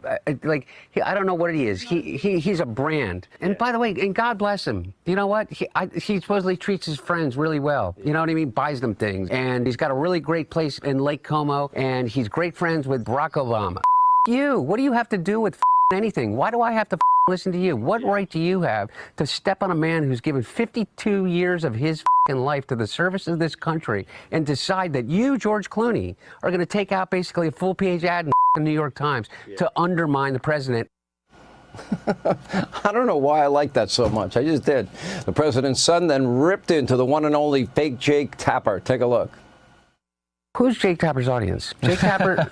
I don't know what he is. He's a brand. And by the way, and God bless him. You know what? He supposedly treats his friends really well. You know what I mean? Buys them things. And he's got a really great place in Lake Como. And he's great friends with Barack Obama. You, what do you have to do with anything? Why do I have to listen to you? What right do you have to step on a man who's given 52 years of his life to the service of this country and decide that you, George Clooney, are going to take out basically a full-page ad in the New York Times to undermine the president? I don't know why I like that so much. I just did. The president's son then ripped into the one and only fake Jake Tapper. Take a look. Who's Jake Tapper's audience? Jake Tapper?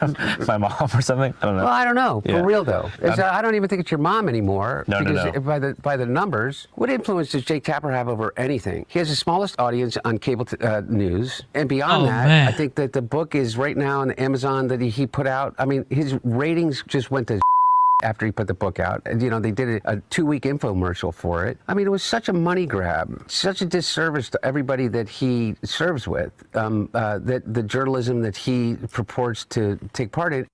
My mom or something? I don't know. Well, I don't know. Yeah. For real, though. I don't even think it's your mom anymore. No. By the numbers, what influence does Jake Tapper have over anything? He has the smallest audience on cable news. And beyond that, man. I think that the book is right now on Amazon that he put out. I mean, his ratings just went to after he put the book out. And, you know, they did a 2-week infomercial for it. I mean, it was such a money grab, such a disservice to everybody that he serves with, that the journalism that he purports to take part in.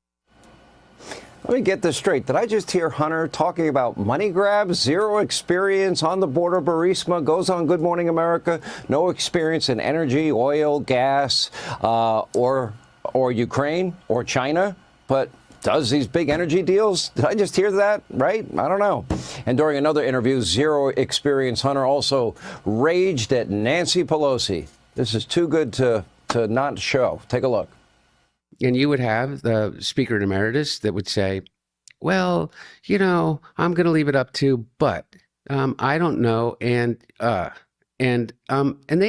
Let me get this straight. Did I just hear Hunter talking about money grabs, zero experience on the border? Burisma goes on Good Morning America, no experience in energy, oil, gas, or Ukraine or China, but does these big energy deals? Did I just hear that? Right? I don't know. And during another interview, zero experience Hunter also raged at Nancy Pelosi. This is too good to not show. Take a look. And you would have the Speaker Emeritus that would say, well, you know, I'm going to leave it up to, but I don't know. And they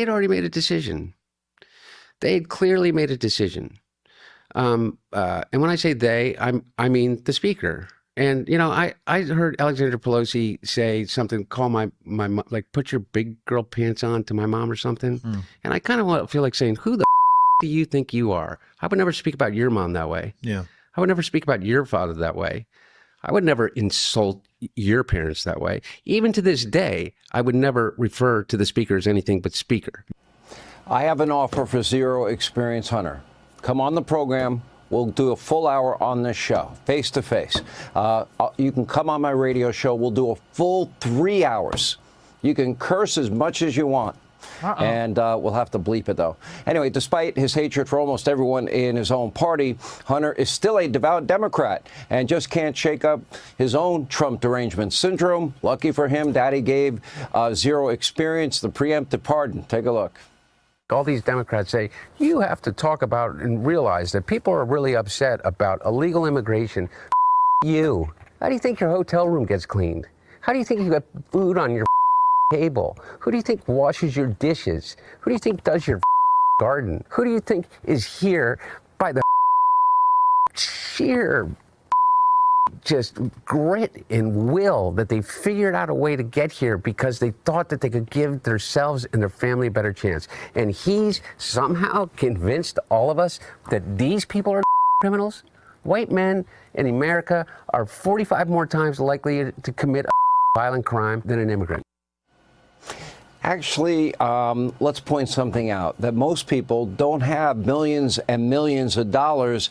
had already made a decision. They had clearly made a decision. And when I say they, I mean the speaker. And, you know, I heard Alexandra Pelosi say something, call my like, put your big girl pants on to my mom or something. And I kind of feel like saying, who the do you think you are? I would never speak about your mom that way. Yeah. I would never speak about your father that way. I would never insult your parents that way. Even to this day, I would never refer to the speaker as anything but speaker. I have an offer for zero experience Hunter. Come on the program. We'll do a full hour on this show, face to face. You can come on my radio show. We'll do a full 3 hours. You can curse as much as you want. And we'll have to bleep it, though. Anyway, despite his hatred for almost everyone in his own party, Hunter is still a devout Democrat and just can't shake up his own Trump derangement syndrome. Lucky for him, Daddy gave zero experience the preemptive pardon. Take a look. All these Democrats say, you have to talk about and realize that people are really upset about illegal immigration. You. How do you think your hotel room gets cleaned? How do you think you got food on your table? Who do you think washes your dishes? Who do you think does your garden? Who do you think is here by the sheer just grit and will that they figured out a way to get here because they thought that they could give themselves and their family a better chance? And he's somehow convinced all of us that these people are criminals. White men in America are 45 more times likely to commit a violent crime than an immigrant. Actually, let's point something out, that most people don't have millions and millions of dollars,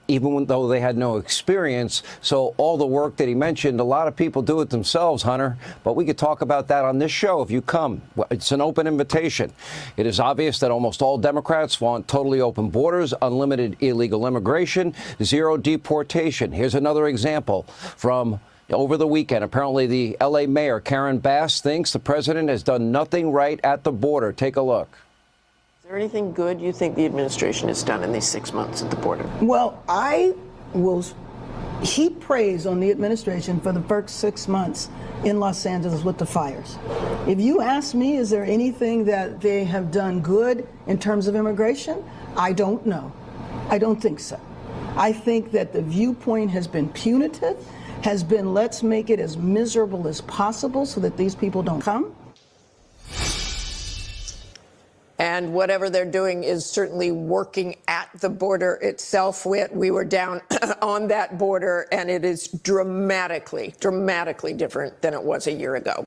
even though they had no experience. So all the work that he mentioned, a lot of people do it themselves, Hunter. But we could talk about that on this show if you come. It's an open invitation. It is obvious that almost all Democrats want totally open borders, unlimited illegal immigration, zero deportation. Here's another example from over the weekend. Apparently, the L.A. mayor, Karen Bass, thinks the president has done nothing right at the border. Take a look. Is there anything good you think the administration has done in these 6 months at the border? Well, I will heap praise on the administration for the first 6 months in Los Angeles with the fires. If you ask me, is there anything that they have done good in terms of immigration? I don't know. I don't think so. I think that the viewpoint has been punitive, has been let's make it as miserable as possible so that these people don't come. And whatever they're doing is certainly working at the border itself. We were down on that border, and it is dramatically different than it was a year ago.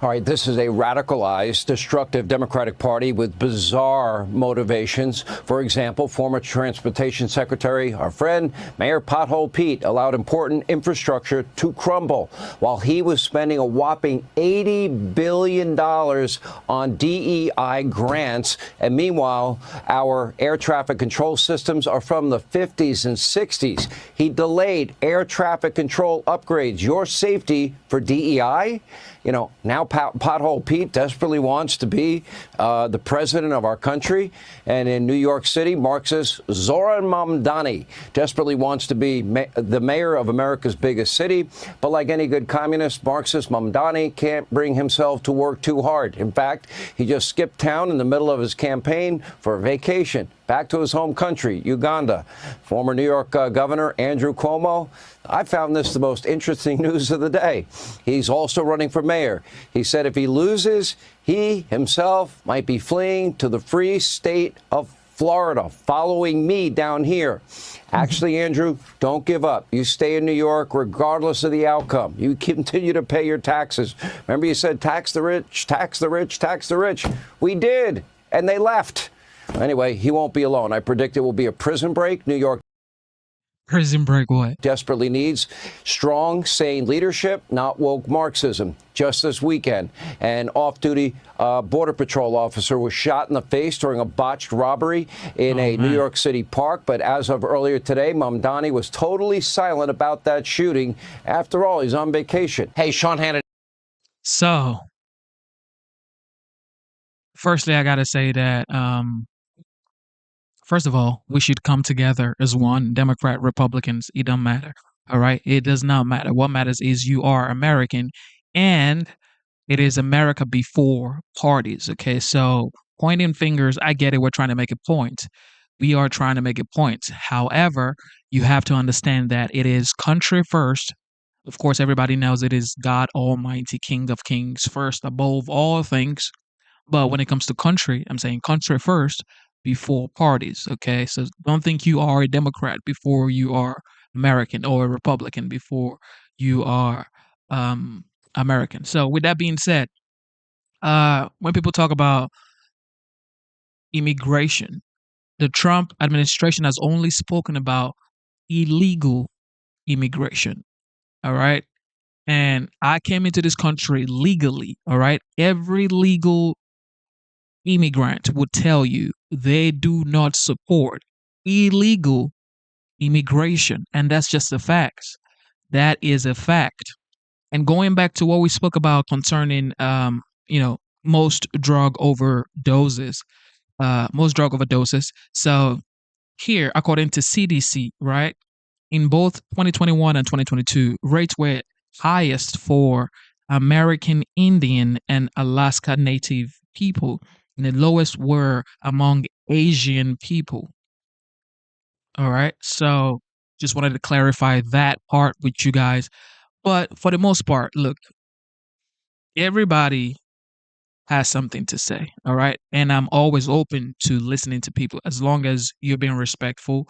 All right, this is a radicalized, destructive Democratic Party with bizarre motivations. For example, former Transportation Secretary, our friend, Mayor Pothole Pete, allowed important infrastructure to crumble while he was spending a whopping $80 billion on DEI grants. And meanwhile, our air traffic control systems are from the 50s and 60s. He delayed air traffic control upgrades. Your safety for DEI? You know, now Pothole Pete desperately wants to be the president of our country. And in New York City, Marxist Zoran Mamdani desperately wants to be the mayor of America's biggest city. But like any good communist, Marxist Mamdani can't bring himself to work too hard. In fact, he just skipped town in the middle of his campaign for a vacation back to his home country, Uganda. Former New York Governor Andrew Cuomo, I found this the most interesting news of the day. He's also running for mayor. He said if he loses, he himself might be fleeing to the free state of Florida, following me down here. Actually, Andrew, don't give up. You stay in New York regardless of the outcome. You continue to pay your taxes. Remember you said tax the rich, tax the rich, tax the rich. We did, and they left. Anyway, he won't be alone. I predict it will be a prison break. New York prison break what? Desperately needs strong, sane leadership, not woke Marxism. Just this weekend, an off-duty Border Patrol officer was shot in the face during a botched robbery in a New York City park. But as of earlier today, Mamdani was totally silent about that shooting. After all, he's on vacation. Hey, Sean Hannity. So, firstly, I got to say that first of all, we should come together as one. Democrat, Republicans, it don't matter. All right? It does not matter. What matters is you are American, and it is America before parties. Okay? So, pointing fingers, I get it. We're trying to make a point. We are trying to make a point. However, you have to understand that it is country first. Of course, everybody knows it is God Almighty, King of Kings first above all things. But when it comes to country, I'm saying country first before parties, okay? So don't think you are a Democrat before you are American, or a Republican before you are American. So with that being said, when people talk about immigration, the Trump administration has only spoken about illegal immigration, all right? And I came into this country legally, all right? Every legal immigrant would tell you they do not support illegal immigration. And that's just a fact. That is a fact. And going back to what we spoke about concerning, most drug overdoses. So here, according to CDC, right, in both 2021 and 2022, rates were highest for American Indian and Alaska Native people, and the lowest were among Asian people. All right. So just wanted to clarify that part with you guys. But for the most part, look, everybody has something to say. All right. And I'm always open to listening to people as long as you're being respectful.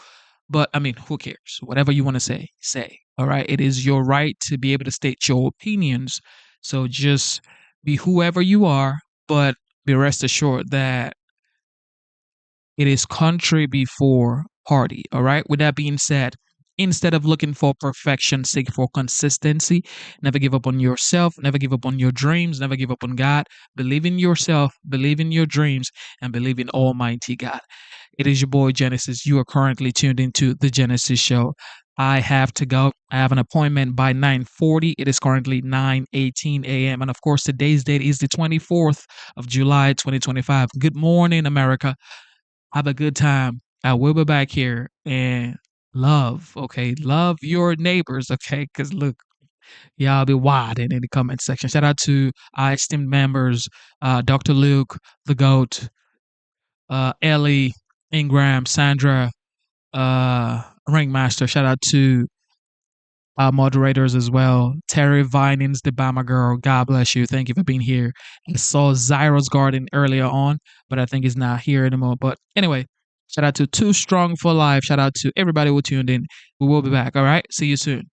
But I mean, who cares? Whatever you want to say, say. All right. It is your right to be able to state your opinions. So just Be whoever you are, but be rest assured that it is country before party. All right. With that being said, instead of looking for perfection, seek for consistency. Never give up on yourself. Never give up on your dreams. Never give up on God. Believe in yourself. Believe in your dreams, and believe in Almighty God. It is your boy Genesis. You are currently tuned into the Genesis Show. I have to go. I have an appointment by 9:40. It is currently 9:18 a.m. And of course, today's date is the 24th of July, 2025. Good morning, America. Have a good time. I will be back here, and love, okay? Love your neighbors, okay? Because look, y'all be wilding in the comment section. Shout out to our esteemed members, Dr. Luke, the GOAT, Ellie, Ingram, Sandra, Ringmaster. Shout out to our moderators as well. Terry Vinings, the Bama girl. God bless you. Thank you for being here. I saw Zyro's Garden earlier on, but I think he's not here anymore. But anyway, shout out to Too Strong for Life. Shout out to everybody who tuned in. We will be back. All right. See you soon.